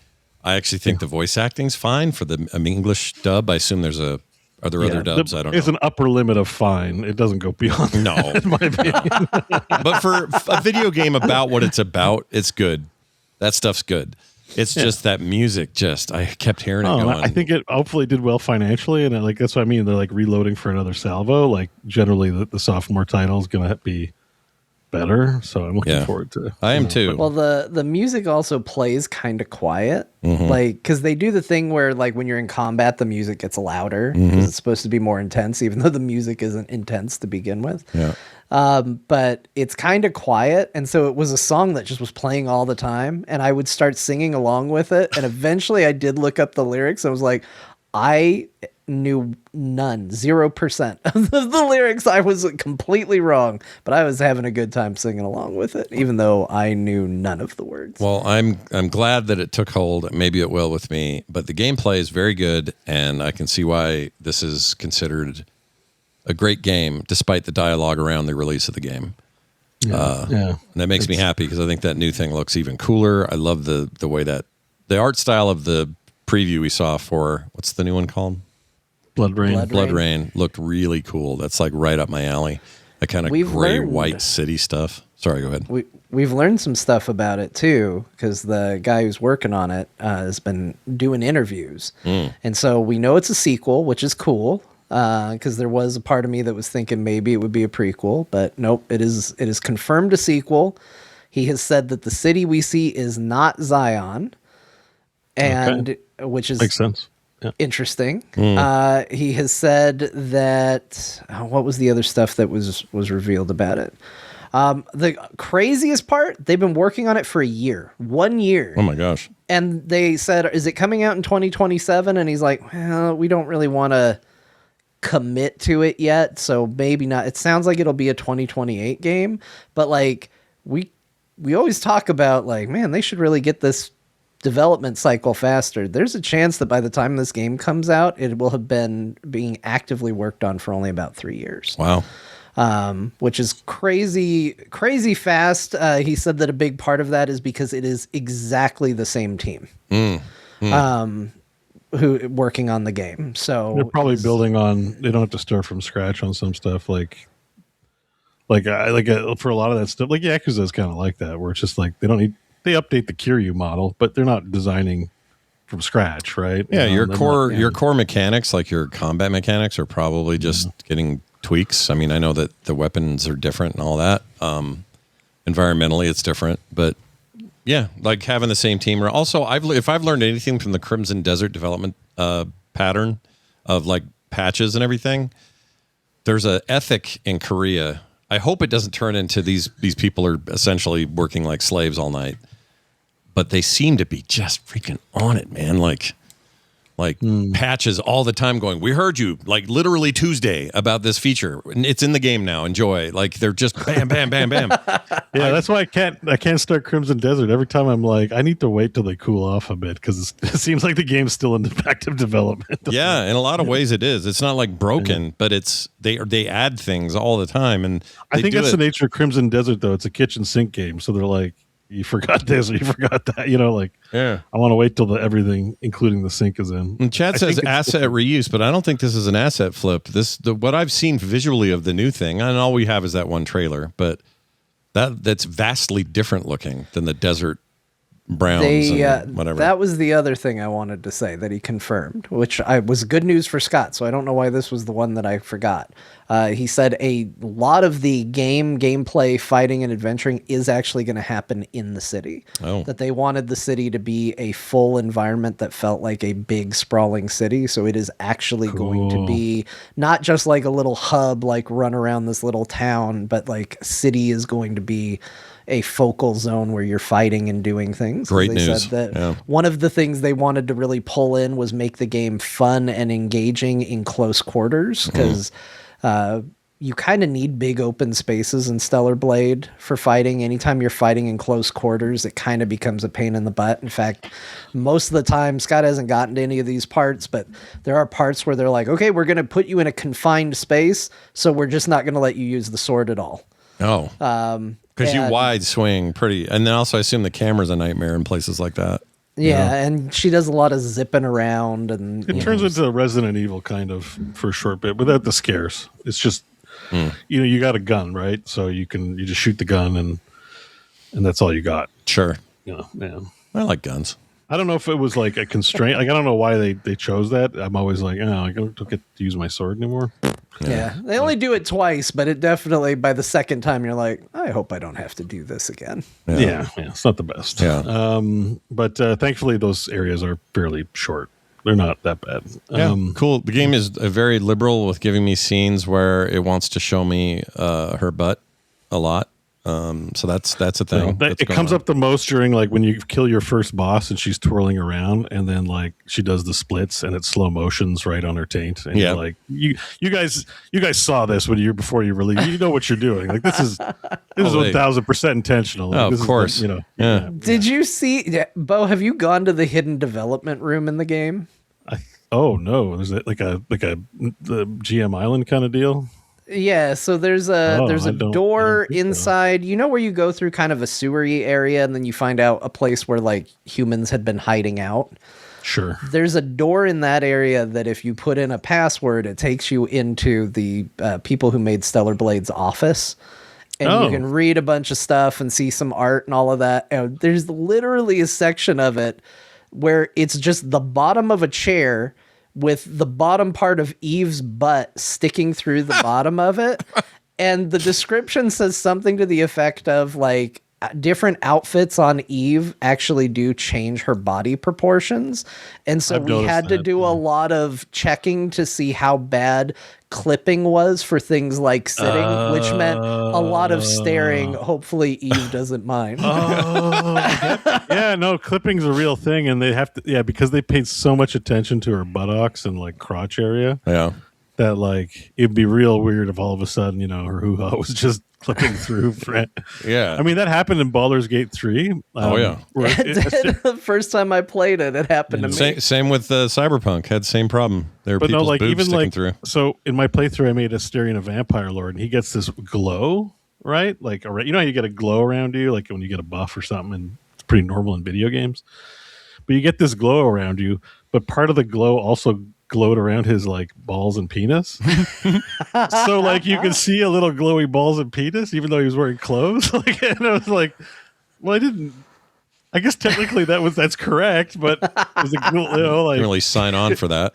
I actually think the voice acting's fine for the English dub. I assume are there other dubs? I don't know. It's an upper limit of fine. It doesn't go beyond no, in my opinion. But for a video game about what it's about, it's good. That stuff's good. It's just that music. I kept hearing it going. I think it hopefully did well financially, and like that's what I mean. They're like reloading for another salvo. Like generally, the sophomore title is going to be better, so I'm looking forward to. I am too. Well, the music also plays kind of quiet, like because they do the thing where like when you're in combat, the music gets louder because it's supposed to be more intense, even though the music isn't intense to begin with. Yeah. But it's kind of quiet, and so it was a song that just was playing all the time, and I would start singing along with it, and eventually I did look up the lyrics. And I was like, I knew none, 0% of the lyrics. I was completely wrong, but I was having a good time singing along with it, even though I knew none of the words. Well, I'm glad that it took hold. Maybe it will with me, but the gameplay is very good, and I can see why this is considered a great game, despite the dialogue around the release of the game. And that makes me happy because I think that new thing looks even cooler. I love the way that the art style of the preview we saw for, what's the new one called? Blood Rain looked really cool. That's like right up my alley. That kind of gray white city stuff. Sorry, go ahead. We've learned some stuff about it too, because the guy who's working on it has been doing interviews, and so we know it's a sequel, which is cool. Because there was a part of me that was thinking maybe it would be a prequel, but nope, it is confirmed a sequel. He has said that the city we see is not Zion, and which is makes sense. Yeah. Interesting. He has said that what was the other stuff that was revealed about it? The craziest part, they've been working on it for 1 year. Oh my gosh. And they said, is it coming out in 2027? And he's like, well, we don't really want to commit to it yet, so maybe not. It sounds like it'll be a 2028 game, but like we always talk about like, man, they should really get this development cycle faster. There's a chance that by the time this game comes out, it will have been being actively worked on for only about 3 years. Wow. Which is crazy fast. He said that a big part of that is because it is exactly the same team. Who working on the game. So they're probably building on, they don't have to start from scratch on some stuff for a lot of that stuff, like Yakuza is kind of like that, where it's just like they update the Kiryu model, but they're not designing from scratch, right? Yeah, your core mechanics, like your combat mechanics, are probably just getting tweaks. I mean, I know that the weapons are different and all that. Environmentally, it's different, but yeah, like having the same team. Also, if I've learned anything from the Crimson Desert development pattern of like patches and everything, there's an ethic in Korea. I hope it doesn't turn into these people are essentially working like slaves all night, but they seem to be just freaking on it, man. Like patches all the time going, we heard you like literally Tuesday about this feature. It's in the game now. Enjoy. Like they're just bam, bam, bam, bam. Yeah, that's why I can't start Crimson Desert. Every time I'm like, I need to wait till they cool off a bit because it seems like the game's still in active development. Yeah, in a lot of ways it is. It's not like broken, but it's they add things all the time. And I think that's the nature of Crimson Desert, though. It's a kitchen sink game, so they're like, you forgot this or you forgot that, I want to wait till everything, including the sink, is in. And Chad says asset reuse, but I don't think this is an asset flip. What I've seen visually of the new thing, and all we have is that one trailer, but that's vastly different looking than the desert browns and whatever. That was the other thing I wanted to say that he confirmed, which was good news for Scott, so I don't know why this was the one that I forgot. He said a lot of the gameplay, fighting, and adventuring is actually going to happen in the city. Oh. That they wanted the city to be a full environment that felt like a big, sprawling city, so it is actually going to be not just like a little hub, like run around this little town, but like city is going to be a focal zone where you're fighting and doing things. Great they news. Said that one of the things they wanted to really pull in was make the game fun and engaging in close quarters, because you kind of need big open spaces in Stellar Blade for fighting. Anytime you're fighting in close quarters, it kind of becomes a pain in the butt. In fact, most of the time, Scott hasn't gotten to any of these parts, but there are parts where they're like, okay, we're going to put you in a confined space, so we're just not going to let you use the sword at all. Oh. Because you wide swing pretty, and then also I assume the camera's a nightmare in places like that. Yeah, and she does a lot of zipping around, and it turns into a Resident Evil kind of for a short bit without the scares. It's just you got a gun, right? So you just shoot the gun and that's all you got. Sure. Yeah. I like guns. I don't know if it was like a constraint. Like I don't know why they chose that. I'm always like, I don't get to use my sword anymore. Yeah, they only do it twice, but it definitely, by the second time, you're like, I hope I don't have to do this again. Yeah, it's not the best. Yeah. But thankfully, those areas are fairly short. They're not that bad. Cool. The game is very liberal with giving me scenes where it wants to show me her butt a lot. So that's a thing. It comes up the most during like when you kill your first boss and she's twirling around, and then like she does the splits and it's slow motions right on her taint. And you're like you guys saw this before you release. You know what you're doing. Like this is 1000% intentional. Like, of course. Like, Did you see, Bo? Have you gone to the hidden development room in the game? Oh no, there's like the GM Island kind of deal. Yeah, so there's a door inside. You know where you go through kind of a sewery area, and then you find out a place where like humans had been hiding out. Sure. There's a door in that area that if you put in a password, it takes you into the people who made Stellar Blade's office. And you can read a bunch of stuff and see some art and all of that. And there's literally a section of it where it's just the bottom of a chair with the bottom part of Eve's butt sticking through the bottom of it. And the description says something to the effect of like different outfits on Eve actually do change her body proportions. And so we had to do a lot of checking to see how bad clipping was for things like sitting, which meant a lot of staring. Hopefully Eve doesn't mind. Yeah, no, clipping's a real thing, and they have to, because they paid so much attention to her buttocks and like crotch area. Yeah. That like it'd be real weird if all of a sudden, her hoo-ha was just clipping through. Yeah. I mean, that happened in Baldur's Gate 3. The first time I played it, it happened to me. Same with Cyberpunk. Had the same problem. There were people's boobs sticking through. So in my playthrough, I made Asterion a vampire lord, and he gets this glow, right? Like, how you get a glow around you, like when you get a buff or something, and it's pretty normal in video games. But you get this glow around you, but part of the glow also glowed around his like balls and penis. So like you can see a little glowy balls and penis even though he was wearing clothes. Like, and I was like, well, I guess technically that's correct, but it's like, didn't really sign on for that.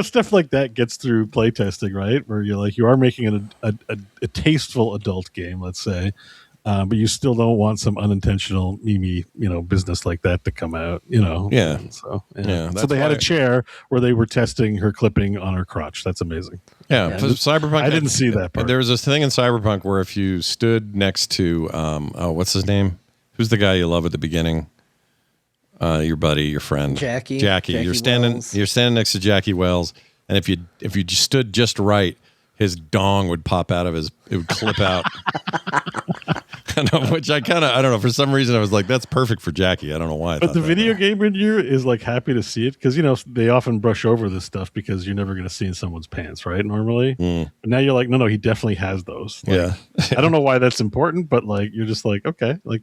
Stuff like that gets through playtesting, right? Where you are making a tasteful adult game, let's say. But you still don't want some unintentional mimi, business like that to come out, Yeah. So they had a chair where they were testing her clipping on her crotch. That's amazing. Yeah. Cyberpunk. I didn't see that part. There was this thing in Cyberpunk where if you stood next to, what's his name? Who's the guy you love at the beginning? Your buddy, your friend, Jackie. You're standing next to Jackie Wells, and if you just stood just right, his dong would pop out of it would clip out. Which I don't know. For some reason, I was like, that's perfect for Jackie. I don't know why. But the video game in you is like happy to see it because, they often brush over this stuff because you're never going to see in someone's pants, right? Normally. But now you're like, no, he definitely has those. Like, I don't know why that's important, but like, you're just like, okay, like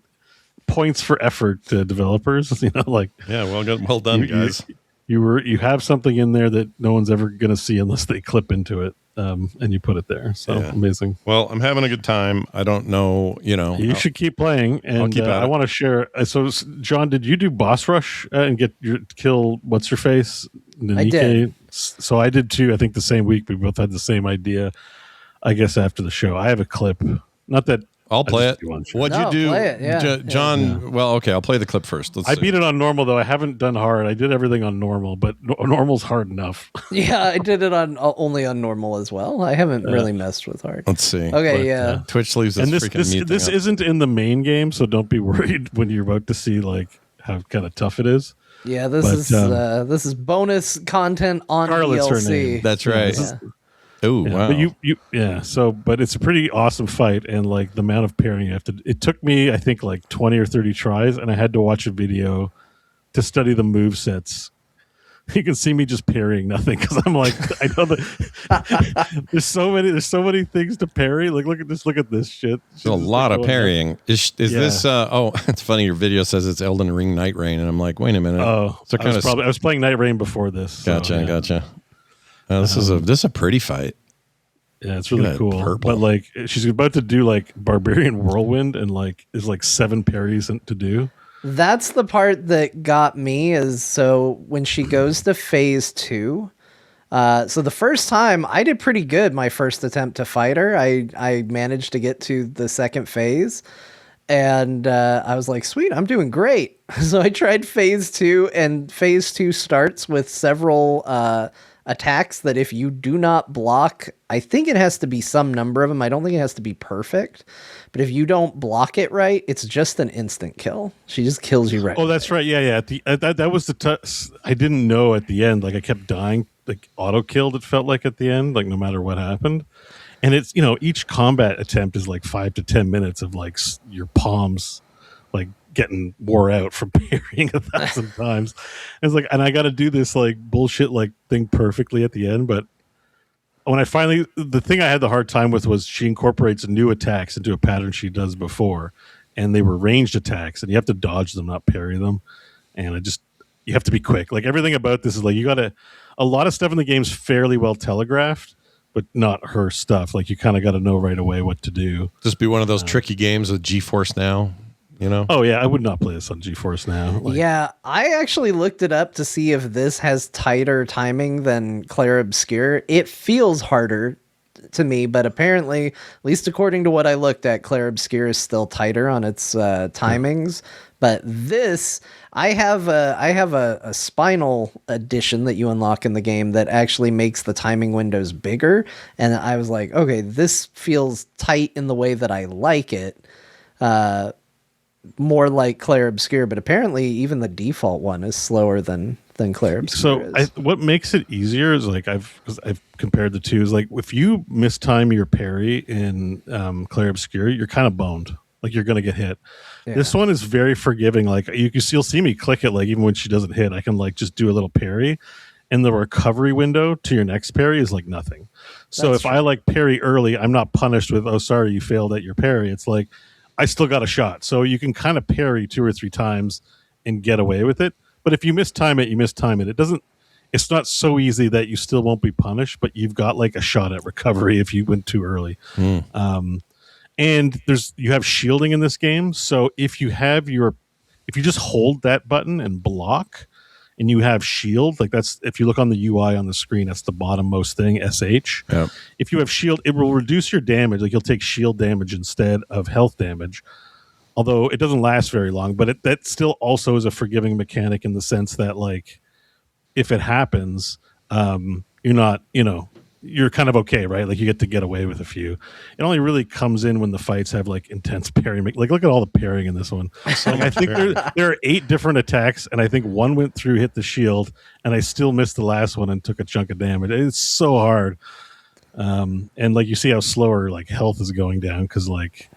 points for effort to developers, well done, guys. You have something in there that no one's ever going to see unless they clip into it. And you put it there. So amazing. Well, I'm having a good time. I don't know, You should keep playing. And I want to share. So, John, did you do boss rush and kill what's her face? I did. So I did too. I think the same week. We both had the same idea. I guess after the show, I have a clip. Not that I'll play it. What'd you do, play it, John? Yeah. Well, okay, I'll play the clip first. I beat it on normal though. I haven't done hard. I did everything on normal, but normal's hard enough. Yeah, I did it only on normal as well. I haven't really messed with hard. Let's see. Okay, Twitch leaves this freaking mute this thing isn't in the main game, so don't be worried when you're about to see like how kind of tough it is. Yeah, this is bonus content on Scarlett's DLC. her name. That's right. Oh, wow. But but it's a pretty awesome fight, and like the amount of pairing you have to. It took me, I think, like 20 or 30 tries, and I had to watch a video to study the move sets. You can see me just parrying nothing because I'm like, I know that there's so many things to parry. Like, look at this shit. There's a lot of parrying. Is this? It's funny. Your video says it's Elden Ring Nightreign, and I'm like, wait a minute. Oh, so I was playing Nightreign before this. Gotcha. This is a pretty fight. Yeah, it's really cool. Purple. But like, she's about to do like Barbarian Whirlwind, and like, is like 7 parries to do. That's the part that got me. Is so when she goes to phase 2. So the first time I did pretty good. My first attempt to fight her, I managed to get to the second phase. And I was like, sweet, I'm doing great. So I tried phase 2, and phase 2 starts with several attacks that if you do not block, I think it has to be some number of them. I don't think it has to be perfect, but if you don't block it right, it's just an instant kill. She just kills you right. Oh, that's right. Yeah. That was the I didn't know at the end. Like I kept dying, like auto killed. It felt like at the end, like no matter what happened. And it's, each combat attempt is like 5 to 10 minutes of like your palms, like getting wore out from parrying 1,000 times. And it's like, and I got to do this like bullshit like thing perfectly at the end. But when the thing I had the hard time with was she incorporates new attacks into a pattern she does before, and they were ranged attacks, and you have to dodge them, not parry them. And you have to be quick. Like everything about this is like a lot of stuff in the game's fairly well telegraphed, but not her stuff. Like you kind of got to know right away what to do. Just be one of those tricky games with GeForce Now, Oh yeah, I would not play this on GeForce Now. Yeah, I actually looked it up to see if this has tighter timing than Clair Obscur. It feels harder to me, but apparently, at least according to what I looked at, Clair Obscur is still tighter on its timings. But this, I have a spinal edition that you unlock in the game that actually makes the timing windows bigger, and I was like, okay, this feels tight in the way that I like it. More like Clair Obscur, but apparently even the default one is slower than Clair Obscur. So what makes it easier is like I've compared the two is like if you mistime your parry in Clair Obscur, you're kind of boned. Like you're gonna get hit. Yeah. This one is very forgiving. Like you'll see me click it. Like even when she doesn't hit, I can like just do a little parry, and the recovery window to your next parry is like nothing. So if I like parry early, I'm not punished with sorry you failed at your parry. It's like I still got a shot. So you can kind of parry 2 or 3 times and get away with it. But if you mistime it, you mistime it. It's not so easy that you still won't be punished, but you've got like a shot at recovery if you went too early. And you have shielding in this game. So if you just hold that button and block and you have shield, like that's, if you look on the UI on the screen, that's the bottommost thing, SH. Yep. If you have shield, it will reduce your damage. Like you'll take shield damage instead of health damage. Although it doesn't last very long, but that still also is a forgiving mechanic in the sense that like, if it happens, you're not, you're kind of okay, right? Like you get away with a few. It only really comes in when the fights have like intense parrying. Like look at all the parrying in this one. Like, I think there are 8 different attacks, and I think one went through, hit the shield, and I still missed the last one and took a chunk of damage. It's so hard. And like you see how slower like health is going down because like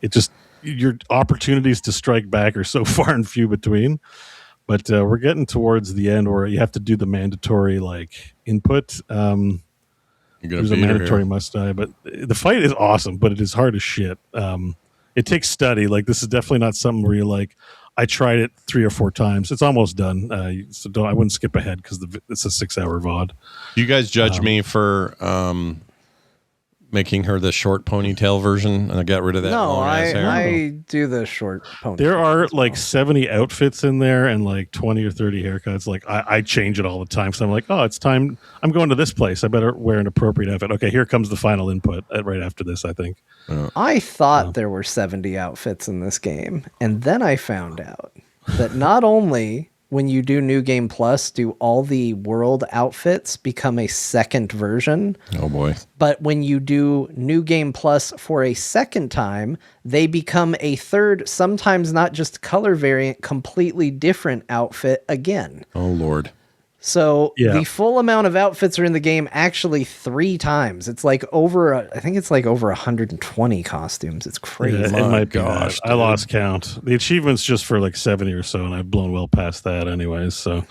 it just your opportunities to strike back are so far and few between. But we're getting towards the end where you have to do the mandatory like input. There's a mandatory must die, but the fight is awesome, but it is hard as shit. It takes study. Like this is definitely not something where you're like, I tried it 3 or 4 times. It's almost done. So I wouldn't skip ahead because it's a 6-hour VOD. You guys judge me for making her the short ponytail version, and I got rid of that. No, I do the short ponytail. There are like 70 outfits in there and like 20 or 30 haircuts. Like I change it all the time. So I'm like, oh, it's time. I'm going to this place. I better wear an appropriate outfit. Okay, here comes the final input right after this, I think. I thought there were 70 outfits in this game. And then I found out that not only when you do New Game Plus, do all the world outfits become a second version. Oh boy. But when you do New Game Plus for a second time, they become a third, sometimes not just color variant, completely different outfit again. Oh Lord. So the full amount of outfits are in the game actually 3 times. It's like I think it's like over 120 costumes. It's crazy. Yeah, it might be that. I lost count. The achievement's just for like 70 or so, and I've blown well past that anyways. So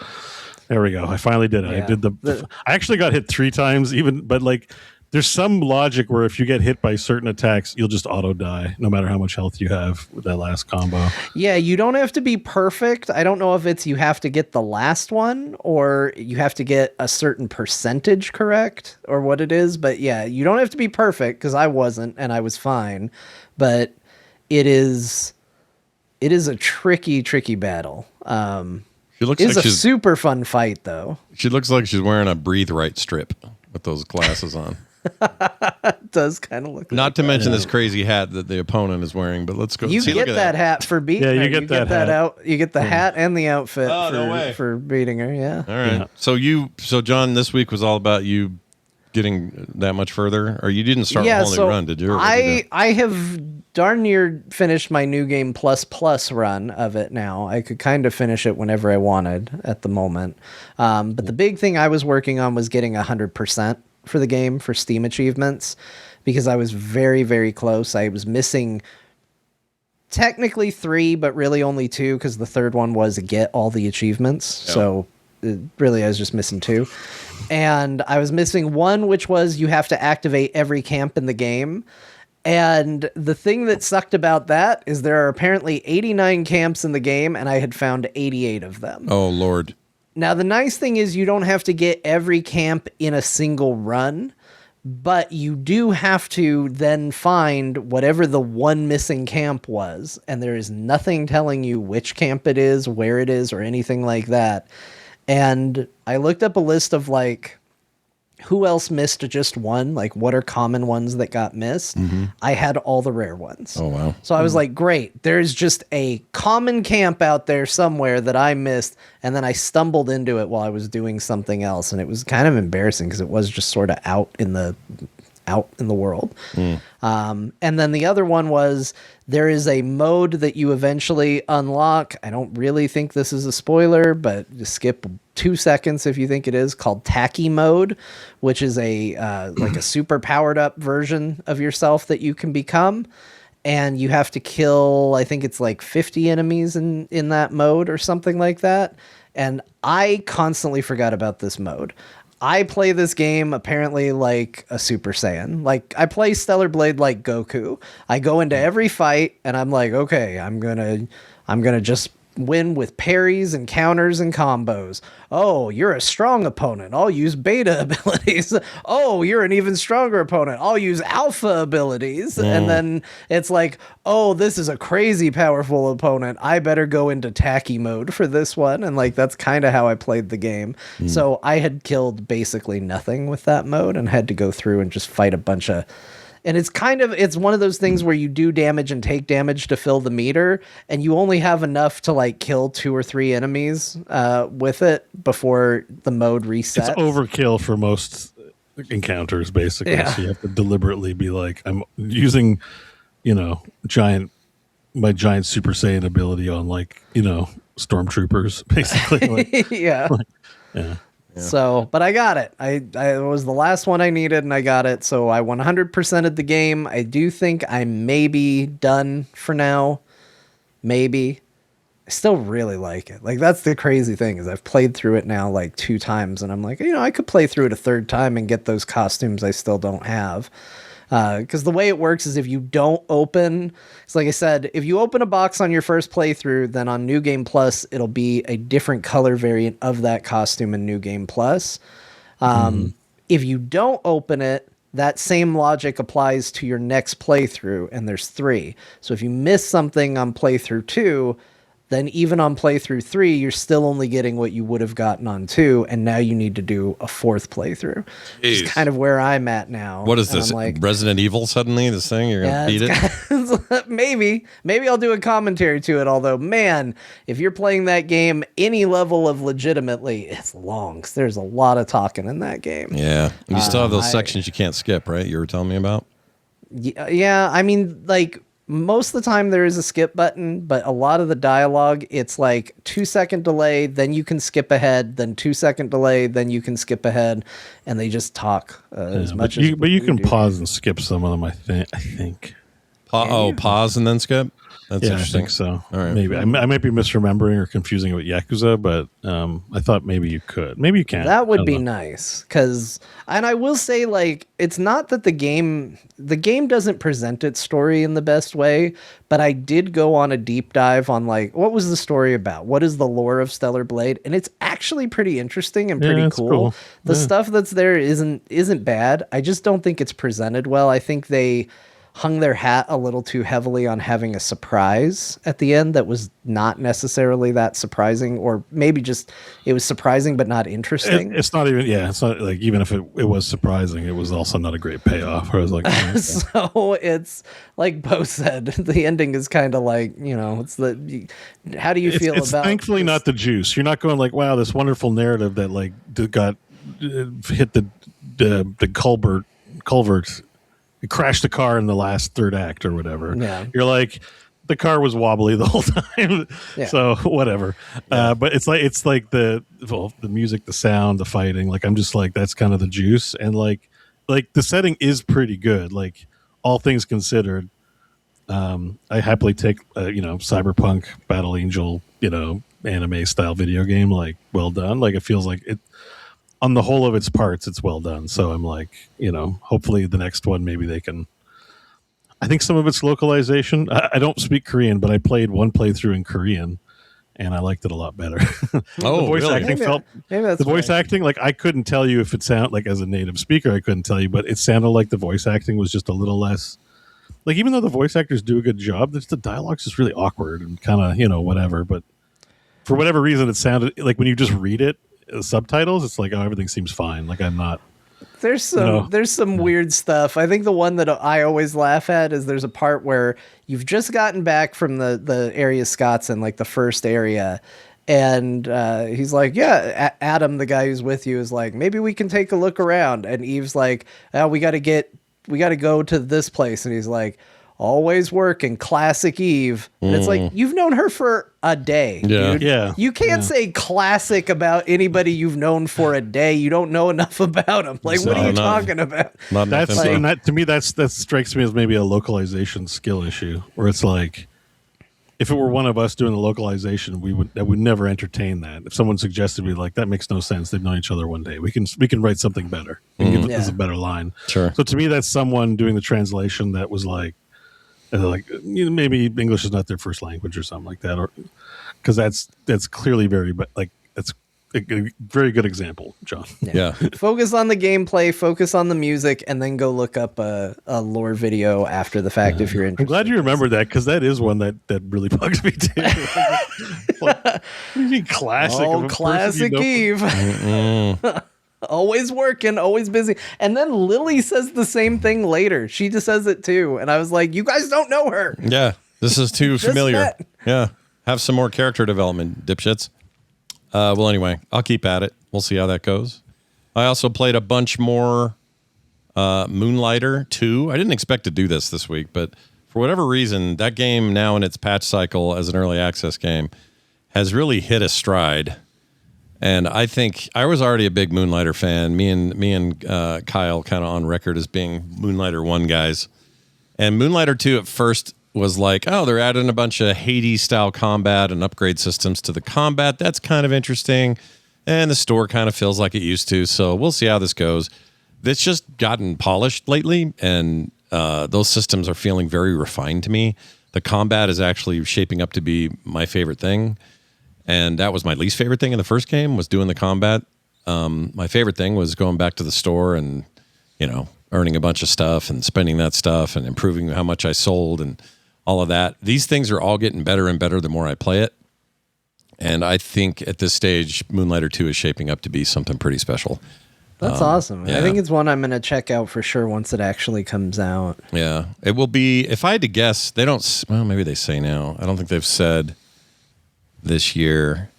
there we go. I finally did it. Yeah. I did I actually got hit 3 times but like there's some logic where if you get hit by certain attacks, you'll just auto die no matter how much health you have with that last combo. Yeah, you don't have to be perfect. I don't know if it's you have to get the last one or you have to get a certain percentage correct or what it is. But yeah, you don't have to be perfect because I wasn't and I was fine. But it is a tricky battle. It's a super fun fight though. She looks like she's wearing a Breathe Right strip with those glasses on. It does kind of look. Not to mention this crazy hat that the opponent is wearing. But let's go. You see, get look at that hat for beating her. Yeah, you get that hat. out. You get the hat and the outfit no way. for beating her. Yeah. All right. Yeah. So John, this week was all about you getting that much further, or you didn't start a whole new run, did you? I have darn near finished my new game plus run of it now. I could kind of finish it whenever I wanted at the moment. But the big thing I was working on was getting 100% for the game for Steam achievements, because I was very, very close. I was missing technically 3, but really only 2, because the third one was get all the achievements. Yep. So really I was just missing 2. And I was missing 1, which was you have to activate every camp in the game. And the thing that sucked about that is there are apparently 89 camps in the game, and I had found 88 of them. Oh, Lord. Now, the nice thing is you don't have to get every camp in a single run, but you do have to then find whatever the one missing camp was. And there is nothing telling you which camp it is, where it is, or anything like that. And I looked up a list of like who else missed just one, like what are common ones that got missed. I had all the rare ones. Oh, wow. So I was like, great, there's just a common camp out there somewhere that I missed. And then I stumbled into it while I was doing something else. And it was kind of embarrassing because it was just sort of out in the world. And then the other one was there is a mode that you eventually unlock. I don't really think this is a spoiler, but just skip 2 seconds if you think it is, called Tacky Mode, which is a like a super powered up version of yourself that you can become. And you have to kill, I think it's like 50 enemies in that mode or something like that. And I constantly forgot about this mode. I play this game apparently like a Super Saiyan. Like I play Stellar Blade like Goku. I go into every fight and I'm like, okay, I'm gonna just win with parries and counters and combos. Oh, you're a strong opponent. I'll use beta abilities. Oh, you're an even stronger opponent. I'll use alpha abilities. And then it's like, oh, this is a crazy powerful opponent. I better go into tacky mode for this one. And like, that's kind of how I played the game. So I had killed basically nothing with that mode and had to go through and just fight a bunch of. And it's one of those things where you do damage and take damage to fill the meter, and you only have enough to like kill 2 or 3 enemies with it before the mode resets. It's overkill for most encounters, basically. Yeah. So you have to deliberately be like, I'm using, my giant Super Saiyan ability on like, stormtroopers, basically. Yeah. Yeah. So, but I got it. I was the last one I needed, and I got it. So I 100%ed the game. I do think I may be done for now. Maybe. I still really like it. Like, that's the crazy thing, is I've played through it now like 2 times, and I'm like, I could play through it a 3rd time and get those costumes I still don't have. Because the way it works is if you don't open, it's like I said, if you open a box on your first playthrough, then on New Game Plus, it'll be a different color variant of that costume in New Game Plus. If you don't open it, that same logic applies to your next playthrough, and there's 3. So if you miss something on playthrough 2, then even on playthrough 3, you're still only getting what you would have gotten on 2, and now you need to do a 4th playthrough. Which is kind of where I'm at now. What is this? Like, Resident Evil suddenly? This thing? You're going to beat it? Maybe I'll do a commentary to it, although, man, if you're playing that game any level of legitimately, it's long. There's a lot of talking in that game. Yeah. You still have those sections you can't skip, right? You were telling me about? Yeah, I mean, like, most of the time there is a skip button, but a lot of the dialogue, it's like 2-second delay, then you can skip ahead, then 2-second delay, then you can skip ahead, and they just talk as much as. But you can pause and skip some of them. I think. Pause and then skip. That's interesting. I think so. All right. Maybe I might be misremembering or confusing it with Yakuza, but I thought maybe you could. Maybe you can. That would be nice, and I will say, like, it's not that the game doesn't present its story in the best way, but I did go on a deep dive on like, what was the story about? What is the lore of Stellar Blade? And it's actually pretty interesting and pretty cool. The stuff that's there isn't bad. I just don't think it's presented well. I think they hung their hat a little too heavily on having a surprise at the end that was not necessarily that surprising, or maybe just it was surprising but not interesting. It's not even, it's not like, even if it was surprising, it was also not a great payoff. I was like, so it's like Bo said, the ending is kind of like, it's how do you feel it's about thankfully this? not the juice. You're not going like, wow, this wonderful narrative that like got hit the culvert, it crashed the car in the last third act or whatever. Yeah. You're like, the car was wobbly the whole time. Yeah. So whatever. Yeah. But it's like the music, the sound, the fighting, like I'm just like, that's kind of the juice. And like the setting is pretty good. Like all things considered, I happily take Cyberpunk Battle Angel, anime style video game, like well done. Like it feels like it on the whole of its parts, it's well done. So I'm like, hopefully the next one, maybe they can. I think some of it's localization. I don't speak Korean, but I played one playthrough in Korean, and I liked it a lot better. The voice really? acting Maybe that's the voice acting, like I couldn't tell you if it sounded like, as a native speaker, I couldn't tell you, but it sounded like the voice acting was just a little less. Like even though the voice actors do a good job, the dialogue's just really awkward and kind of whatever. But for whatever reason, it sounded like when you just read it, subtitles, it's like, oh, everything seems fine. Like I'm not. There's some weird stuff. I think the one that I always laugh at is there's a part where you've just gotten back from the area Scott's in, like the first area, and he's like, yeah, Adam, the guy who's with you, is like, maybe we can take a look around, and Eve's like, oh, we got to go to this place, and he's like, always working, classic Eve. And it's like, you've known her for a day, dude. Yeah. You can't say classic about anybody you've known for a day. You don't know enough about them. Like, what are you talking about? To me, that strikes me as maybe a localization skill issue, where it's like, if it were one of us doing the localization, we would never entertain that. If someone suggested, me like, that makes no sense. They've known each other one day. We can write something better. We can give this a better line. Sure. So to me, that's someone doing the translation that was like maybe English is not their first language or something like that, or because that's clearly that's a very good example, John. Yeah. Focus on the gameplay, focus on the music, and then go look up a lore video after the fact if you're interested. I'm glad you remembered that, because that is one that really bugs me too. What do you mean classic? Oh, classic Eve. Always working, always busy. And then Lily says the same thing later. She just says it too. And I was like, you guys don't know her. Yeah. This is too familiar. met. Yeah. Have some more character development, dipshits. Well, anyway, I'll keep at it. We'll see how that goes. I also played a bunch more Moonlighter 2. I didn't expect to do this week, but for whatever reason, that game now in its patch cycle as an early access game has really hit a stride. And I think I was already a big Moonlighter fan. Me and Kyle kind of on record as being Moonlighter 1 guys. And Moonlighter 2 at first was like, oh, they're adding a bunch of Hades-style combat and upgrade systems to the combat. That's kind of interesting. And the store kind of feels like it used to. So we'll see how this goes. It's just gotten polished lately, and those systems are feeling very refined to me. The combat is actually shaping up to be my favorite thing. And that was my least favorite thing in the first game, was doing the combat. My favorite thing was going back to the store and, earning a bunch of stuff and spending that stuff and improving how much I sold and all of that. These things are all getting better and better the more I play it. And I think at this stage, Moonlighter 2 is shaping up to be something pretty special. That's awesome. Yeah. I think it's one I'm going to check out for sure once it actually comes out. Yeah. It will be, if I had to guess, maybe they say now. I don't think they've said this year,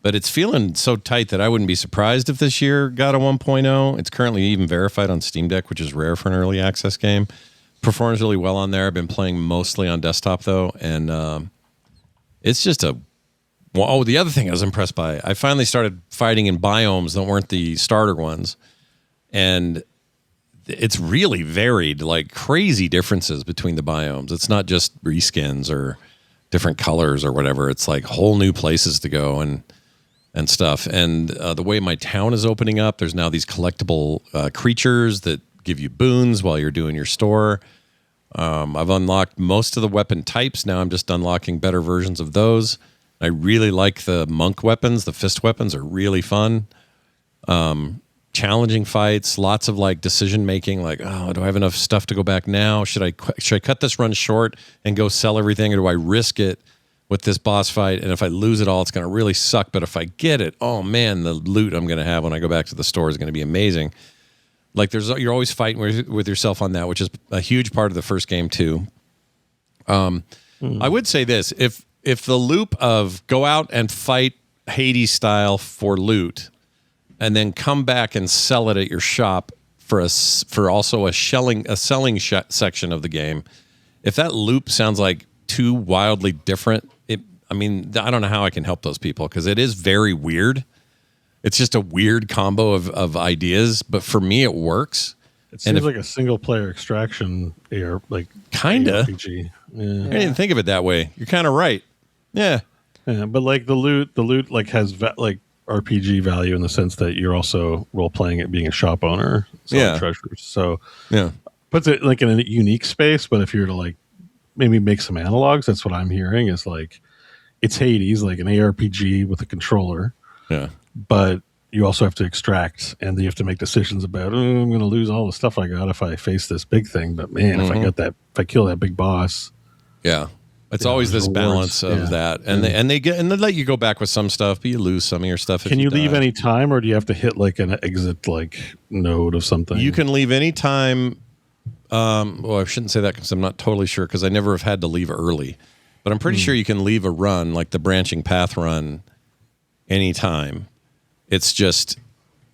but it's feeling so tight that I wouldn't be surprised if this year got a 1.0. It's currently even verified on Steam Deck, which is rare for an early access game. Performs really well on there. I've been playing mostly on desktop though, and it's just the other thing I was impressed by, I finally started fighting in biomes that weren't the starter ones, and it's really varied, like crazy differences between the biomes. It's not just reskins or different colors or whatever. It's like whole new places to go and stuff. And the way my town is opening up, there's now these collectible creatures that give you boons while you're doing your store. I've unlocked most of the weapon types. Now I'm just unlocking better versions of those. I really like the monk weapons. The fist weapons are really fun. challenging fights, lots of like decision making, like, oh, do I have enough stuff to go back now? Should I cut this run short and go sell everything, or do I risk it with this boss fight? And if I lose it all, it's going to really suck. But if I get it, oh man, the loot I'm going to have when I go back to the store is going to be amazing. Like you're always fighting with yourself on that, which is a huge part of the first game too. I would say this: if the loop of go out and fight Hades style for loot, and then come back and sell it at your shop for also a selling section of the game, if that loop sounds like too wildly different, I don't know how I can help those people, because it is very weird. It's just a weird combo of ideas, but for me it works. It seems like a single player extraction kinda RPG. Yeah. I didn't think of it that way. You're kind of right. Yeah. Yeah, but like the loot like has RPG value in the sense that you're also role playing it being a shop owner, selling treasures. So puts it like in a unique space. But if you're to like maybe make some analogs, that's what I'm hearing is like it's Hades, like an ARPG with a controller. Yeah. But you also have to extract, and you have to make decisions about, I'm going to lose all the stuff I got if I face this big thing. But man, if I kill that big boss. Yeah. It's always this balance of that. And they let you go back with some stuff, but you lose some of your stuff. Can you leave any time, or do you have to hit like an exit node of something? You can leave any time. Well, I shouldn't say that because I'm not totally sure, because I never have had to leave early. But I'm pretty sure you can leave a run, like the branching path run, anytime. It's just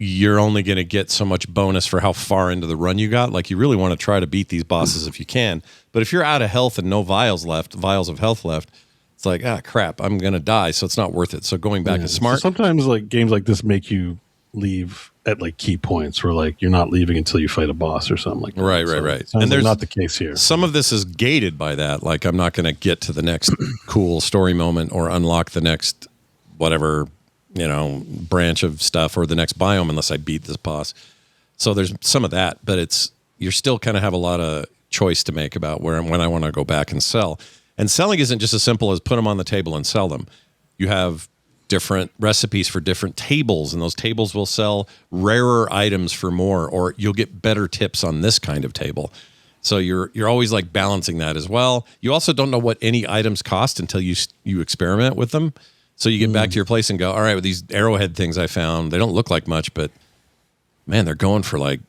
you're only going to get so much bonus for how far into the run you got. Like, you really want to try to beat these bosses if you can. But if you're out of health and no vials of health left, it's like, crap, I'm going to die, so it's not worth it. So going back is smart. So sometimes like games like this make you leave at like key points where like you're not leaving until you fight a boss or something like that. Right. And there's not the case here. Some of this is gated by that. Like, I'm not going to get to the next cool story moment or unlock the next whatever, branch of stuff or the next biome unless I beat this boss. So there's some of that, but you're still kind of have a lot of choice to make about where and when I want to go back and sell. And selling isn't just as simple as put them on the table and sell them. You have different recipes for different tables, and those tables will sell rarer items for more, or you'll get better tips on this kind of table. So you're always like balancing that as well. You also don't know what any items cost until you experiment with them. So you get back to your place and go, all right, with these arrowhead things I found, they don't look like much, but man, they're going for like,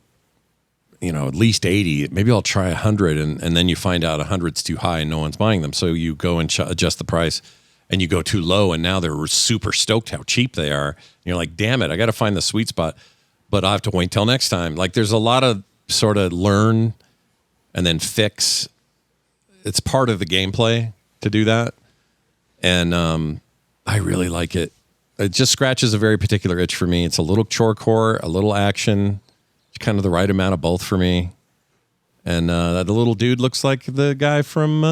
at least 80. Maybe I'll try 100. And then you find out 100's too high and no one's buying them. So you go and adjust the price, and you go too low, and now they're super stoked how cheap they are. And you're like, damn it, I got to find the sweet spot, but I have to wait till next time. Like, there's a lot of sort of learn and then fix. It's part of the gameplay to do that. And, I really like it. It just scratches a very particular itch for me. It's a little chore core, a little action, kind of the right amount of both for me. And the little dude looks like the guy from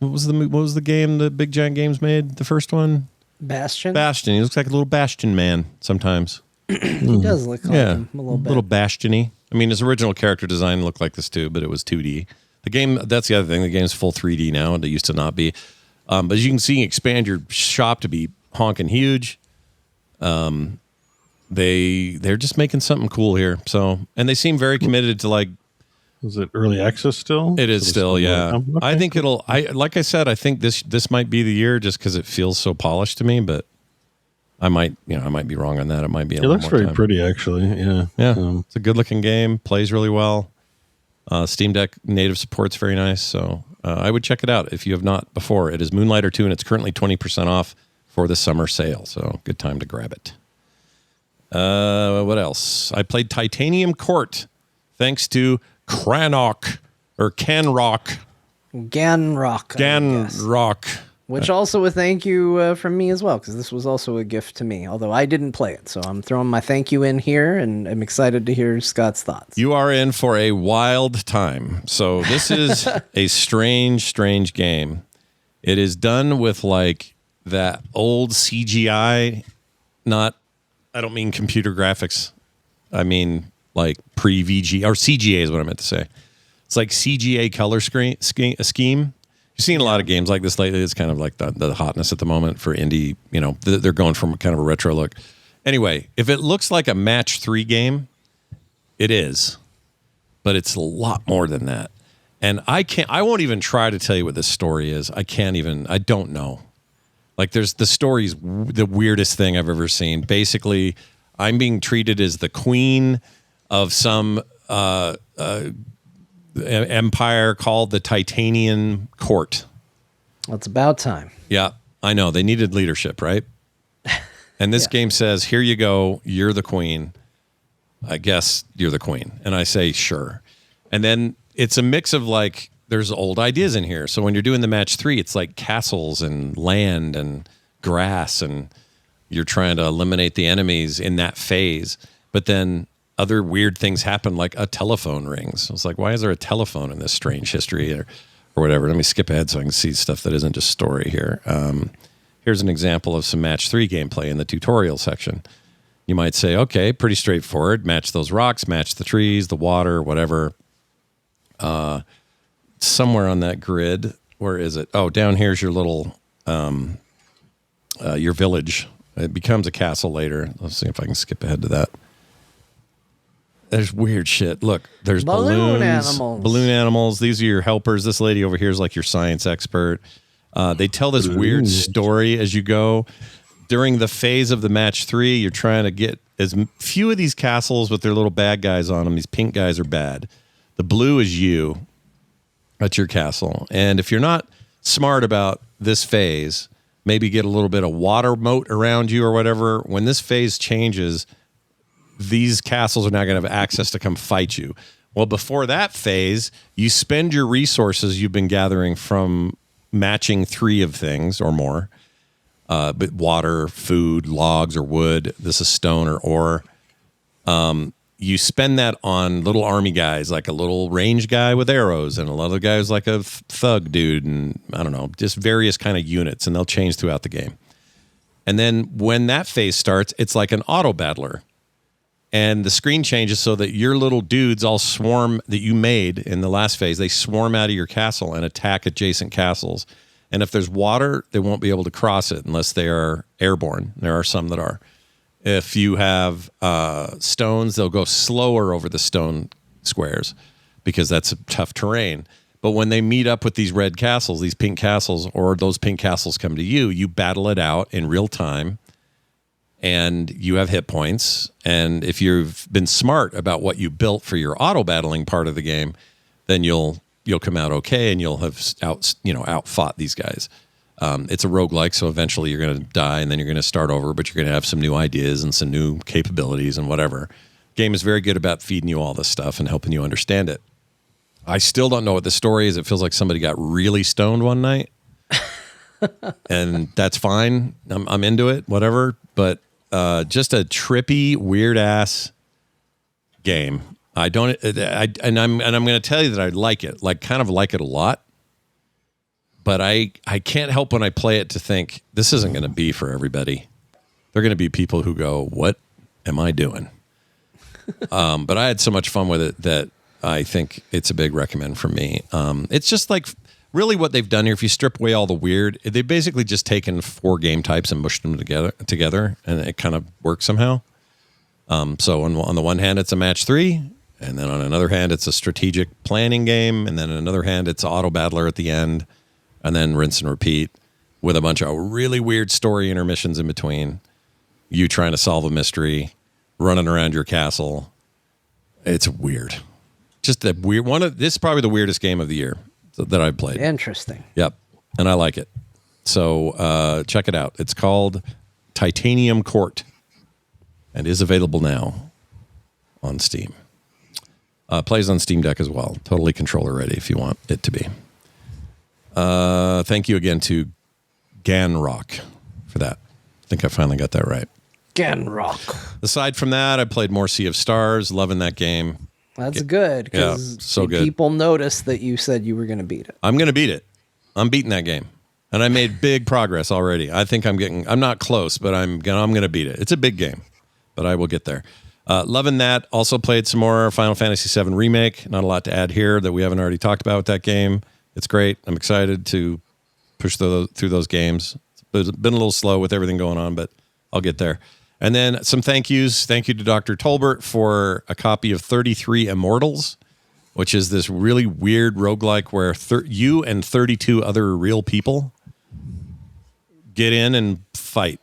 what was the game the Big Giant Games made? The first one, Bastion. He looks like a little Bastion man sometimes. He does look like him a little bit. Little Bastion-y. I mean, his original character design looked like this too, but it was 2D. The game, that's the other thing. The game's full 3D now, and it used to not be. But as you can see, expand your shop to be honking huge. They're just making something cool here. So, and they seem very committed to like. Is it early access still? It is still, yeah. Okay, I think like I said, I think this might be the year just because it feels so polished to me. But I might be wrong on that. It might be. It looks very pretty, actually. Yeah, yeah. It's a good looking game. Plays really well. Steam Deck native support's very nice. So. I would check it out if you have not before. It is Moonlighter 2, and it's currently 20% off for the summer sale. So good time to grab it. What else? I played Titanium Court thanks to Canrock. Which also a thank you from me as well, because this was also a gift to me, although I didn't play it. So I'm throwing my thank you in here, and I'm excited to hear Scott's thoughts. You are in for a wild time. So this is a strange game. It is done with like that old CGI, I don't mean computer graphics. I mean like pre-VG, or CGA is what I meant to say. It's like CGA color scheme. You've seen a lot of games like this lately. It's kind of like the hotness at the moment for indie. They're going from kind of a retro look. Anyway, if it looks like a match 3 game, it is. But it's a lot more than that. And I won't even try to tell you what this story is. I don't know. Like the story's the weirdest thing I've ever seen. Basically, I'm being treated as the queen of some empire called the Titanian Court. Well, it's about time. Yeah, I know. They needed leadership, right? And this game says, here you go. You're the queen. I guess you're the queen. And I say, sure. And then it's a mix of like, there's old ideas in here. So when you're doing the match 3, it's like castles and land and grass, and you're trying to eliminate the enemies in that phase. But then other weird things happen, like a telephone rings. I was like, why is there a telephone in this strange history or whatever? Let me skip ahead so I can see stuff that isn't just story here. Here's an example of some match 3 gameplay in the tutorial section. You might say, okay, pretty straightforward. Match those rocks, match the trees, the water, whatever. Somewhere on that grid, where is it? Oh, down here's your little, your village. It becomes a castle later. Let's see if I can skip ahead to that. There's weird shit. Look, there's balloons, animals. Balloon animals. These are your helpers. This lady over here is like your science expert. They tell this weird story as you go. During the phase of the match 3, you're trying to get as few of these castles with their little bad guys on them. These pink guys are bad. The blue is you. That's your castle. And if you're not smart about this phase, maybe get a little bit of water moat around you or whatever. When this phase changes, these castles are not going to have access to come fight you. Well, before that phase, you spend your resources you've been gathering from matching 3 of things or more. But water, food, logs, or wood. This is stone or ore. You spend that on little army guys, like a little range guy with arrows, and a lot of guys like a thug dude, and I don't know, just various kind of units, and they'll change throughout the game. And then when that phase starts, it's like an auto battler. And the screen changes so that your little dudes all swarm that you made in the last phase. They swarm out of your castle and attack adjacent castles. And if there's water, they won't be able to cross it unless they are airborne. There are some that are. If you have stones, they'll go slower over the stone squares because that's a tough terrain. But when they meet up with these red castles, these pink castles, or those pink castles come to you, you battle it out in real time. And you have hit points. And if you've been smart about what you built for your auto battling part of the game, then you'll come out okay, and you'll have outfought these guys. It's a roguelike, so eventually you're going to die, and then you're going to start over, but you're going to have some new ideas and some new capabilities and whatever. Game is very good about feeding you all this stuff and helping you understand it. I still don't know what the story is. It feels like somebody got really stoned one night, and that's fine. I'm into it, whatever. But just a trippy, weird ass game. I'm going to tell you that I like it, kind of like it a lot. But I can't help when I play it to think this isn't going to be for everybody. There are going to be people who go, "What am I doing?" But I had so much fun with it that I think it's a big recommend from me. It's just like really what they've done here. If you strip away all the weird, they've basically just taken 4 game types and mushed them together, and it kind of works somehow. So on the one hand, it's a match 3. And then on another hand, it's a strategic planning game. And then on another hand, it's auto battler at the end. And then rinse and repeat with a bunch of really weird story intermissions in between. You trying to solve a mystery, running around your castle. It's weird. Just a weird one. This is probably the weirdest game of the year that I've played. Interesting. Yep. And I like it. So check it out. It's called Titanium Court and is available now on Steam. Plays on Steam Deck as well. Totally controller ready if you want it to be. Thank you again to Ganrock for that. I think I finally got that right. Ganrock. Aside from that, I played more Sea of Stars. Loving that game. That's good. Yeah, so good. People noticed that you said you were going to beat it. I'm going to beat it. I'm beating that game. And I made big progress already. I think I'm not close, but I'm going to beat it. It's a big game, but I will get there. Loving that. Also played some more Final Fantasy VII Remake. Not a lot to add here that we haven't already talked about with that game. It's great. I'm excited to push through those games. It's been a little slow with everything going on, but I'll get there. And then some thank yous. Thank you to Dr. Tolbert for a copy of 33 Immortals, which is this really weird roguelike where you and 32 other real people get in and fight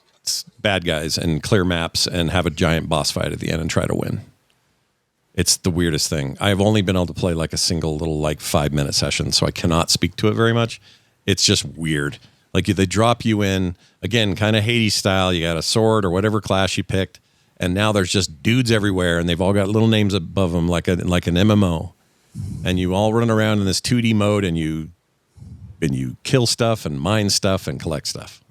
bad guys and clear maps and have a giant boss fight at the end and try to win. It's the weirdest thing. I've only been able to play like a single little 5-minute session, so I cannot speak to it very much. It's just weird. Like they drop you in, again, kind of Hades style. You got a sword or whatever class you picked, and now there's just dudes everywhere, and they've all got little names above them like an MMO. And you all run around in this 2D mode, and you kill stuff and mine stuff and collect stuff.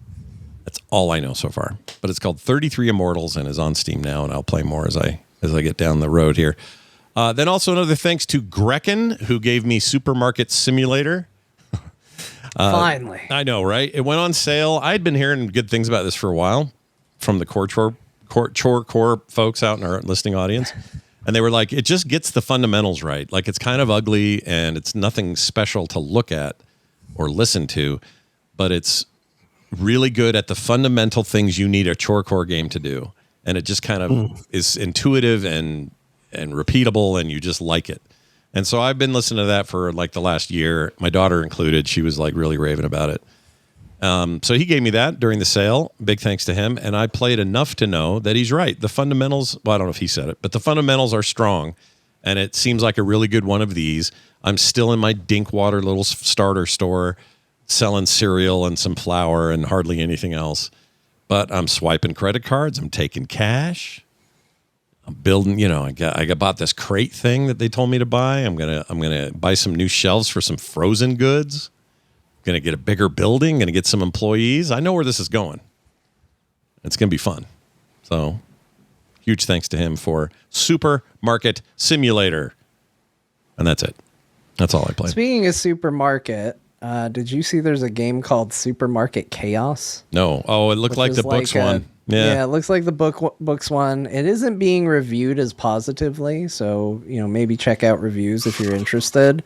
That's all I know so far. But it's called 33 Immortals and is on Steam now, and I'll play more as I get down the road here. Then also another thanks to Grecken, who gave me Supermarket Simulator. Finally. I know, right? It went on sale. I'd been hearing good things about this for a while from the core folks out in our listening audience. And they were like, it just gets the fundamentals right. Like, it's kind of ugly and it's nothing special to look at or listen to, but it's really good at the fundamental things you need a core game to do. And it just kind of is intuitive and repeatable, and you just like it. And so I've been listening to that for like the last year, my daughter included. She was like really raving about it. So he gave me that during the sale. Big thanks to him. And I played enough to know that he's right. The fundamentals, well, I don't know if he said it, but the fundamentals are strong. And it seems like a really good one of these. I'm still in my Dinkwater little starter store selling cereal and some flour and hardly anything else. But I'm swiping credit cards. I'm taking cash. I'm building, I bought this crate thing that they told me to buy. I'm gonna buy some new shelves for some frozen goods. Going to get a bigger building, going to get some employees. I know where this is going. It's going to be fun. So, huge thanks to him for Supermarket Simulator. And that's it. That's all I played. Speaking of Supermarket, did you see there's a game called Supermarket Chaos? No. Oh, it looked like the books one. Yeah, it looks like the books one. It isn't being reviewed as positively, so maybe check out reviews if you're interested.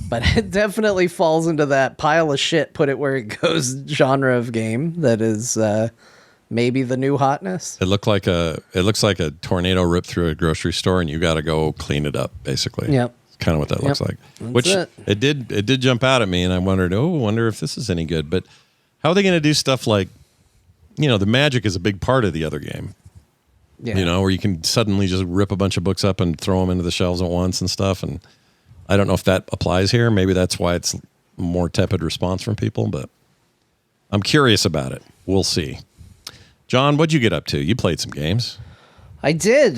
But it definitely falls into that pile of shit, put it where it goes genre of game that is maybe the new hotness. It looks like a tornado ripped through a grocery store, and you got to go clean it up, basically. Yep. Kind of what that looks like. It did jump out at me, and I wonder if this is any good. But how are they going to do stuff like, the magic is a big part of the other game. Yeah. Where you can suddenly just rip a bunch of books up and throw them into the shelves at once and stuff. And I don't know if that applies here. Maybe that's why it's more tepid response from people, but I'm curious about it. We'll see. John, what'd you get up to? You played some games. I did.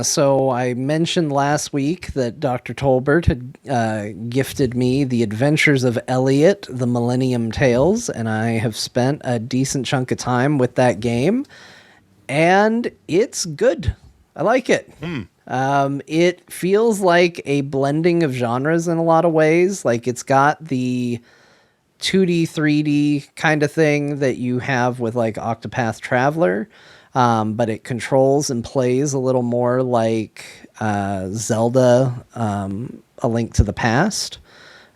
So I mentioned last week that Dr. Tolbert had gifted me The Adventures of Elliot, the Millennium Tales, and I have spent a decent chunk of time with that game, and it's good. I like it. It feels like a blending of genres in a lot of ways. Like, it's got the 2D, 3D kind of thing that you have with like Octopath Traveler. But it controls and plays a little more like Zelda, A Link to the Past,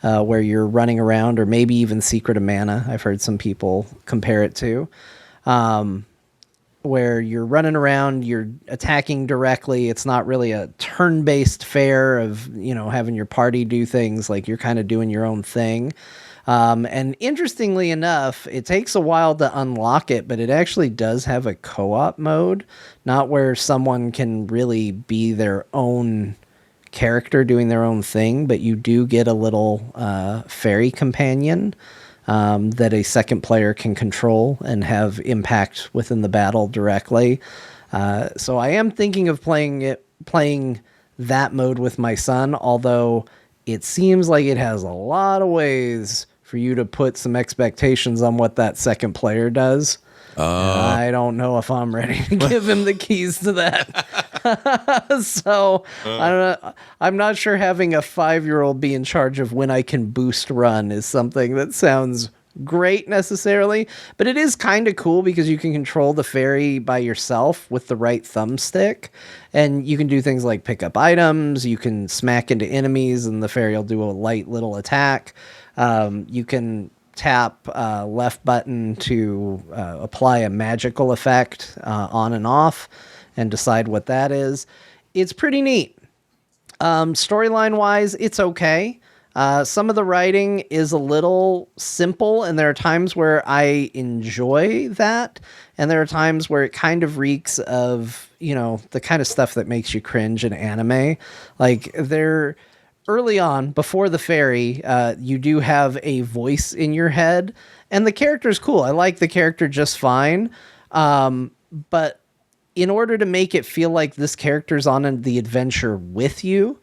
where you're running around, or maybe even Secret of Mana. I've heard some people compare it to, where you're running around, you're attacking directly. It's not really a turn-based fare of, having your party do things. Like, you're kind of doing your own thing. And interestingly enough, it takes a while to unlock it, but it actually does have a co-op mode, not where someone can really be their own character doing their own thing, but you do get a little fairy companion that a second player can control and have impact within the battle directly. So I am thinking of playing that mode with my son, although it seems like it has a lot of ways for you to put some expectations on what that second player does. I don't know if I'm ready to give him the keys to that. So I don't know. I'm not sure having a 5-year-old be in charge of when I can boost run is something that sounds great necessarily, but it is kind of cool because you can control the fairy by yourself with the right thumbstick, and you can do things like pick up items, you can smack into enemies and the fairy will do a light little attack. You can tap left button to apply a magical effect on and off and decide what that is. It's pretty neat. Storyline wise, it's okay. Some of the writing is a little simple, and there are times where I enjoy that, and there are times where it kind of reeks of, the kind of stuff that makes you cringe in anime. Like, early on, before the fairy, you do have a voice in your head, and the character's cool. I like the character just fine, but in order to make it feel like this character's on the adventure with you,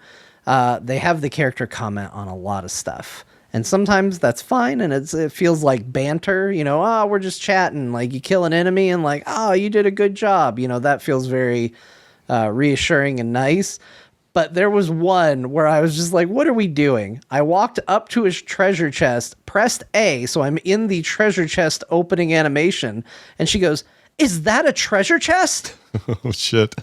they have the character comment on a lot of stuff. And sometimes that's fine, and it feels like banter, we're just chatting, like you kill an enemy and like, oh, you did a good job. That feels very reassuring and nice. But there was one where I was just like, what are we doing? I walked up to his treasure chest, pressed A, so I'm in the treasure chest opening animation, and she goes, is that a treasure chest? Oh, shit.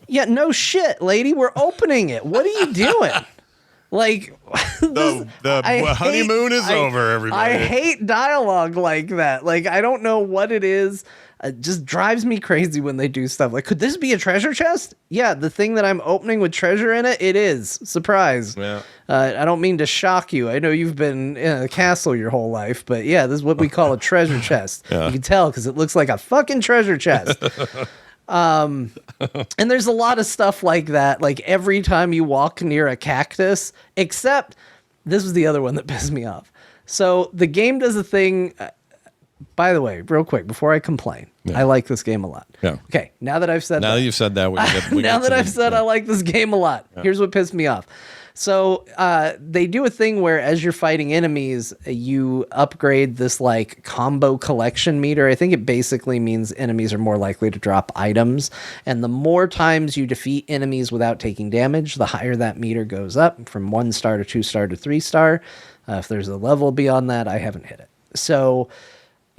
Yeah, no shit, lady. We're opening it. What are you doing? Like, the honeymoon is over, everybody. I hate dialogue like that. Like, I don't know what it is. It just drives me crazy when they do stuff like, could this be a treasure chest? Yeah, the thing that I'm opening with treasure in it, it is. Surprise. Yeah. I don't mean to shock you. I know you've been in a castle your whole life, but yeah, this is what we call a treasure chest. Yeah. You can tell because it looks like a fucking treasure chest. And there's a lot of stuff like that. Like every time you walk near a cactus, except this was the other one that pissed me off. So the game does a thing. By the way, real quick, before I complain, I like this game a lot. Yeah. Okay. Now that I've said that. Now that you've said that, I like this game a lot. Yeah. Here's what pissed me off. So they do a thing where as you're fighting enemies, you upgrade this like combo collection meter. I think it basically means enemies are more likely to drop items. And the more times you defeat enemies without taking damage, the higher that meter goes up from 1 star to 2 star to 3 star. If there's a level beyond that, I haven't hit it. So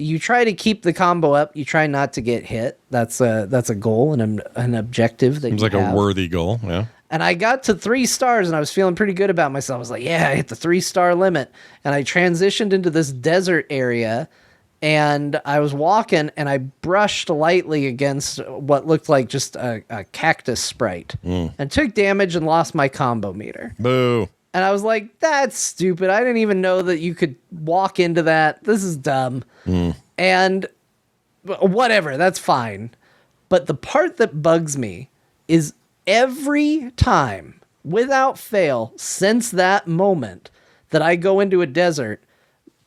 you try to keep the combo up. You try not to get hit. That's a goal and an objective that seems like a worthy goal. Yeah. And I got to 3 stars and I was feeling pretty good about myself. I was like, yeah, I hit the 3-star limit. And I transitioned into this desert area and I was walking and I brushed lightly against what looked like just a cactus sprite and took damage and lost my combo meter. Boo. And I was like, that's stupid. I didn't even know that you could walk into that. This is dumb. And whatever, that's fine. But the part that bugs me is every time, without fail, since that moment that I go into a desert,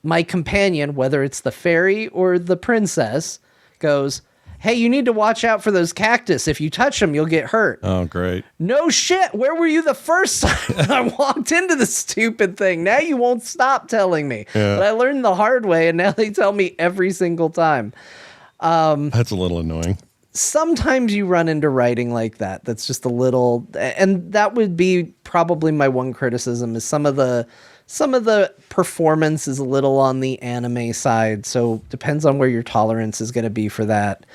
my companion, whether it's the fairy or the princess, goes, hey, you need to watch out for those cactus. If you touch them, you'll get hurt. Oh, great. No shit. Where were you the first time I walked into this stupid thing? Now you won't stop telling me. Yeah. But I learned the hard way, and now they tell me every single time. That's a little annoying. Sometimes you run into writing like that. That's just a little, and that would be probably my one criticism is some of the performance is a little on the anime side. So depends on where your tolerance is going to be for that.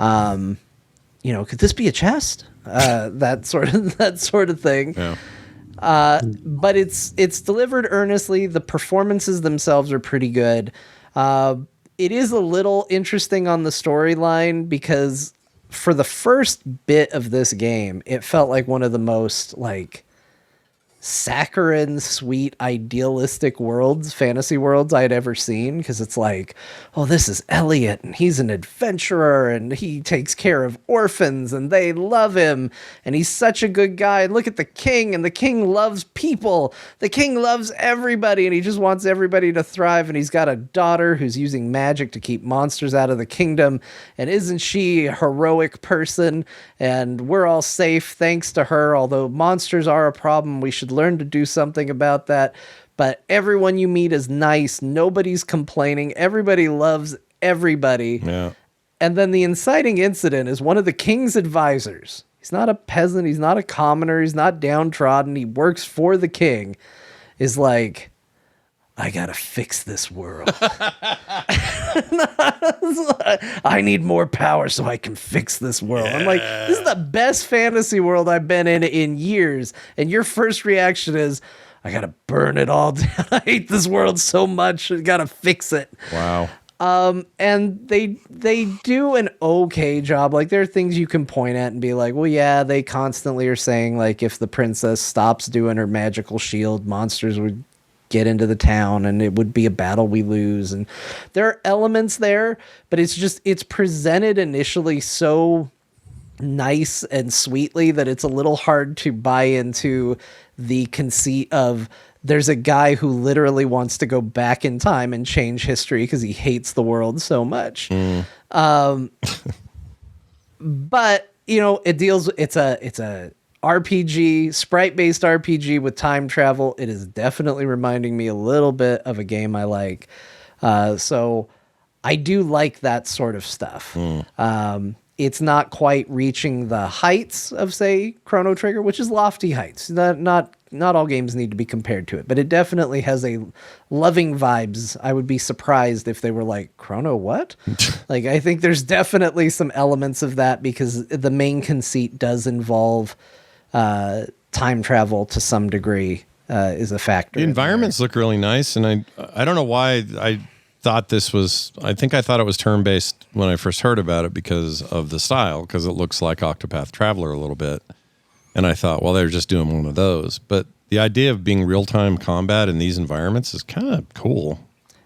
Could this be a chest? That sort of thing. Yeah. But it's delivered earnestly. The performances themselves are pretty good. It is a little interesting on the storyline because for the first bit of this game, it felt like one of the most like saccharine, sweet, idealistic fantasy worlds I'd ever seen. Because it's like, oh, this is Elliot, and he's an adventurer, and he takes care of orphans, and they love him, and he's such a good guy. And look at the king, and the king loves people. The king loves everybody, and he just wants everybody to thrive. And he's got a daughter who's using magic to keep monsters out of the kingdom. And isn't she a heroic person? And we're all safe thanks to her. Although monsters are a problem, we should learn to do something about that. But everyone you meet is nice. Nobody's complaining. Everybody loves everybody. Yeah. And then the inciting incident is one of the king's advisors. He's not a peasant. He's not a commoner. He's not downtrodden. He works for the king. Is like, I gotta fix this world. I need more power so I can fix this world. Yeah. I'm like, this is the best fantasy world I've been in years. And your first reaction is, I gotta burn it all down. I hate this world so much. I gotta fix it. Wow. And they do an okay job. Like, there are things you can point at and be like, well, yeah, they constantly are saying, like, if the princess stops doing her magical shield, monsters would get into the town and it would be a battle we lose. And there are elements there, but it's presented initially so nice and sweetly that it's a little hard to buy into the conceit of there's a guy who literally wants to go back in time and change history because he hates the world so much. But it's a RPG, sprite-based RPG with time travel. It is definitely reminding me a little bit of a game I like. So I do like that sort of stuff. It's not quite reaching the heights of, say, Chrono Trigger, which is lofty heights. Not all games need to be compared to it, but it definitely has a loving vibes. I would be surprised if they were like, Chrono what? Like, I think there's definitely some elements of that because the main conceit does involve time travel to some degree, is a factor. The environments look really nice, and I don't know why I thought this was. I thought it was turn-based when I first heard about it because of the style, because it looks like Octopath Traveler a little bit. And I thought, well, they're just doing one of those. But the idea of being real-time combat in these environments is kind of cool.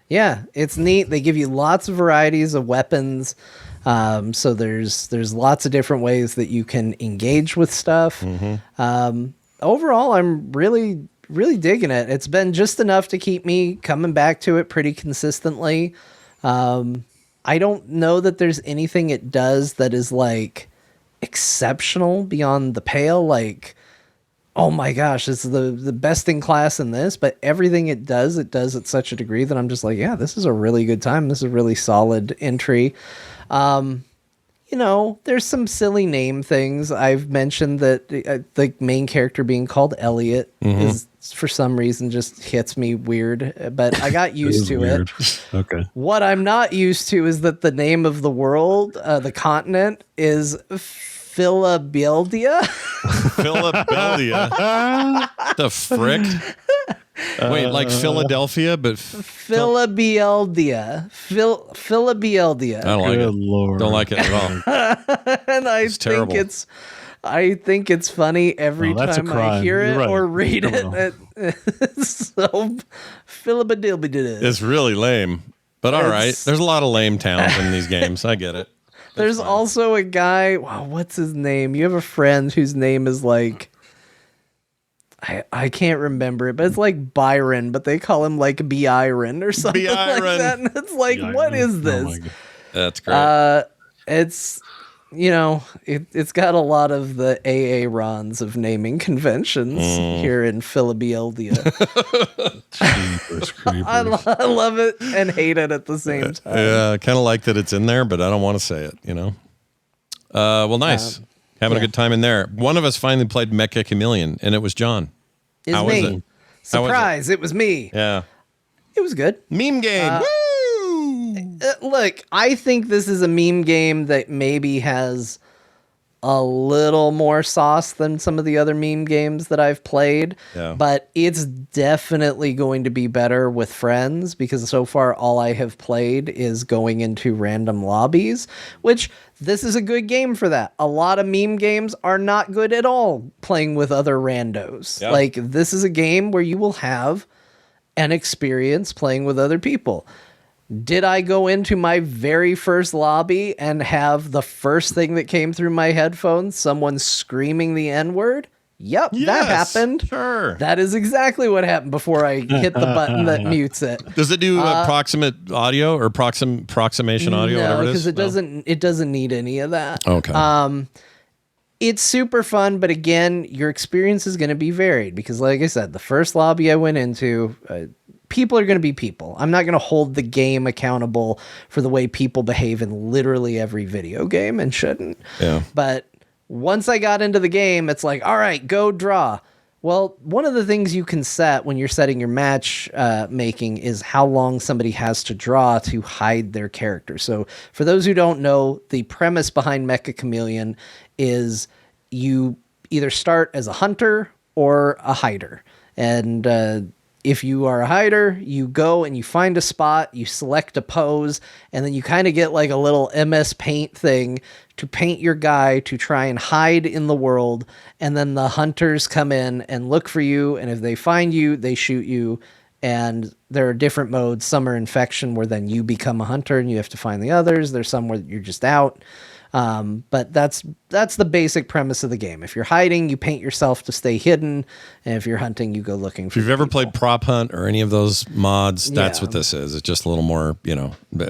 Yeah, it's neat. They give you lots of varieties of weapons. So there's lots of different ways that you can engage with stuff. Overall, I'm really, really digging it. It's been just enough to keep me coming back to it pretty consistently. I don't know that there's anything it does that is like exceptional beyond the pale. Like, oh my gosh, this is the best in class in this, but everything it does at such a degree that I'm just like, yeah, this is a really good time. This is a really solid entry. There's some silly name things. I've mentioned that the main character being called Elliot is, for some reason, just hits me weird, but I got used to it. Okay. What I'm not used to is that the name of the world, the continent, is Philadelphia. Philadelphia. The frick? Wait, like Philadelphia, but Philadelphia. Philadelphia. I don't like it. Lord. Don't like it at all. And I think it's funny every time I hear it or read it. So Philadelphia. It's really lame. But all right. There's a lot of lame towns in these games. I get it. There's also a guy, wow, what's his name? You have a friend whose name is like, I can't remember it, but it's like Byron, but they call him like Byron or something like that. And it's like, what is this? That's great. It's, it's got a lot of the AA Rons of naming conventions here in Philadelphia. I love it and hate it at the same time. Yeah, I kind of like that it's in there, but I don't want to say it, Well, nice. Having a good time in there. One of us finally played Meccha Chameleon, and it was John. How was it? Surprise, it was me. Yeah. It was good. Meme game. Woo! Look, I think this is a meme game that maybe has a little more sauce than some of the other meme games that I've played. Yeah. But it's definitely going to be better with friends because so far all I have played is going into random lobbies, which this is a good game for that. A lot of meme games are not good at all playing with other randos. Yeah. Like, this is a game where you will have an experience playing with other people. Did I go into my very first lobby and have the first thing that came through my headphones, someone screaming the N-word? Yep, that happened. Sure. That is exactly what happened before I hit the button that mutes it. Does it do approximate audio or approximation audio? No, whatever it because is? it doesn't need any of that. Okay. It's super fun, but again, your experience is going to be varied because, like I said, the first lobby I went into, people are going to be people. I'm not going to hold the game accountable for the way people behave in literally every video game and shouldn't. Yeah. But once I got into the game, it's like, all right, go draw. Well, one of the things you can set when you're setting your match making is how long somebody has to draw to hide their character. So for those who don't know, the premise behind Meccha Chameleon is you either start as a hunter or a hider. And if you are a hider, you go and you find a spot, you select a pose, and then you kind of get like a little MS Paint thing to paint your guy to try and hide in the world. And then the hunters come in and look for you. And if they find you, they shoot you. And there are different modes. Some are infection, where then you become a hunter and you have to find the others. There's some where you're just out. But that's the basic premise of the game. If you're hiding, you paint yourself to stay hidden. And if you're hunting, you go looking for If you've ever people. played Prop Hunt or any of those mods, that's Yeah. what this is. It's just a little more,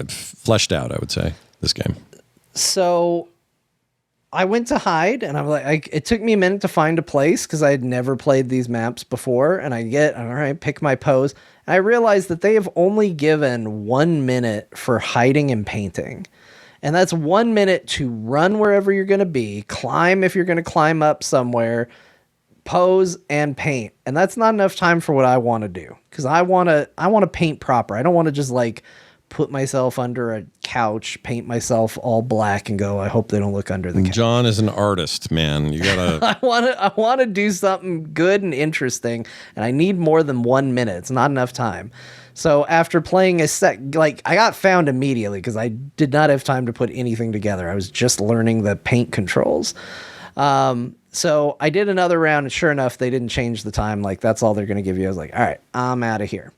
fleshed out, I would say, this game. So I went to hide, and I'm like, it took me a minute to find a place because I had never played these maps before. And all right, pick my pose. And I realized that they have only given 1 minute for hiding and painting. And that's 1 minute to run wherever you're going to be, climb if you're going to climb up somewhere, pose, and paint. And that's not enough time for what I want to do, because I want to paint proper. I don't want to just like put myself under a couch, paint myself all black, and go, I hope they don't look under the couch. John is an artist, man. You gotta. I want to do something good and interesting, and I need more than 1 minute. It's not enough time. So after playing a set, like, I got found immediately because I did not have time to put anything together. I was just learning the paint controls. So I did another round, and sure enough, they didn't change the time. Like, that's all they're going to give you. I was like, all right, I'm out of here.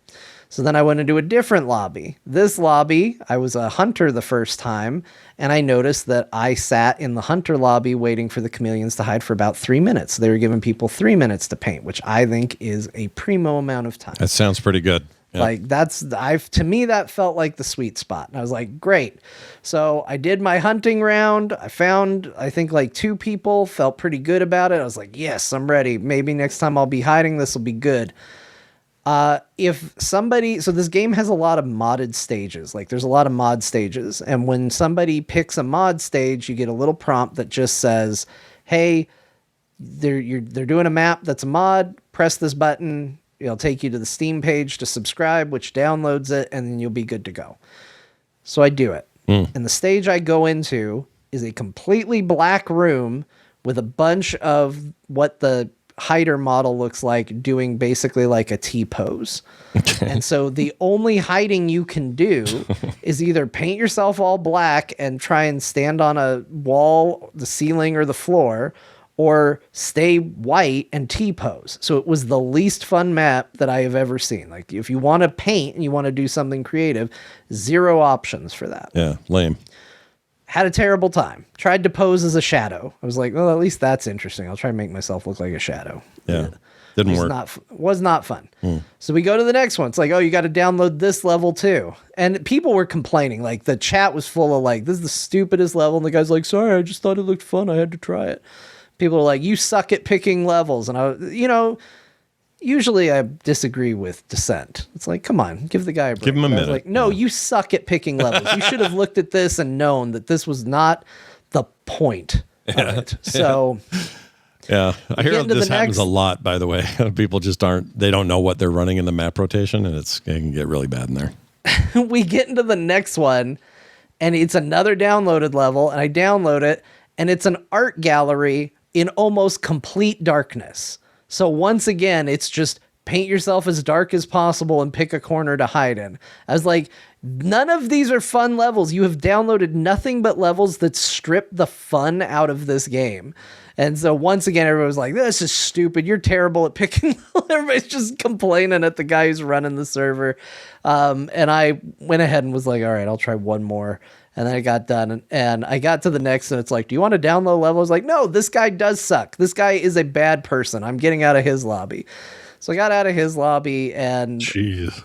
So then I went into a different lobby. This lobby, I was a hunter the first time, and I noticed that I sat in the hunter lobby waiting for the chameleons to hide for about 3 minutes. They were giving people 3 minutes to paint, which I think is a primo amount of time. That sounds pretty good. Yeah. Like, to me, that felt like the sweet spot. And I was like, great. So I did my hunting round. I found, I think, like 2 people, felt pretty good about it. I was like, yes, I'm ready. Maybe next time I'll be hiding. This will be good. So this game has a lot of modded stages. Like, there's a lot of mod stages. And when somebody picks a mod stage, you get a little prompt that just says, hey, they're doing a map that's a mod. Press this button. It'll take you to the Steam page to subscribe, which downloads it, and then you'll be good to go. So I do it. And the stage I go into is a completely black room with a bunch of what the hider model looks like, doing basically like a T-pose. And so the only hiding you can do is either paint yourself all black and try and stand on a wall, the ceiling, or the floor, or stay white and T-pose. So it was the least fun map that I have ever seen. Like, if you want to paint and you want to do something creative, 0 options for that. Yeah, lame. Had a terrible time. Tried to pose as a shadow. I was like, well, at least that's interesting. I'll try and make myself look like a shadow. Yeah, didn't work. Was not fun. So we go to the next one. It's like, oh, you got to download this level too. And people were complaining. Like, the chat was full of like, this is the stupidest level. And the guy's like, sorry, I just thought it looked fun. I had to try it. People are like, you suck at picking levels. And usually I disagree with dissent. It's like, come on, give the guy a break. Give him a minute. Like, no, you suck at picking levels. You should have looked at this and known that this was not the point of it. So yeah, I hear into this the happens next- a lot, by the way. People just they don't know what they're running in the map rotation, and it can get really bad in there. we get into the next one, and it's another downloaded level, and I download it, and it's an art gallery in almost complete darkness. So once again, it's just paint yourself as dark as possible and pick a corner to hide in. I was like, none of these are fun levels. You have downloaded nothing but levels that strip the fun out of this game. And so once again, everybody was like, this is stupid. You're terrible at picking. Everybody's just complaining at the guy who's running the server. And I went ahead and was like, all right, I'll try one more. And then I got done, and I got to the next, and it's like, do you want to download level? I was like, no, this guy does suck. This guy is a bad person. I'm getting out of his lobby. So I got out of his lobby, and Jeez.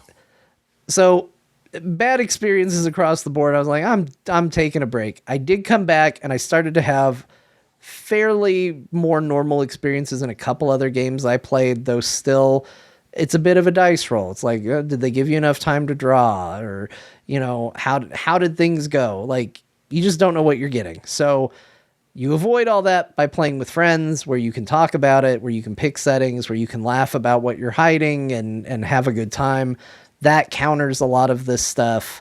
so bad experiences across the board. I was like, I'm taking a break. I did come back, and I started to have fairly more normal experiences in a couple other games I played, though still it's a bit of a dice roll. It's like, did they give you enough time to draw, or, how did things go? Like, you just don't know what you're getting. So you avoid all that by playing with friends, where you can talk about it, where you can pick settings, where you can laugh about what you're hiding and have a good time. That counters a lot of this stuff.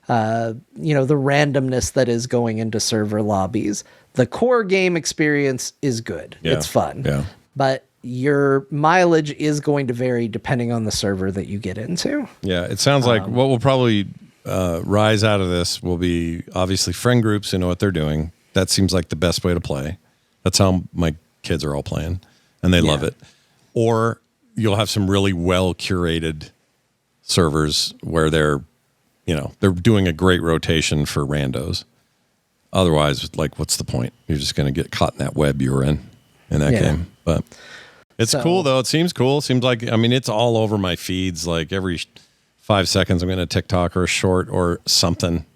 The randomness that is going into server lobbies. The core game experience is good. Yeah. It's fun. Yeah. But your mileage is going to vary depending on the server that you get into. Yeah, it sounds like what will probably rise out of this will be obviously friend groups who know what they're doing. That seems like the best way to play. That's how my kids are all playing, and they love it. Or you'll have some really well curated servers where they're doing a great rotation for randos. Otherwise, like, what's the point? You're just going to get caught in that web you were in that game. But it's cool, though. It seems cool. It seems like, it's all over my feeds. Like every 5 seconds, I'm getting a TikTok or a short or something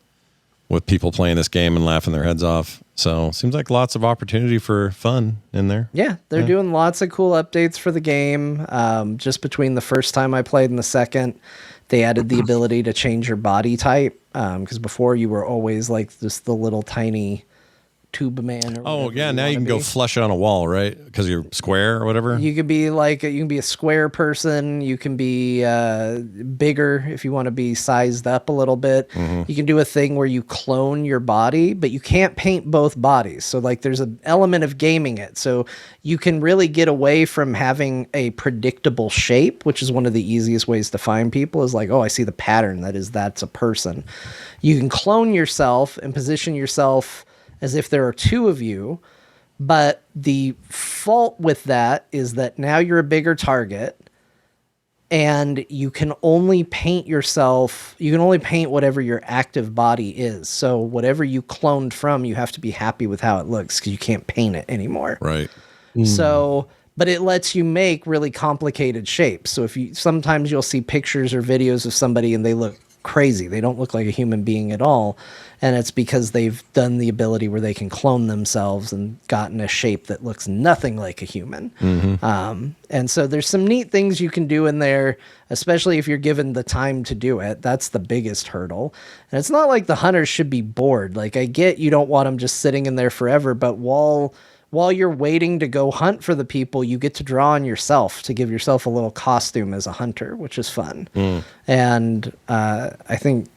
with people playing this game and laughing their heads off. So it seems like lots of opportunity for fun in there. Yeah, they're doing lots of cool updates for the game. Just between the first time I played and the second, they added the ability to change your body type. Because before you were always like just the little tiny tube man. Or now you can go flush it on a wall, right? Because you're square or whatever. You could be a square person. You can be bigger if you want to be sized up a little bit. Mm-hmm. You can do a thing where you clone your body, but you can't paint both bodies. So like there's an element of gaming it. So you can really get away from having a predictable shape, which is one of the easiest ways to find people is like, oh, I see the pattern. That's a person. You can clone yourself and position yourself as if there are two of you, but the fault with that is that now you're a bigger target and you can only paint whatever your active body is. So whatever you cloned from, you have to be happy with how it looks because you can't paint it anymore. Right. So, but it lets you make really complicated shapes. So sometimes you'll see pictures or videos of somebody and they look crazy. They don't look like a human being at all. And it's because they've done the ability where they can clone themselves and gotten a shape that looks nothing like a human. Mm-hmm. And so there's some neat things you can do in there, especially if you're given the time to do it. That's the biggest hurdle. And it's not like the hunters should be bored. Like I get you don't want them just sitting in there forever, but while you're waiting to go hunt for the people, you get to draw on yourself to give yourself a little costume as a hunter, which is fun. And I think,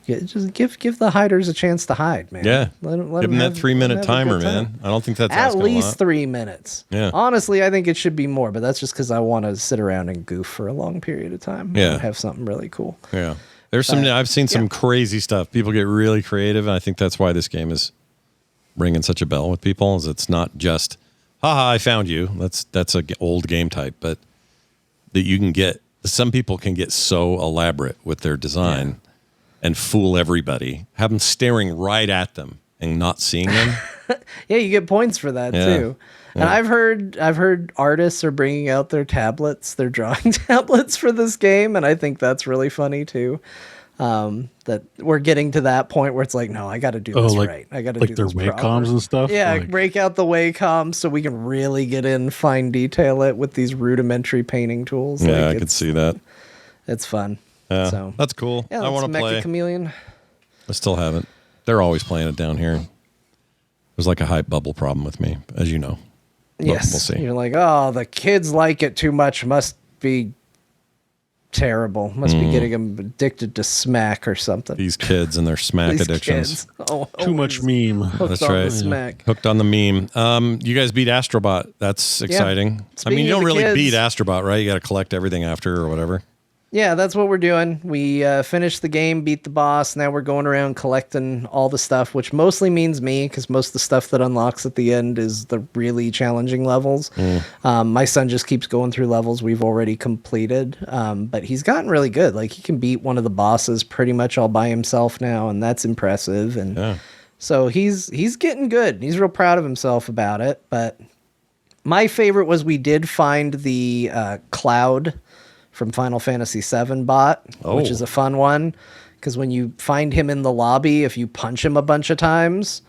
just give the hiders a chance to hide, man. Yeah. Give them that 3-minute timer, man. I don't think that's at least 3 minutes. Yeah. Honestly, I think it should be more, but that's just because I want to sit around and goof for a long period of time. Yeah. And have something really cool. Yeah. I've seen some crazy stuff. People get really creative, and I think that's why this game is ringing such a bell with people. Is it's not just, haha, I found you. That's a old game type, but that you can get. Some people can get so elaborate with their design and fool everybody. Have them staring right at them and not seeing them. Yeah, you get points for that too. And I've heard artists are bringing out their tablets, their drawing tablets for this game, and I think that's really funny too. That we're getting to that point where it's like, no, I got to do this right. I got to do this their Wacomms and stuff. Yeah, break out the Wacom so we can really get in, fine detail it with these rudimentary painting tools. Yeah, I could see that. It's fun. Yeah, so that's cool. Yeah, I want to play. Meccha Chameleon. I still haven't. They're always playing it down here. There's like a hype bubble problem with me, as you know. Yes, we'll see. You're like, oh, the kids like it too much. Must be terrible. Must be getting them addicted to smack or something. These kids and their smack addictions. Too much meme. That's right. Smack. Hooked on the meme. You guys beat Astro Bot. That's exciting. I mean, you don't really beat Astro Bot, right? You got to collect everything after or whatever. Yeah, that's what we're doing. We finished the game, beat the boss. Now we're going around collecting all the stuff, which mostly means me, because most of the stuff that unlocks at the end is the really challenging levels. My son just keeps going through levels we've already completed, but he's gotten really good. Like, he can beat one of the bosses pretty much all by himself now, and that's impressive. And so he's getting good. He's real proud of himself about it. But my favorite was we did find the Cloud from Final Fantasy VII bot, which is a fun one, because when you find him in the lobby, if you punch him a bunch of times,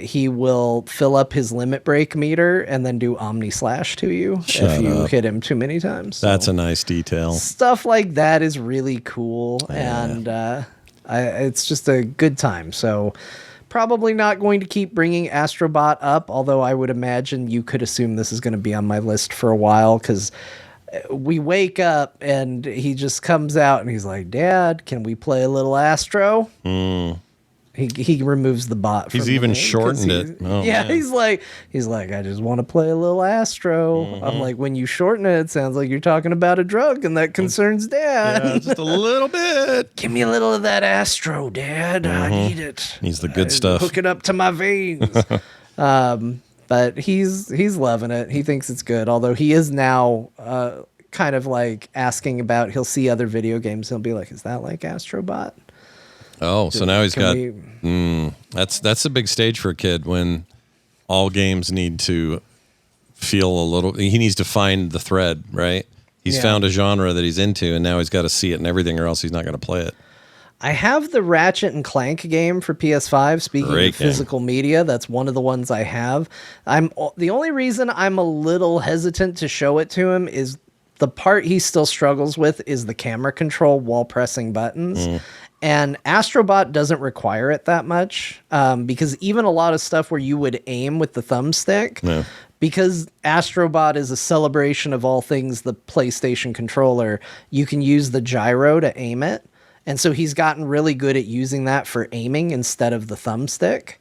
he will fill up his limit break meter and then do Omni Slash to you if you hit him too many times. So that's a nice detail. Stuff like that is really cool, and it's just a good time. So probably not going to keep bringing Astro Bot up, although I would imagine you could assume this is going to be on my list for a while, because we wake up and he just comes out and he's like, Dad, can we play a little Astro? He He removes the bot. He's from even the game shortened it. Oh, yeah, man. he's like, I just want to play a little Astro. I'm like, when you shorten it, it sounds like you're talking about a drug, and that concerns Dad. Yeah, just a little bit. Give me a little of that Astro, Dad. I need it. He's the good stuff. Hook it up to my veins. But he's loving it. He thinks it's good. Although he is now kind of like asking about. He'll see other video games. He'll be like, "Is that like Astro Bot?" Oh, so now he's got. we- That's a big stage for a kid when all games need to feel a little. He needs to find the thread, right? He's found a genre that he's into, and now he's got to see it and everything, or else he's not going to play it. I have the Ratchet and Clank game for PS5. Speaking Great of physical media, that's one of the ones I have. The only reason I'm a little hesitant to show it to him is the part he still struggles with is the camera control while pressing buttons. And Astro Bot doesn't require it that much because even a lot of stuff where you would aim with the thumbstick, because Astro Bot is a celebration of all things the PlayStation controller, you can use the gyro to aim it. And so he's gotten really good at using that for aiming instead of the thumbstick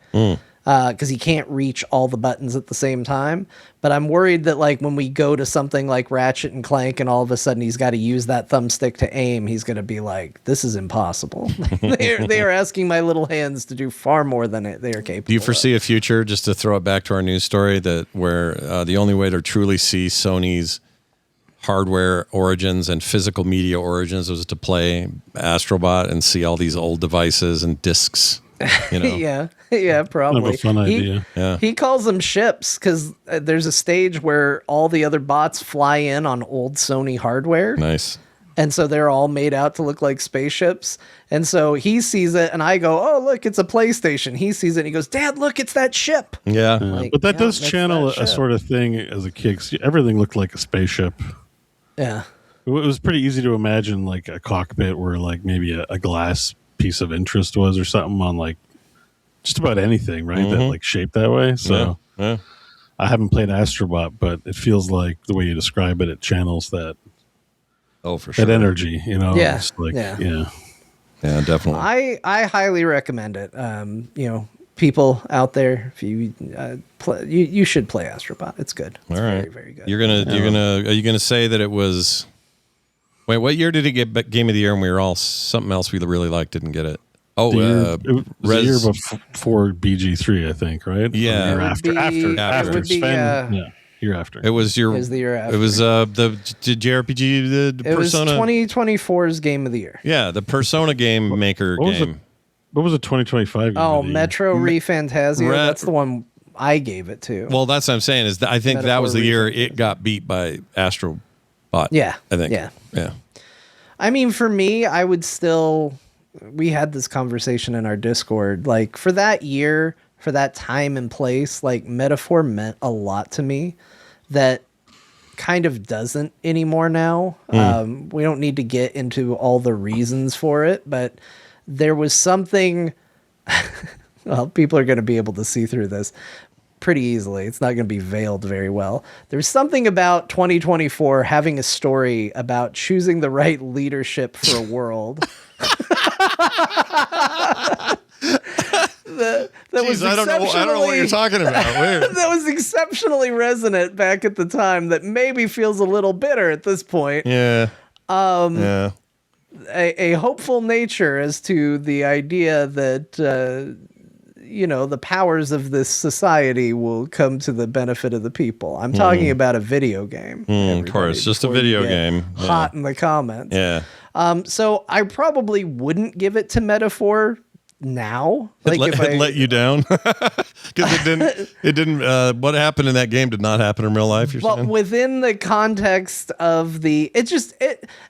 because he can't reach all the buttons at the same time. But I'm worried that like when we go to something like Ratchet and Clank and all of a sudden he's got to use that thumbstick to aim, he's going to be like, this is impossible. they are asking my little hands to do far more than they are capable Do you foresee of. a future, just to throw it back to our news story, that where the only way to truly see Sony's hardware origins and physical media origins was to play Astro Bot and see all these old devices and discs, you know? yeah, probably. Kind of a fun idea. Yeah. He calls them ships because there's a stage where all the other bots fly in on old Sony hardware. Nice. And so they're all made out to look like spaceships. And so he sees it and I go, oh, look, it's a PlayStation. He sees it and he goes, Dad, look, it's that ship. Yeah. Like, But that yeah, does that's channel that a ship. sort of thing as a kid. 'Cause everything looked like a spaceship. Yeah. It was pretty easy to imagine like a cockpit where like maybe a glass piece of interest was or something on like just about anything, right? That like shaped that way. So Yeah. I haven't played Astro Bot, but it feels like the way you describe it, it channels that Oh, for sure. that energy, you know? Yeah, It's like, yeah. Yeah, definitely. I highly recommend it. People out there, if you play, you should play Astro Bot. It's good. It's All right. very, very good. Are you gonna say that it was? Wait, what year did it get Game of the Year? And we were all something else we really liked didn't get it. Oh, It was the year before BG3, I think, right? Yeah. Or It after, would be- after, it would be, Sven, year after. It was It was the year after. It was the JRPG the It was Persona. 2024's Game of the Year. Yeah, the Persona game maker What was game. What was it? 2025. Oh, Metro Refantasia. Ret- That's the one I gave it to. Well, that's what I'm saying is that I think that was the Metaphor year it got beat by Astro Bot. Yeah, I think. yeah. Yeah. I mean, for me, I would still. We had this conversation in our Discord. Like for that year, for that time and place, like Metaphor meant a lot to me. That kind of doesn't anymore now. We don't need to get into all the reasons for it, but there was something. Well, people are going to be able to see through this pretty easily. It's not going to be veiled very well. There's something about 2024 having a story about choosing the right leadership for a world. that was I don't know what you're talking about. Weird. that was exceptionally resonant back at the time that maybe feels a little bitter at this point. Yeah. Yeah. A hopeful nature as to the idea that the powers of this society will come to the benefit of the people. I'm talking about a video game. Of course, just a before you video get game. Hot in the comments. Yeah. So I probably wouldn't give it to Metaphor now. Like It let you down because it didn't. What happened in that game did not happen in real life. You're But saying? within the context of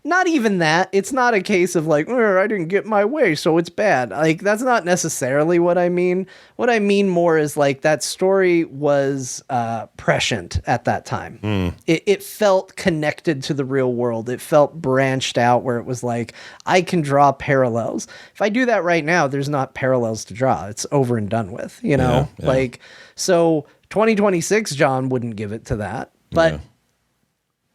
not even that. It's not a case of like, I didn't get my way, so it's bad. Like, that's not necessarily what I mean. What I mean more is like that story was prescient at that time. It felt connected to the real world. It felt branched out where it was like, I can draw parallels. If I do that right now, there's not parallels to draw. It's over and done with, Yeah. Like, so 2026 John wouldn't give it to that, but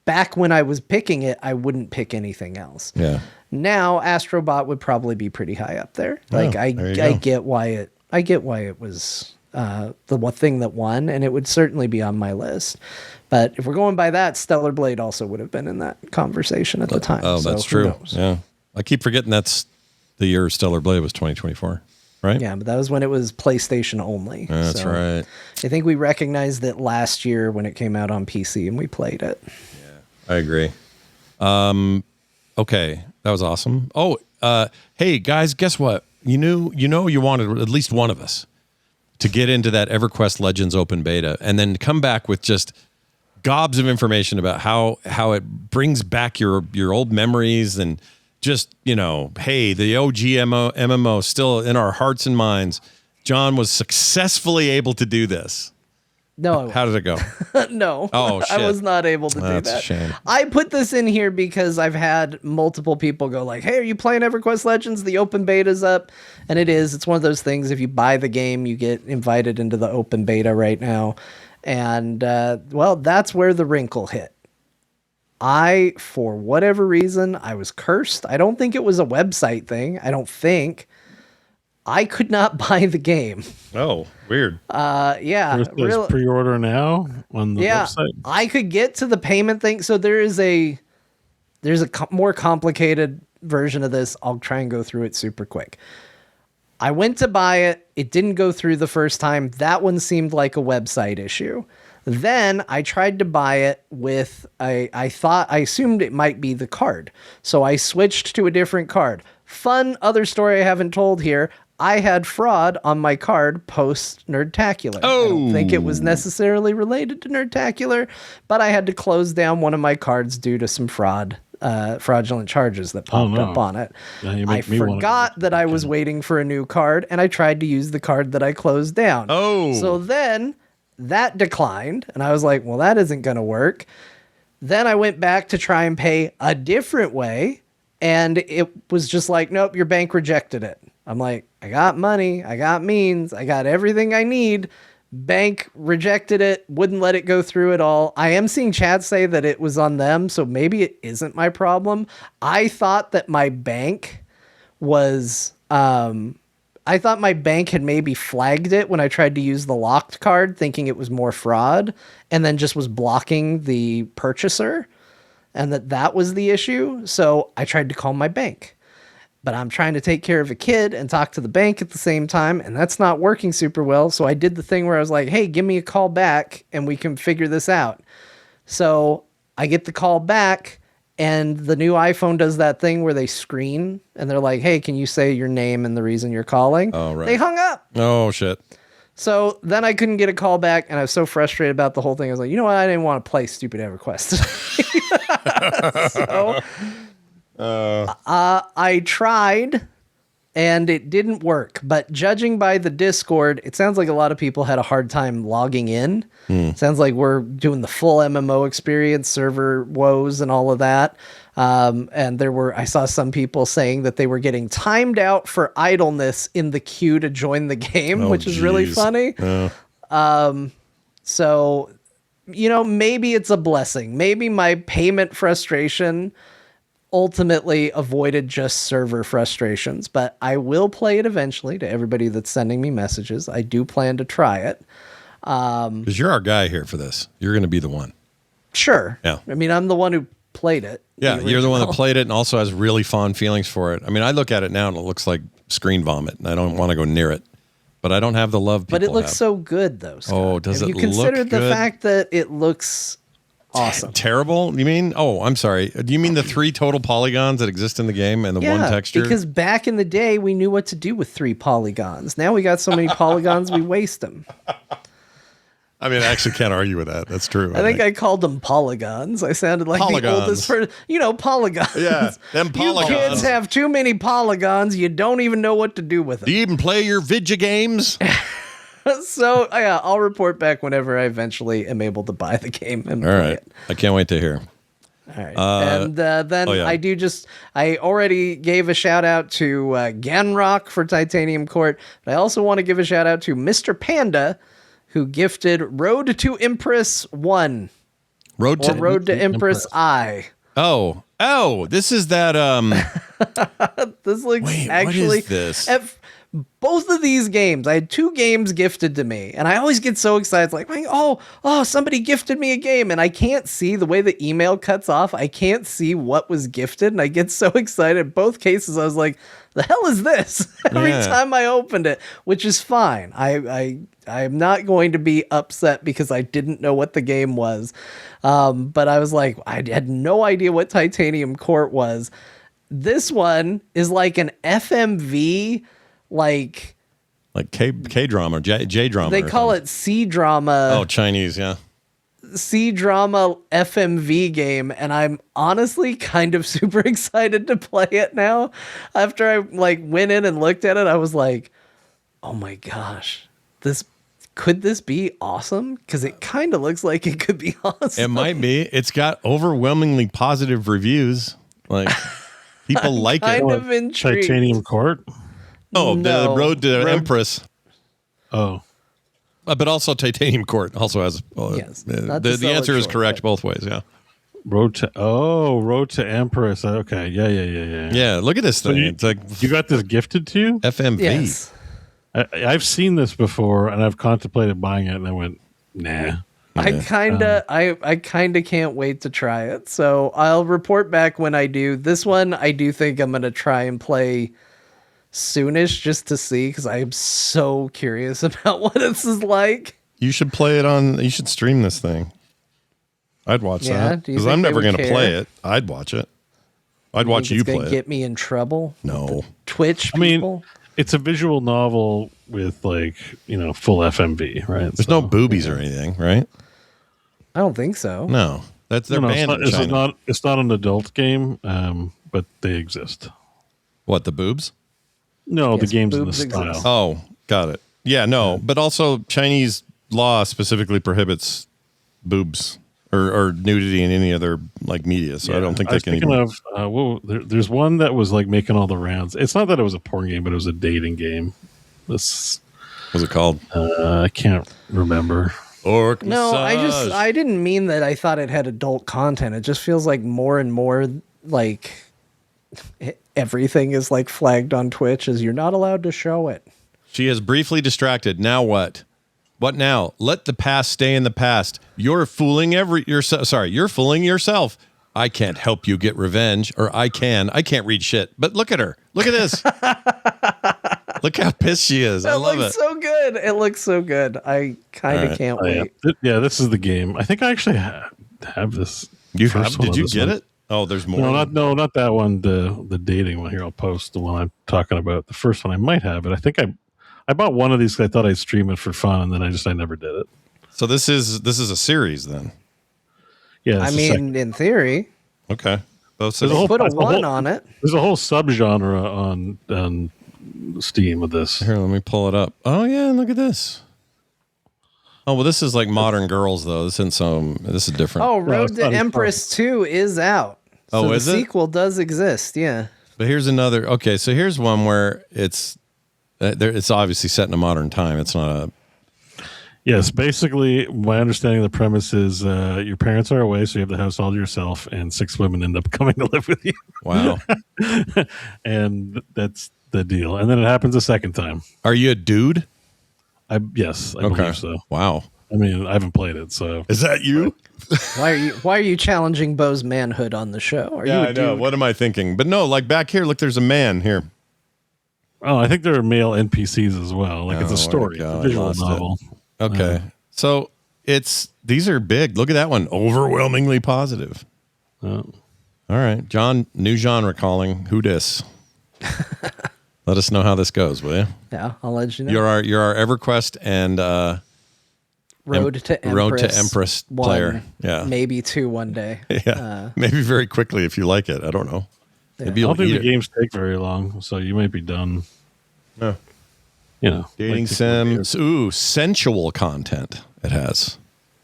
back when I was picking it, I wouldn't pick anything else. Yeah. Now Astro Bot would probably be pretty high up there. Like I get why it was the one thing that won, and it would certainly be on my list. But if we're going by that, Stellar Blade also would have been in that conversation at the time. Oh, that's true. Yeah. I keep forgetting that's the year Stellar Blade was 2024, right? Yeah, but that was when it was PlayStation only. That's right. I think we recognized it last year when it came out on PC and we played it. Yeah, I agree. Okay, that was awesome. Oh, hey guys, guess what? You wanted at least one of us to get into that EverQuest Legends open beta and then come back with just gobs of information about how it brings back your old memories and just, hey, the OG MMO still in our hearts and minds. John was successfully able to do this. No. How did it go? No. Oh, shit. I was not able to do that. That's a shame. I put this in here because I've had multiple people go like, hey, are you playing EverQuest Legends? The open beta's up. And it is. It's one of those things. If you buy the game, you get invited into the open beta right now. And, well, that's where the wrinkle hit. For whatever reason, I was cursed. I don't think it was a website thing. I don't think. I could not buy the game. Oh, weird. Yeah. There's pre-order now on the website. I could get to the payment thing. So there's a more complicated version of this. I'll try and go through it super quick. I went to buy it. It didn't go through the first time. That one seemed like a website issue. Then I tried to buy it with I assumed it might be the card. So I switched to a different card. Fun other story I haven't told here. I had fraud on my card post Nerdtacular. Oh. I don't think it was necessarily related to Nerdtacular, but I had to close down one of my cards due to some fraudulent charges that popped up on it. I forgot that I was waiting for a new card, and I tried to use the card that I closed down. Oh. So then that declined, and I was like, well, that isn't going to work. Then I went back to try and pay a different way, and it was just like, nope, your bank rejected it. I'm like, I got money, I got means, I got everything I need. Bank rejected it, wouldn't let it go through at all. I am seeing chat say that it was on them, so maybe it isn't my problem. I thought that my bank was, I thought my bank had maybe flagged it when I tried to use the locked card, thinking it was more fraud, and then just was blocking the purchaser, and that was the issue. So I tried to call my bank. But I'm trying to take care of a kid and talk to the bank at the same time, and that's not working super well. So I did the thing where I was like, hey, give me a call back and we can figure this out. So I get the call back, and the new iPhone does that thing where they screen and they're like, hey, can you say your name and the reason you're calling? Oh, right. They hung up. Oh, shit. So then I couldn't get a call back, and I was so frustrated about the whole thing. I was like, you know what? I didn't want to play stupid EverQuest. So I tried, and it didn't work. But judging by the Discord, it sounds like a lot of people had a hard time logging in. Sounds like we're doing the full MMO experience, server woes and all of that. And I saw some people saying that they were getting timed out for idleness in the queue to join the game, which is really funny. So, maybe it's a blessing. Maybe my payment frustration ultimately avoided just server frustrations, but I will play it eventually. To everybody that's sending me messages, I do plan to try it. Because you're our guy here for this. You're going to be the one. Sure. Yeah. I mean, I'm the one who played it. Yeah, you're the one that played it and also has really fond feelings for it. I mean, I look at it now and it looks like screen vomit, and I don't want to go near it. But I don't have the love people But it looks have. so good, though, Scott. Oh, does Have it you considered look the good? fact that it looks awesome? Terrible? You mean? Oh, I'm sorry. Do you mean the 3 total polygons that exist in the game and the one texture? Because back in the day, we knew what to do with 3 polygons. Now we got so many polygons, we waste them. I mean, I actually can't argue with that. That's true. I think I called them polygons. I sounded like the oldest person. Polygons. Yeah, them polygons. You kids have too many polygons. You don't even know what to do with them. Do you even play your Vidya games? So, yeah, I'll report back whenever I eventually am able to buy the game and All play right. it. I can't wait to hear. All right. And then I already gave a shout out to Ganrock for Titanium Court, but I also want to give a shout out to Mr. Panda, who gifted Road to Empress 1. Road Road to Empress I. Oh, this is that This looks wait, actually what is this? Both of these games, I had 2 games gifted to me, and I always get so excited, like, oh, somebody gifted me a game, and I can't see the way the email cuts off. I can't see what was gifted, and I get so excited. In both cases, I was like, the hell is this? Every time I opened it, which is fine. I'm not going to be upset because I didn't know what the game was. But I was like, I had no idea what Titanium Court was. This one is like an FMV, like K drama, J drama. They call it C drama. Oh, Chinese, yeah. C drama FMV game, and I'm honestly kind of super excited to play it now. After I went in and looked at it, I was like, oh my gosh, could this be awesome? Because it kind of looks like it could be awesome. It might be. It's got overwhelmingly positive reviews. Like people like it. Kind of intrigued. Titanium Court. Oh, No. the Road to Empress. Oh, But also Titanium Court also has. Yes, The answer is correct both ways. Yeah. Road to Empress. Okay, yeah. Yeah. Look at this thing. It's like You got this gifted to you? FMV. Yes. I've seen this before, and I've contemplated buying it, and I went, nah. I kinda can't wait to try it. So I'll report back when I do. This one I do think I'm gonna try and play soonish just to see, because I am so curious about what this is like. You should play it on. You should stream this thing. I'd watch that do you because think I'm they never would going to care? play it. I'd watch it. I'd watch you It's play gonna it. get me in trouble. No. Twitch I mean, people. it's a visual novel with full FMV, right? There's no boobies or anything, right? I don't think so. No. That's their banned in it's China. not. It's not an adult game, but they exist. What, the boobs? No, Yes, the game's in the boobs style. exist. Oh, got it. Yeah, no. But also Chinese law specifically prohibits boobs or nudity in any other media. So I don't think I they was can thinking even. of there's one that was making all the rounds. It's not that it was a porn game, but it was a dating game. This What's it called? I can't remember. Orc No, massage. I didn't mean that. I thought it had adult content. It just feels like more and more everything is flagged on Twitch as you're not allowed to show it. She is briefly distracted. Now what? What now? Let the past stay in the past. You're fooling you're fooling yourself. I can't help you get revenge, or I can. I can't read shit. But look at her. Look at this. Look how pissed she is. I love it. So good. It looks so good. I kind of can't wait. Yeah, this is the game. I think I actually have this. You first have? one Did of you this get one. it? Oh, there's more. Not that one. The dating one. Here, I'll post the one I'm talking about. The first one I might have it. I think I bought one of these because I thought I'd stream it for fun, and then I never did it. So this is a series then. Yeah, I mean, in theory, Okay. Both There's a whole- put a that's the one whole- on it. there's a whole subgenre on Steam of this. Here, let me pull it up. Oh yeah, look at this. Oh well, this is like Modern Girls though. This is different. Oh, Road it's to not as Empress 2 is out. Oh, So is the it? sequel does exist, yeah. But here's another. Okay, so here's one where it's obviously set in a modern time. It's not a. Yes, basically, my understanding of the premise is your parents are away, so you have the house all to yourself, and 6 women end up coming to live with you. Wow. And that's the deal. And then it happens a second time. Are you a dude? I believe so. Wow. I mean, I haven't played it, so Is that you? Why are you challenging Bo's manhood on the show? Are you Yeah, a I know. dude? What am I thinking? But no, like back here, look, there's a man here. oh, I think there are male NPCs as well. Like it's Oh, a story, God, it's I a visual lost it. novel. Okay. So these are big. Look at that one. Overwhelmingly positive. Uh, All right. John, new genre calling. Who dis? Let us know how this goes, will you? Yeah, I'll let you know. You're our EverQuest and Road to Empress player. 1, Yeah. maybe 2 one day. Yeah. Maybe very quickly if you like it. I don't know. Maybe I you'll don't think eat the it. games take very long, so you might be done. Yeah. You know, Dating like sim. Ooh, sensual content it has.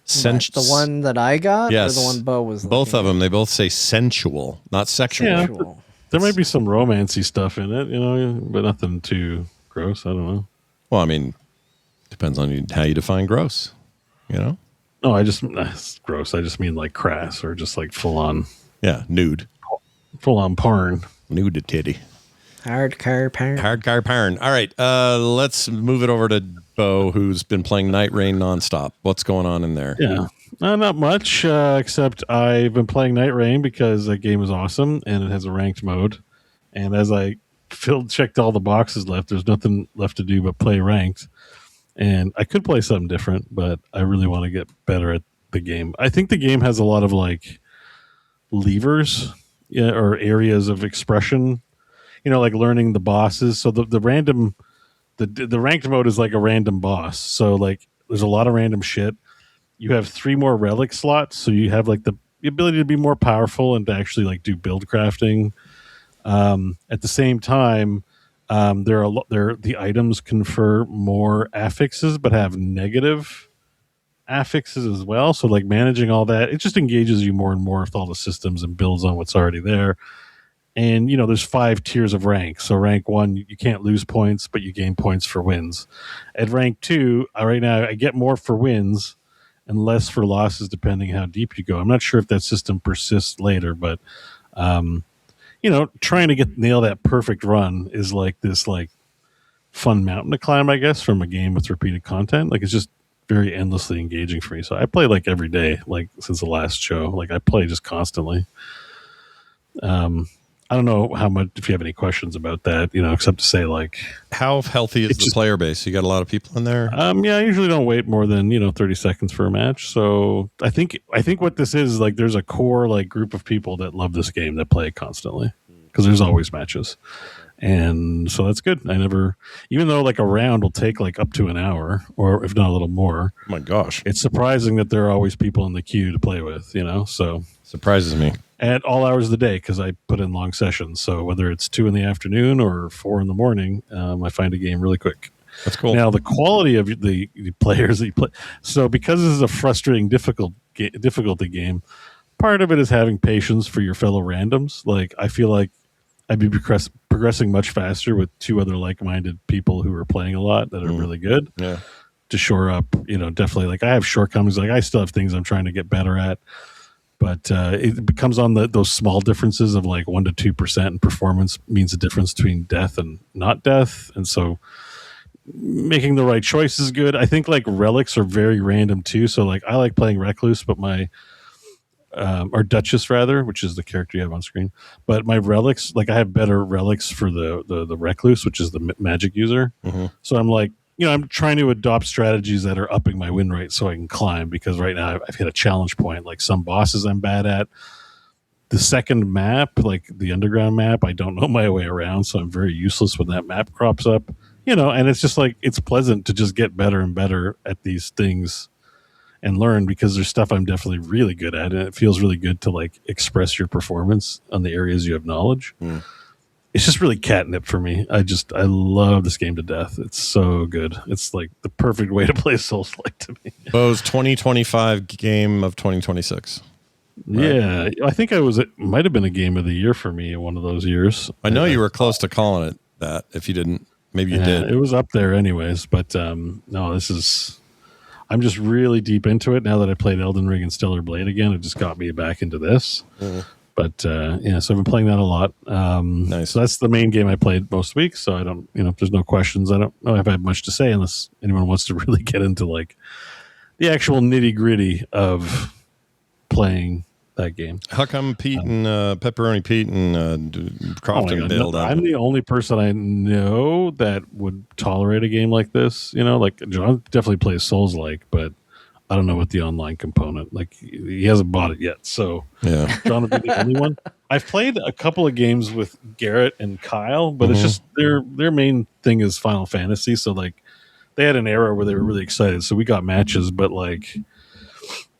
The one that I got, Yes. or the one Bo was Both looking of them. They both say sensual, not sexual. Yeah. at? Cool. There might be some romancy stuff in it, but nothing too gross. I don't know. Well, I mean, depends on how you define gross. You know? No, that's gross. I just mean like crass or just like full on nude. Full on porn. Nude titty. Hardcore porn. Hardcore porn. All right, let's move it over to Bo, who's been playing Nightreign nonstop. What's going on in there? Yeah. Not much, except I've been playing Nightreign because that game is awesome and it has a ranked mode. And as I checked all the boxes left, there's nothing left to do but play ranked. And I could play something different, but I really want to get better at the game. I think the game has a lot of like levers or areas of expression, like learning the bosses. So the random, the ranked mode is like a random boss. So like there's a lot of random shit. You have 3 more relic slots, so you have like the ability to be more powerful and to actually like do build crafting. At the same time, the items confer more affixes, but have negative affixes as well. So like managing all that, it just engages you more and more with all the systems and builds on what's already there. And there's 5 tiers of rank. So rank 1, you can't lose points, but you gain points for wins. At rank 2, right now I get more for wins and less for losses depending how deep you go. I'm not sure if that system persists later, but trying to nail that perfect run is like this like fun mountain to climb, I guess, from a game with repeated content. Like it's just very endlessly engaging for me. So I play like every day, like since the last show. Like I play just constantly. I don't know how much, if you have any questions about that, except to say like, how healthy is the player base? You got a lot of people in there? Yeah, I usually don't wait more than 30 seconds for a match. So I think what this is like, there's a core like group of people that love this game that play it constantly because there's always matches, and so that's good. Even though like a round will take like up to an hour or if not a little more. Oh my gosh, it's surprising that there are always people in the queue to play with. So surprises me. At all hours of the day because I put in long sessions. So whether it's 2 in the afternoon or 4 in the morning, I find a game really quick. That's cool. Now the quality of the players that you play. So because this is a frustrating difficulty game, part of it is having patience for your fellow randoms. Like I feel like I'd be progressing much faster with 2 other like-minded people who are playing a lot that are really good. Yeah. To shore up, definitely like I have shortcomings. Like I still have things I'm trying to get better at. But it becomes on those small differences of like 1% to 2% in performance means the difference between death and not death. And so making the right choice is good. I think like relics are very random too. So like I like playing Recluse, but my or Duchess rather, which is the character you have on screen. But my relics, like I have better relics for the Recluse, which is the magic user. Mm-hmm. So I'm like, I'm trying to adopt strategies that are upping my win rate so I can climb because right now I've hit a challenge point. Like some bosses I'm bad at. The second map, like the underground map, I don't know my way around, so I'm very useless when that map crops up. And it's just like it's pleasant to just get better and better at these things and learn because there's stuff I'm definitely really good at, and it feels really good to like express your performance on the areas you have knowledge. It's just really catnip for me. I love this game to death. It's so good. It's like the perfect way to play Souls-like to me. Bo's 2025 game of 2026. Right? Yeah, I think it might have been a game of the year for me in one of those years. I know you were close to calling it that. If you didn't, maybe you did. It was up there anyways, but no, I'm just really deep into it now that I played Elden Ring and Stellar Blade again. It just got me back into this. But so I've been playing that a lot. Nice. So that's the main game I played most weeks. So I don't, if there's no questions, I don't know if I have much to say unless anyone wants to really get into like the actual nitty gritty of playing that game. How come Pete and Pepperoni Pete and Crofton bailed out? I'm the only person I know that would tolerate a game like this. Like John definitely plays Souls-like, but I don't know what the online component, like he hasn't bought it yet. So yeah, John would be the only one. I've played a couple of games with Garrett and Kyle, but it's just their main thing is Final Fantasy. So like they had an era where they were really excited. So we got matches, but like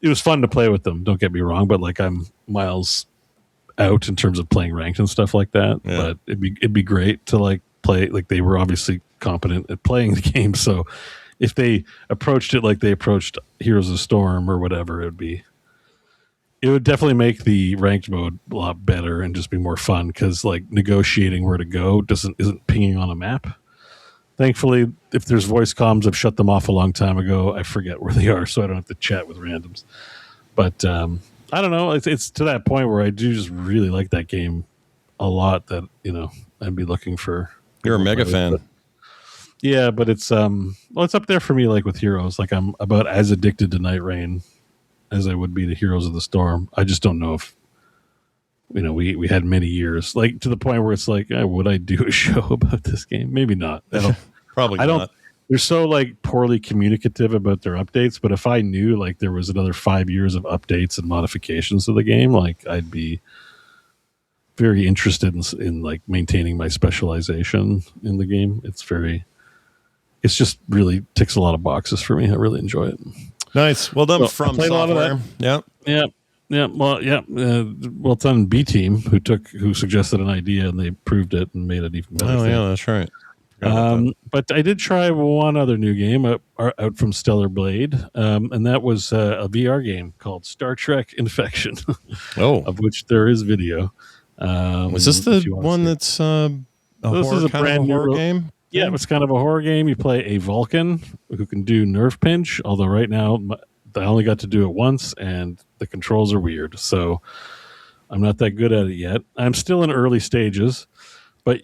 it was fun to play with them. Don't get me wrong, but like I'm miles out in terms of playing ranked and stuff like that. Yeah. But it'd be great to like play. Like they were obviously competent at playing the game, so if they approached it like they approached Heroes of Storm or whatever, it would definitely make the ranked mode a lot better and just be more fun because like negotiating where to go isn't pinging on a map Thankfully, if there's voice comms, I've shut them off a long time ago. I forget where they are, so I don't have to chat with randoms. But I don't know. It's to that point where I do just really like that game a lot. That I'd be looking for. You're a mega fan. Yeah, but it's it's up there for me. Like with Heroes, like I'm about as addicted to Nightreign as I would be to Heroes of the Storm. I just don't know if we had many years, like to the point where it's like, would I do a show about this game? Maybe not. Probably I don't. not. They're so like poorly communicative about their updates. But if I knew like there was another 5 years of updates and modifications to the game, like I'd be very interested in like maintaining my specialization in the game. It's just really ticks a lot of boxes for me. I really enjoy it. Nice. Well done, From Software. Yeah. Well done, B Team, who suggested an idea and they proved it and made it even better. Oh yeah, that's right. But I did try one other new game out from Stellar Blade, and that was a VR game called Star Trek Infection. Of which there is video. Was this the one that's this is a brand new horror game? Yeah, it's kind of a horror game. You play a Vulcan who can do nerve pinch, although right now I only got to do it once, and the controls are weird, so I'm not that good at it yet. I'm still in early stages, but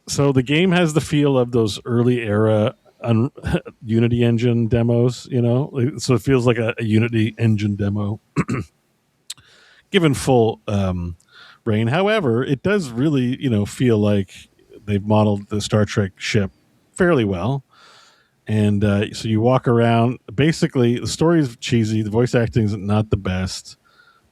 so the game has the feel of those early era Unity engine demos, so it feels like a Unity engine demo given full reign. However, it does really, feel like they've modeled the Star Trek ship fairly well. And so you walk around. Basically, the story is cheesy. The voice acting is not the best,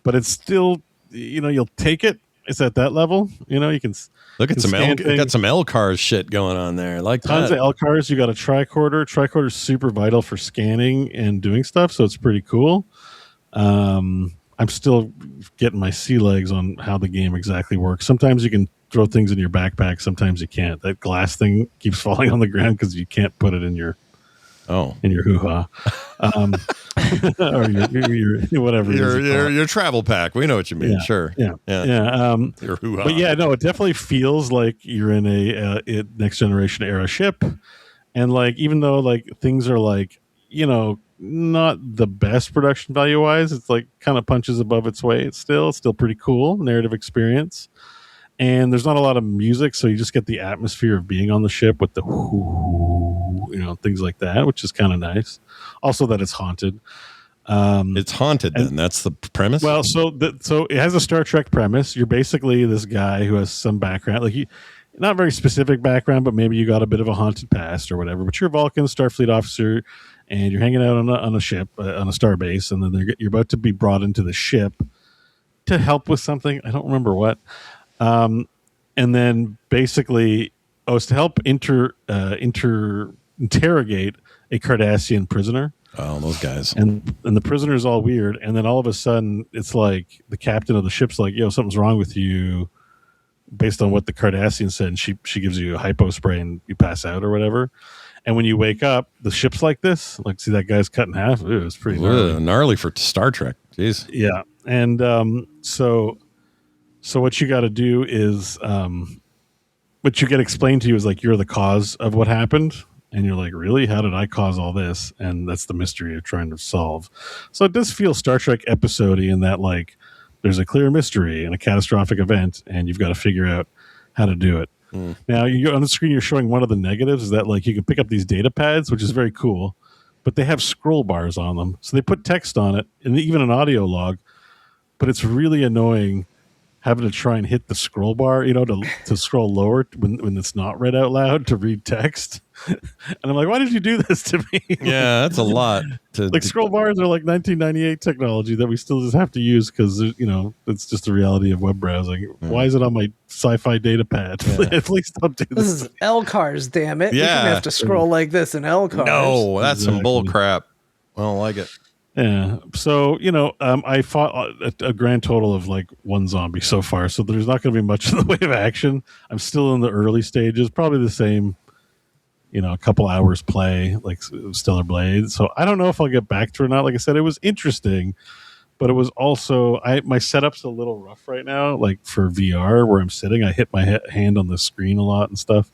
but it's still, you'll take it. It's at that level. You can look at some L cars shit going on there. Like tons of L cars. You got a tricorder. Tricorder is super vital for scanning and doing stuff, so it's pretty cool. I'm still getting my sea legs on how the game exactly works. Sometimes you can throw things in your backpack. Sometimes you can't. That glass thing keeps falling on the ground because you can't put it in your hoo-ha. Or your whatever. Your travel pack. We know what you mean. Yeah, sure. Yeah. Your hoo-ha. But yeah, no, it definitely feels like you're in a next generation era ship. And like, even though like things are like, not the best production value wise, it's like kind of punches above its weight. It's still pretty cool narrative experience. And there's not a lot of music, so you just get the atmosphere of being on the ship with the things like that, which is kind of nice. Also, that it's haunted. It's haunted. Then that's the premise. Well, so it has a Star Trek premise. You're basically this guy who has some background, like not very specific background, but maybe you got a bit of a haunted past or whatever. But you're a Vulcan Starfleet officer, and you're hanging out on a ship on a starbase, and then you're about to be brought into the ship to help with something. I don't remember what. And then basically, it's to help interrogate a Cardassian prisoner. Oh, those guys. And the prisoner is all weird. And then all of a sudden, it's like the captain of the ship's like, yo, something's wrong with you, based on what the Cardassian said. And she gives you a hypo spray and you pass out or whatever. And when you wake up, the ship's like this. Like, see that guy's cut in half? Ew, it's pretty gnarly. Gnarly for Star Trek. Jeez. Yeah. And so what you got to do is, what you get explained to you is like, you're the cause of what happened. And you're like, really? How did I cause all this? And that's the mystery you're trying to solve. So it does feel Star Trek episode-y in that, like, there's a clear mystery and a catastrophic event, and you've got to figure out how to do it. Now, on the screen, you're showing one of the negatives is that, like, you can pick up these data pads, which is very cool, but they have scroll bars on them. So they put text on it and even an audio log, but it's really annoying having to try and hit the scroll bar, to scroll lower when it's not read out loud to read text. And I'm like, why did you do this to me? Yeah, that's a lot. Scroll bars are like 1998 technology that we still just have to use because, it's just the reality of web browsing. Why is it on my sci-fi data pad? Yeah. Please stop doing this. This is L cars, damn it. Yeah. You shouldn't have to scroll like this in L cars. No, that's some bull crap. I don't like it. Yeah. So, I fought a grand total of like one zombie so far. So there's not going to be much in the way of action. I'm still in the early stages, probably the same, a couple hours play like Stellar Blade. So I don't know if I'll get back to it or not. Like I said, it was interesting, but it was also, my setup's a little rough right now. Like for VR where I'm sitting, I hit my hand on the screen a lot and stuff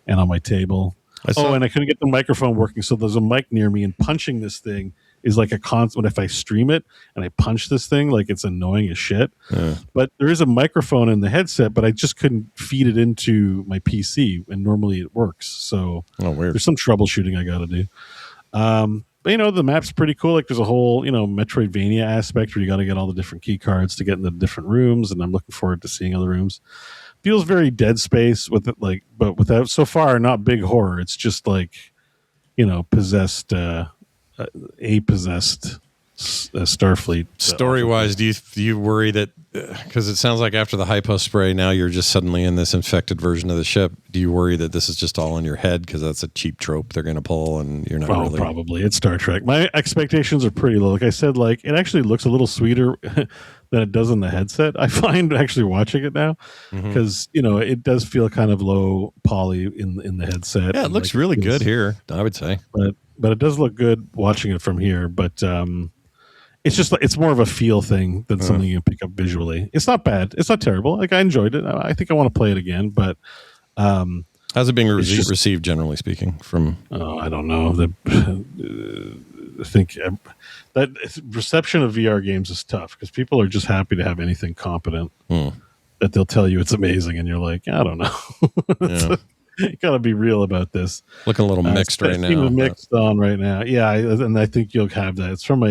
and on my table. And I couldn't get the microphone working, so there's a mic near me, and punching this thing is like a constant. If I stream it and I punch this thing, like it's annoying as shit. Yeah. But there is a microphone in the headset, but I just couldn't feed it into my PC, and normally it works. So weird. There's some troubleshooting I got to do. But the map's pretty cool. Like there's a whole Metroidvania aspect where you got to get all the different key cards to get in the different rooms, and I'm looking forward to seeing other rooms. Feels very Dead Space with it, but without so far not big horror. It's just like possessed. Possessed Starfleet. Story-wise, do you worry that because it sounds like after the hypo spray, now you're just suddenly in this infected version of the ship? Do you worry that this is just all in your head because that's a cheap trope they're going to pull, and you're not really? Probably. It's Star Trek. My expectations are pretty low. Like I said, it actually looks a little sweeter than it does in the headset. I find actually watching it now because it does feel kind of low poly in the headset. Yeah, it looks really good here, I would say. But it does look good watching it from here. But it's just it's more of a feel thing than something you can pick up visually. It's not bad. It's not terrible. Like I enjoyed it. I think I want to play it again. But how's it being received, generally speaking? From I don't know. I think that reception of VR games is tough because people are just happy to have anything competent that they'll tell you it's amazing, and you're like, I don't know. Yeah. You gotta be real about this. Looking a little mixed right now. Mixed on right now. Yeah, and I think you'll have that. It's from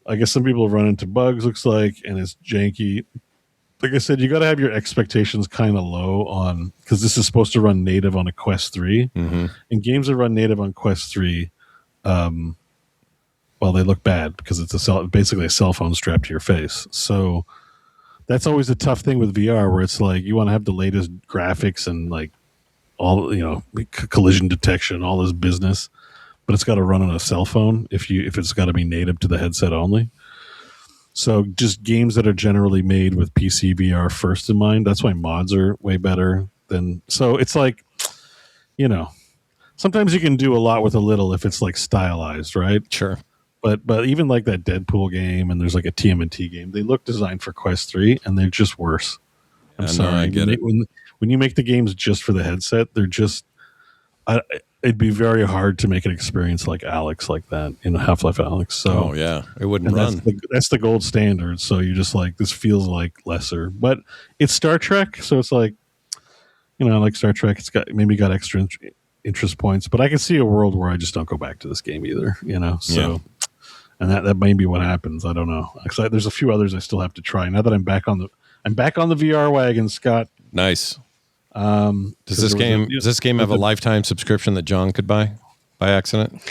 I guess some people have run into bugs, looks like, and it's janky. Like I said, you got to have your expectations kind of low on, because this is supposed to run native on a Quest 3. And games that run native on Quest 3, they look bad because it's basically a cell phone strapped to your face. So that's always a tough thing with VR, where it's like you want to have the latest graphics and like all collision detection, all this business, but it's got to run on a cell phone if it's got to be native to the headset only. So just games that are generally made with PC VR first in mind. That's why mods are way better than. So it's like, sometimes you can do a lot with a little if it's like stylized, right? Sure. But even like that Deadpool game, and there's like a TMNT game, they look designed for Quest 3 and they're just worse. I'm sorry. I get it. When you make the games just for the headset, they're just. It'd be very hard to make an experience like Alex, like that, Half-Life Alex. So, it wouldn't run. That's the gold standard. So you're just like, this feels like lesser, but it's Star Trek, so it's like, like Star Trek, it's got extra interest points. But I can see a world where I just don't go back to this game either. So, and that may be what happens. I don't know. Actually, there's a few others I still have to try. Now that I'm back on the VR wagon, Scott. Nice. Does this game have a lifetime subscription that John could buy by accident?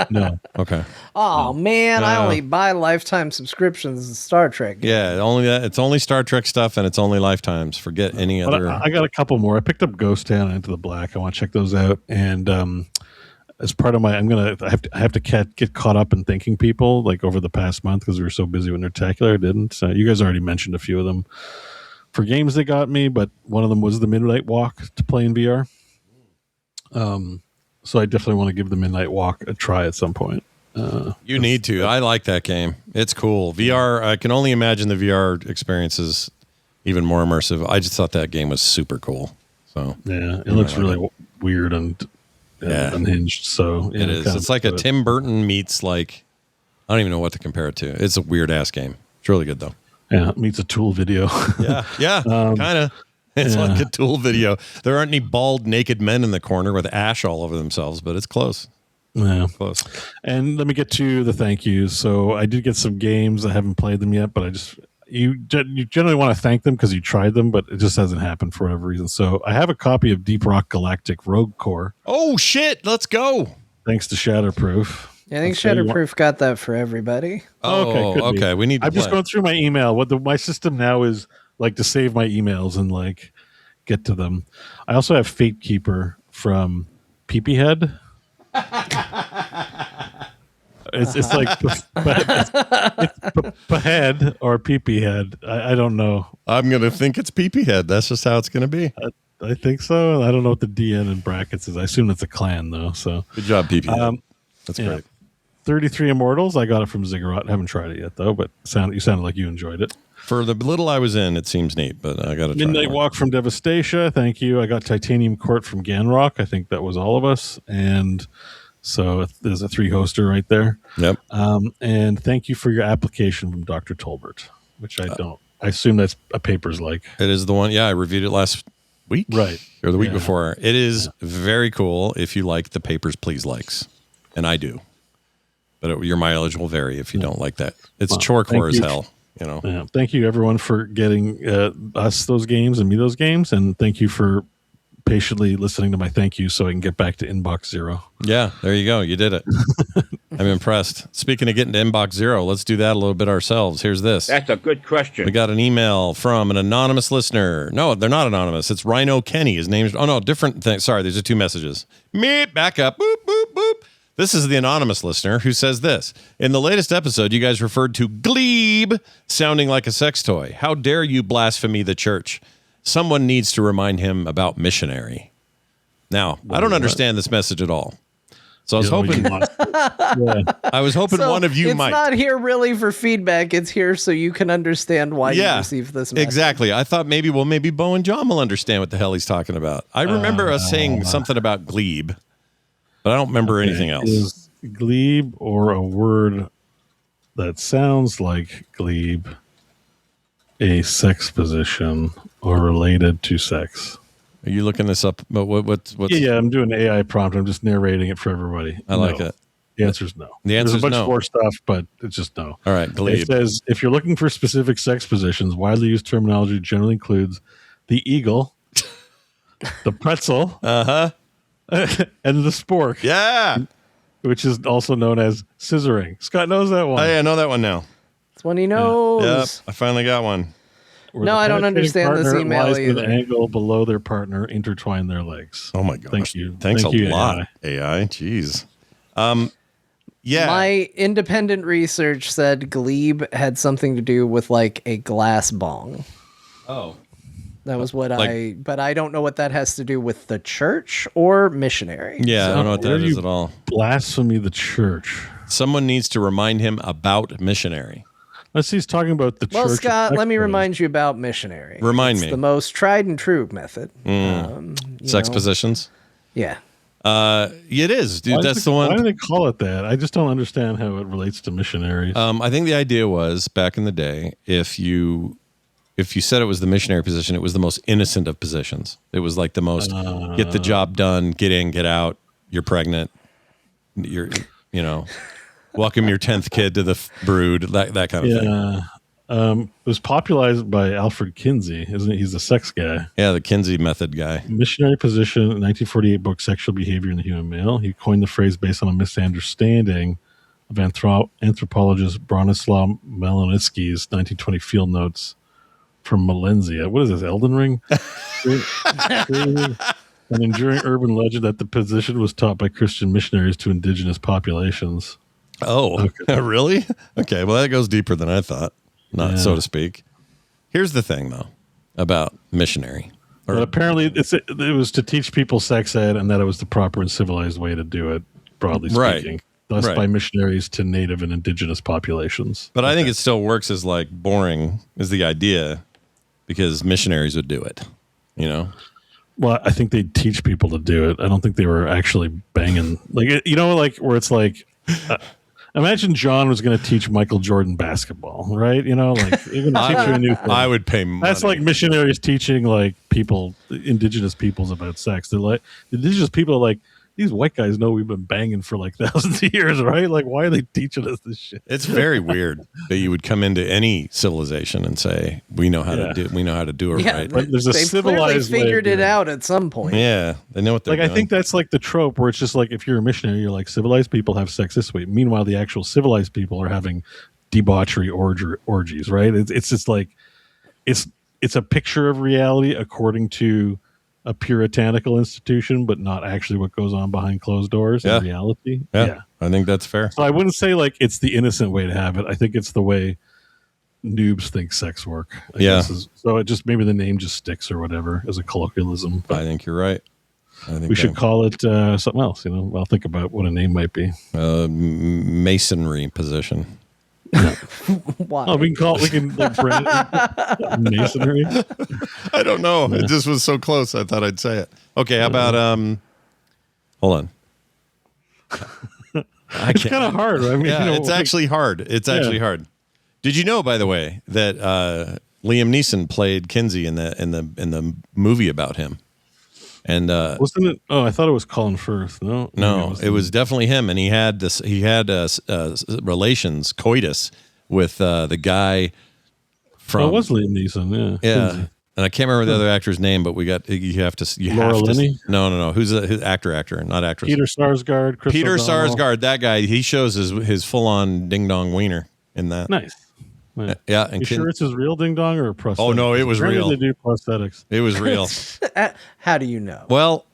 No. Okay. Oh man, I only buy lifetime subscriptions to Star Trek games. Yeah, only that. It's only Star Trek stuff, and it's only lifetimes. Forget any other. I got a couple more. I picked up Ghost Town and Into the Black. I want to check those out. And as part of my, I have to get caught up in Thanking People like over the past month because we were so busy with Nerdtacular. I didn't. You guys already mentioned a few of them for games that got me, but one of them was the Midnight Walk to play in VR. So I definitely want to give the Midnight Walk a try at some point. You need to. I like that game. It's cool. VR, I can only imagine the VR experience is even more immersive. I just thought that game was super cool. So yeah, it looks really weird and unhinged. So it is. It's like a Tim Burton meets like, I don't even know what to compare it to. It's a weird ass game. It's really good though. Yeah, it meets a Tool video. Yeah, kind of. It's like a Tool video. There aren't any bald, naked men in the corner with ash all over themselves, but it's close. Yeah, close. And let me get to the thank yous. So I did get some games. I haven't played them yet, but you generally want to thank them because you tried them, but it just hasn't happened for whatever reason. So I have a copy of Deep Rock Galactic Rogue Core. Oh shit! Let's go. Thanks to Shatterproof. I think Shatterproof got that for everybody. Okay. We need to I'm just going through my email. My system now is like to save my emails and like get to them. I also have Fate Keeper from Peepee Head. It's like Head or Peepee Head. I don't know. I'm gonna think it's Peepee Head. That's just how it's gonna be. I think so. I don't know what the DN in brackets is. I assume it's a clan though. So good job, Peepee Head. That's great. 33 Immortals. I got it from Ziggurat. I haven't tried it yet though, but you sounded like you enjoyed it. For the little I was in, it seems neat, but I got to try Midnight more. Walk from Devastation. Thank you. I got Titanium Court from Ganrock. I think that was all of us. And so there's a 3-hoster right there. Yep. And thank you for your application from Dr. Tolbert, which I don't. I assume that's a paper's like. It is the one. Yeah, I reviewed it last week. Right. Or the week before. It is very cool if you like the Papers, Please likes. And I do. But your mileage will vary if you don't like that. It's chore as hell. You know. Yeah. Thank you, everyone, for getting us those games and me those games. And thank you for patiently listening to my thank you so I can get back to Inbox Zero. Yeah, there you go. You did it. I'm impressed. Speaking of getting to Inbox Zero, let's do that a little bit ourselves. Here's this. That's a good question. We got an email from an anonymous listener. No, they're not anonymous. It's Rhino Kenny. His name's... Oh, no, different thing. Sorry, these are 2 messages. Back up. Boop, boop, boop. This is the anonymous listener who says this. In the latest episode, you guys referred to glebe sounding like a sex toy. How dare you blaspheme the church? Someone needs to remind him about missionary. Now, I don't understand this message at all. So I was hoping one of you might. It's not here really for feedback. It's here so you can understand why you received this message. Exactly. I thought maybe Bo and John will understand what the hell he's talking about. I remember us saying something about glebe, but I don't remember anything else. Is glebe or a word that sounds like glebe a sex position or related to sex? Are you looking this up? What's Yeah, I'm doing an AI prompt. I'm just narrating it for everybody. I like it. The answer is no. The answer is There's a bunch no. more stuff, but it's just no. All right, glebe. It says, if you're looking for specific sex positions, widely used terminology generally includes the eagle, the pretzel, and the spork. Yeah. Which is also known as scissoring. Scott knows that one. Oh, yeah, I know that one now. That's one he knows. Yep, I finally got one. Where No, the I don't penetrating understand this partner email lies with either. an angle below their partner, intertwine their legs. Oh, my gosh. Thank you. Thanks Thank a you, lot, AI. Jeez. Yeah. My independent research said glebe had something to do with like a glass bong. Oh. That was what Like- but I don't know what that has to do with the church or missionary. Yeah, I don't know what Where that do is you at all. Blasphemy the church. Someone needs to remind him about missionary. Let's see, he's talking about the Well, church. Scott, let me effectively. remind you about missionary. Remind It's me. the most tried and true method. Sex know. positions. Yeah. It is, dude. Why That's is the Why do one. they call it that? I just don't understand how it relates to missionaries. I think the idea was back in the day, if you said it was the missionary position, it was the most innocent of positions. It was like the most get the job done, get in, get out. You're pregnant. You're, welcome your 10th kid to the brood. That kind of thing. yeah. It was popularized by Alfred Kinsey, isn't it? He's a sex guy. Yeah, the Kinsey method guy. Missionary position, 1948 book, Sexual Behavior in the Human Male. He coined the phrase based on a misunderstanding of anthropologist Bronislaw Malinowski's 1920 field notes from Millennia. What is this, Elden Ring? An enduring urban legend that the position was taught by Christian missionaries to indigenous populations. Oh, really? Okay, well, that goes deeper than I thought, so to speak. Here's the thing, though, about missionary. But apparently it was to teach people sex ed and that it was the proper and civilized way to do it, broadly speaking. Thus by missionaries to native and indigenous populations. But I think it still works as like boring is the idea because missionaries would do it, Well, I think they teach people to do it. I don't think they were actually banging. Like, where it's like, imagine John was going to teach Michael Jordan basketball, right? You're going to teach you a new thing. I would pay money. That's like missionaries teaching like indigenous peoples about sex. They're like, indigenous people are like, these white guys know we've been banging for like thousands of years, right? Like, why are they teaching us this shit? It's very weird that you would come into any civilization and say, we know how to do it right. But there's a They've civilized clearly figured way of it doing out at some point. Yeah, they know what they're like, doing. I think that's like the trope where it's just like, if you're a missionary, you're like, civilized people have sex this way. Meanwhile, the actual civilized people are having debauchery orgies, right? It's just like, it's a picture of reality according to a puritanical institution, but not actually what goes on behind closed doors in reality. Yeah, I think that's fair. So I wouldn't say like it's the innocent way to have it. I think it's the way noobs think sex work. I guess so it just, maybe the name just sticks or whatever as a colloquialism. But I think you're right. I think we should call it something else. I'll think about what a name might be. masonry position. Why? Oh, we can like brand masonry. I don't know. It just was so close. I thought I'd say it. Okay, how about hold on. It's kind of hard. I mean, it's actually hard. It's actually hard. Did you know, by the way, that Liam Neeson played Kinsey in the movie about him? And wasn't it? Oh, I thought it was Colin Firth. No, it was definitely him. And he had relations, coitus, with the guy from. Oh, it was Liam Neeson. Yeah. Kinsey. And I can't remember the other actor's name, but you have to. Laura Linney? No. Who's actor, not actress? Peter Sarsgaard. Chris Peter O'Donnell. Sarsgaard. That guy. He shows his full on ding dong wiener in that. Nice. Yeah. And you sure it's his real ding dong or a prosthetic? Oh no, it was real. They do prosthetics. It was real. How do you know? Well,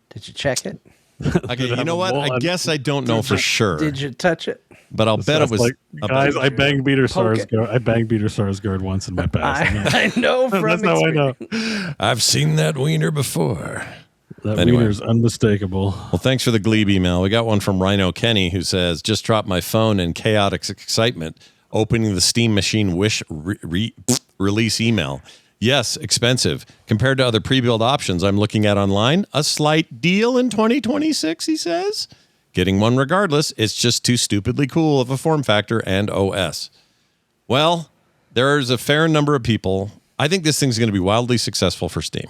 did you check it? Okay, you know what? I guess I don't know for sure. Did you touch it? But I'll bet it was. Like, guys, I banged Peter Sarsgaard once in my past. I know from That's how I know. I've seen that wiener before. That wiener's unmistakable. Well, thanks for the Glebe email. We got one from Rhino Kenny who says, just dropped my phone in chaotic excitement, opening the Steam Machine Wish release email. Yes, expensive. Compared to other pre-built options I'm looking at online, a slight deal in 2026, he says. Getting one regardless, it's just too stupidly cool of a form factor and OS. Well, there's a fair number of people. I think this thing's going to be wildly successful for Steam.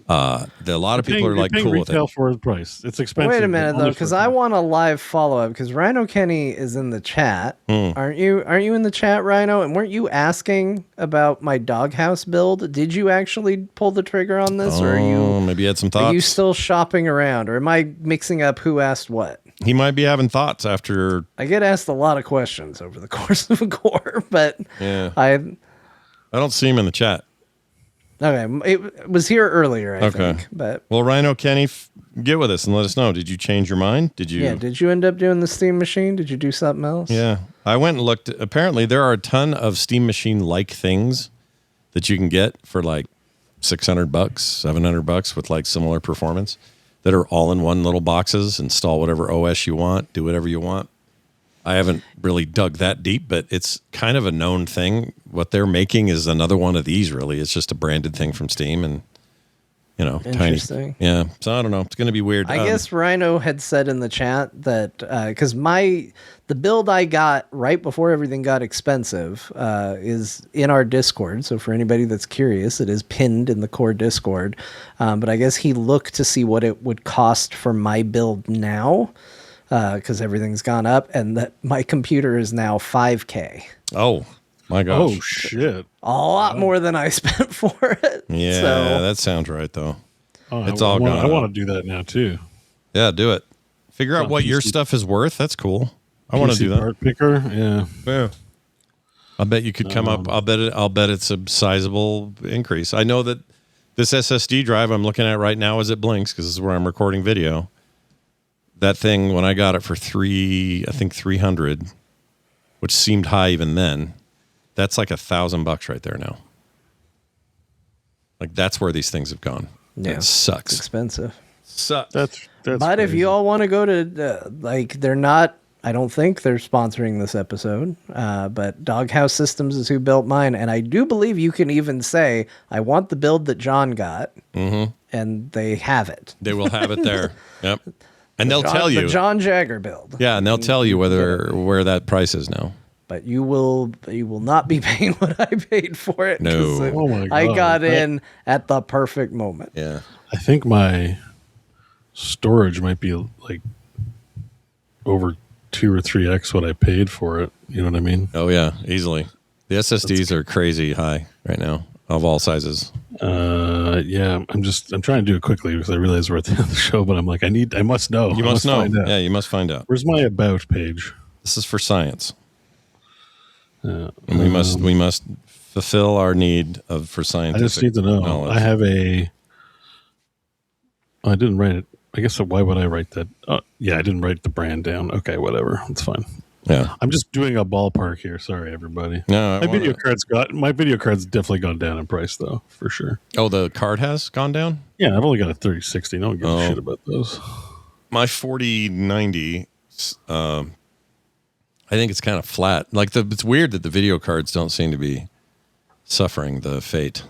A lot of people are like cool with it. Retail for the price. It's expensive. Wait a minute though, because I want a live follow up. Because Rhino Kenny is in the chat, aren't you? Aren't you in the chat, Rhino? And weren't you asking about my doghouse build? Did you actually pull the trigger on this, or are you? Maybe you had some thoughts. Are you still shopping around, or am I mixing up who asked what? He might be having thoughts after. I get asked a lot of questions over the course of a core, but I don't see him in the chat. Okay, it was here earlier, I think. But well, Rhino Kenny, get with us and let us know. Did you change your mind? Did you? Yeah. Did you end up doing the Steam Machine? Did you do something else? Yeah, I went and looked. Apparently, there are a ton of Steam Machine-like things that you can get for like $600, $700 with like similar performance that are all in one little boxes. Install whatever OS you want. Do whatever you want. I haven't really dug that deep, but it's kind of a known thing. What they're making is another one of these, really. It's just a branded thing from Steam and, Interesting. Tiny. Yeah. So I don't know. It's going to be weird. I guess Rhino had said in the chat that because the build I got right before everything got expensive is in our Discord. So for anybody that's curious, it is pinned in the core Discord. But I guess he looked to see what it would cost for my build now. Because everything's gone up, and that my computer is now $5,000. Oh my gosh! Oh shit! A lot more than I spent for it. Yeah, that sounds right though. It's all gone. I want to do that now too. Yeah, do it. Figure out what your stuff is worth. That's cool. I want to do that. Part picker. Yeah. I bet you could come up. I'll bet it's a sizable increase. I know that this SSD drive I'm looking at right now as it blinks because this is where I'm recording video. That thing, when I got it for $300, which seemed high even then, that's like $1,000 right there now. Like that's where these things have gone. Yeah, it sucks. It's expensive. Sucks. That's but crazy. if you all want to go to they're not. I don't think they're sponsoring this episode. But Doghouse Systems is who built mine, and I do believe you can even say, "I want the build that John got," and they have it. They will have it there. Yep. And they'll tell you the John Jagger build. Yeah, and they'll tell you where that price is now. But you will not be paying what I paid for it. No. Oh my God. I got in at the perfect moment. Yeah. I think my storage might be like over 2 or 3x what I paid for it. You know what I mean? Oh yeah, easily. The SSDs are crazy high right now of all sizes. Yeah, I'm trying to do it quickly because I realize we're at the end of the show, but I'm like, I must know. You must know. Find out. Yeah, you must find out. Where's my about page? This is for science. And we must fulfill our need for scientific I just need to know. knowledge. I have I didn't write it. I guess why would I write that? Yeah, I didn't write the brand down. Okay, whatever. It's fine. Yeah. I'm just doing a ballpark here. Sorry, everybody. No, my video card's definitely gone down in price though, for sure. Oh, the card has gone down? Yeah, I've only got a 3060. No one gives a shit about those. My 4090 I think it's kind of flat. Like it's weird that the video cards don't seem to be suffering the fate.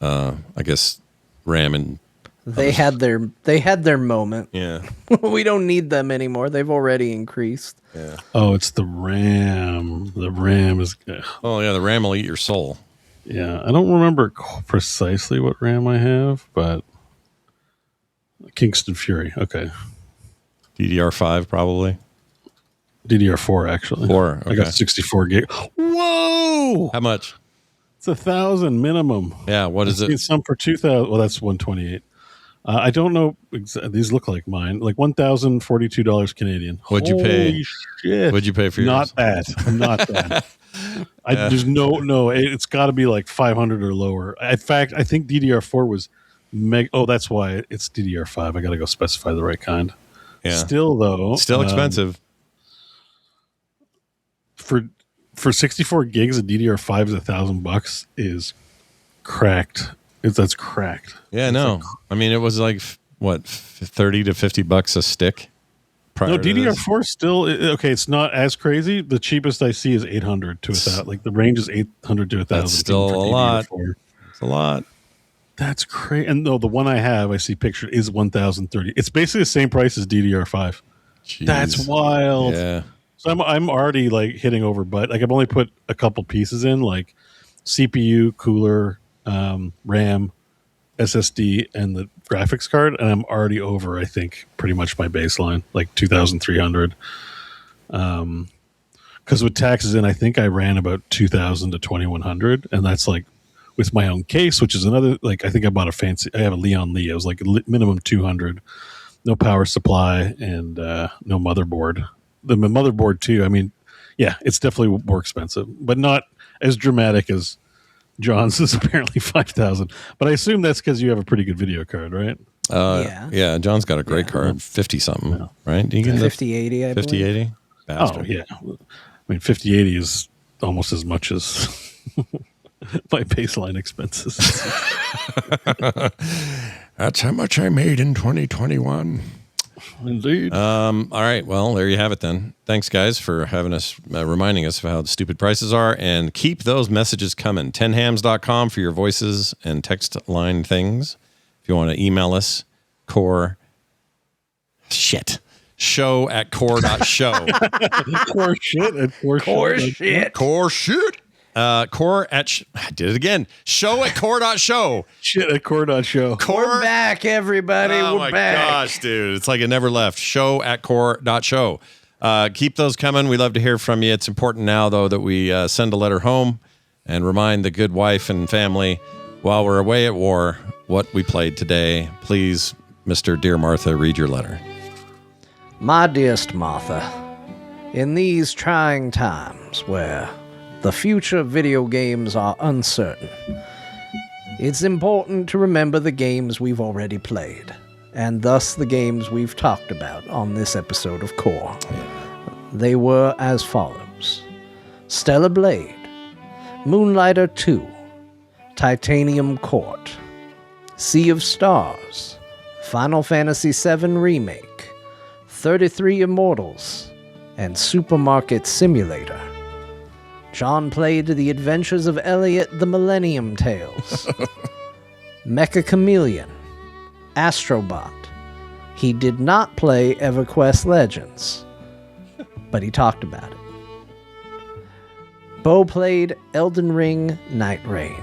I guess RAM and they had their moment. Yeah. We don't need them anymore. They've already increased. Yeah. Oh, it's the RAM. The RAM is. Oh yeah, the RAM will eat your soul. Yeah, I don't remember precisely what RAM I have, but Kingston Fury. Okay. DDR5 probably. DDR4 actually. 4. Okay. I got 64 gig. Whoa! How much? It's 1,000 minimum. Yeah. What is it? It's some for 2,000. Well, that's 128. I don't know. These look like mine. Like $1,042 Canadian. What'd you pay? Holy shit! What'd you pay for yours? Not bad. Not bad. There's no. It's got to be like 500 or lower. In fact, I think DDR4 was Oh, that's why it's DDR5. I got to go specify the right kind. Yeah. Still though, Still expensive. For 64 gigs of DDR5 is $1,000 is cracked. That's cracked. Yeah, no. I mean, it was like what, $30 to $50 a stick. No, DDR4 still okay. It's not as crazy. The cheapest I see is 800 to 1,000. Like the range is 800 to 1,000. That's still a lot. It's a lot. That's crazy. And no, the one I have, I see pictured is 1,030. It's basically the same price as DDR5. Jeez. That's wild. Yeah. So I'm already like hitting over, but like I've only put a couple pieces in, like CPU, cooler, RAM, SSD, and the graphics card, and I'm already over, I think, pretty much my baseline, like 2,300. Because with taxes in, I think I ran about 2,000 to 2,100, and that's like with my own case, which is another, like I think I bought I have a Leon Lee. It was like minimum 200, no power supply, and no motherboard. The motherboard too. I mean, yeah, it's definitely more expensive, but not as dramatic as John's is apparently 5,000. But I assume that's because you have a pretty good video card, right? Yeah. John's got a great card, 50 something, right? Do you get 5080, I 5080? Oh yeah. I mean, 5080 is almost as much as my baseline expenses. That's how much I made in 2021. Indeed. All right. Well, there you have it then. Thanks, guys, for having us, reminding us of how stupid prices are. And keep those messages coming. 10hams.com for your voices and text line things. If you want to email us, show at core.show. Core shit at Core shit. Core at I did it again. Show at core.show. Shit at core.show. We're back, everybody. Oh We're back. Gosh, dude. It's like it never left. Show at core.show. Keep those coming. We love to hear from you. It's important now, though, that we send a letter home and remind the good wife and family while we're away at war what we played today. Please, Mr. Dear Martha, read your letter. My dearest Martha, in these trying times where the future of video games are uncertain, it's important to remember the games we've already played, and thus the games we've talked about on this episode of Core. They were as follows: Stellar Blade, Moonlighter 2, Titanium Court, Sea of Stars, Final Fantasy VII Remake, 33 Immortals, and Supermarket Simulator. John played The Adventures of Elliot, the Millennium Tales, Meccha Chameleon, Astro Bot. He did not play EverQuest Legends, but he talked about it. Bo played Elden Ring Nightreign.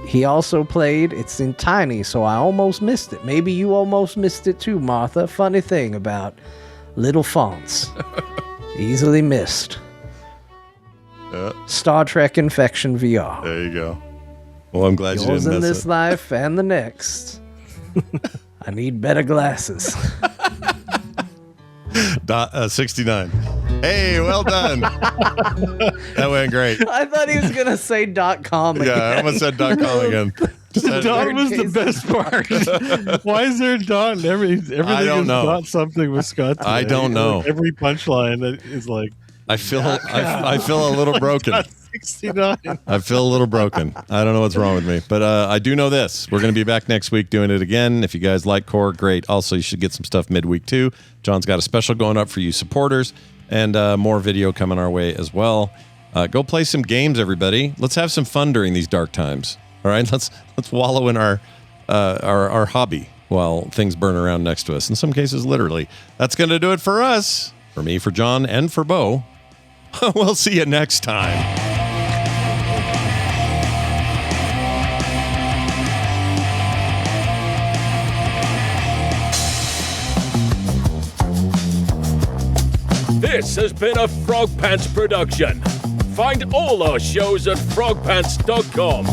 He also played, it's in tiny, so I almost missed it. Maybe you almost missed it too, Martha. Funny thing about little fonts. Easily missed. Star Trek Infection VR. There you go. Well, I'm glad Yours you didn't in miss this it. life and the next. I need better glasses. 69. Hey, well done. That went great. I thought he was going to say .com again. Yeah, I almost said .com again. Dot was the best part. Why is there a dot in everything? I don't is know. Dot something with Scott today. I don't know. Every punchline that is like, I feel a little broken. 69. I feel a little broken. I don't know what's wrong with me, but I do know this. We're going to be back next week doing it again. If you guys like core, great. Also, you should get some stuff midweek too. John's got a special going up for you supporters, and more video coming our way as well. Go play some games, everybody. Let's have some fun during these dark times. All right, let's wallow in our hobby while things burn around next to us. In some cases, literally. That's going to do it for us. For me, for John, and for Bo. We'll see you next time. This has been a Frog Pants production. Find all our shows at frogpants.com.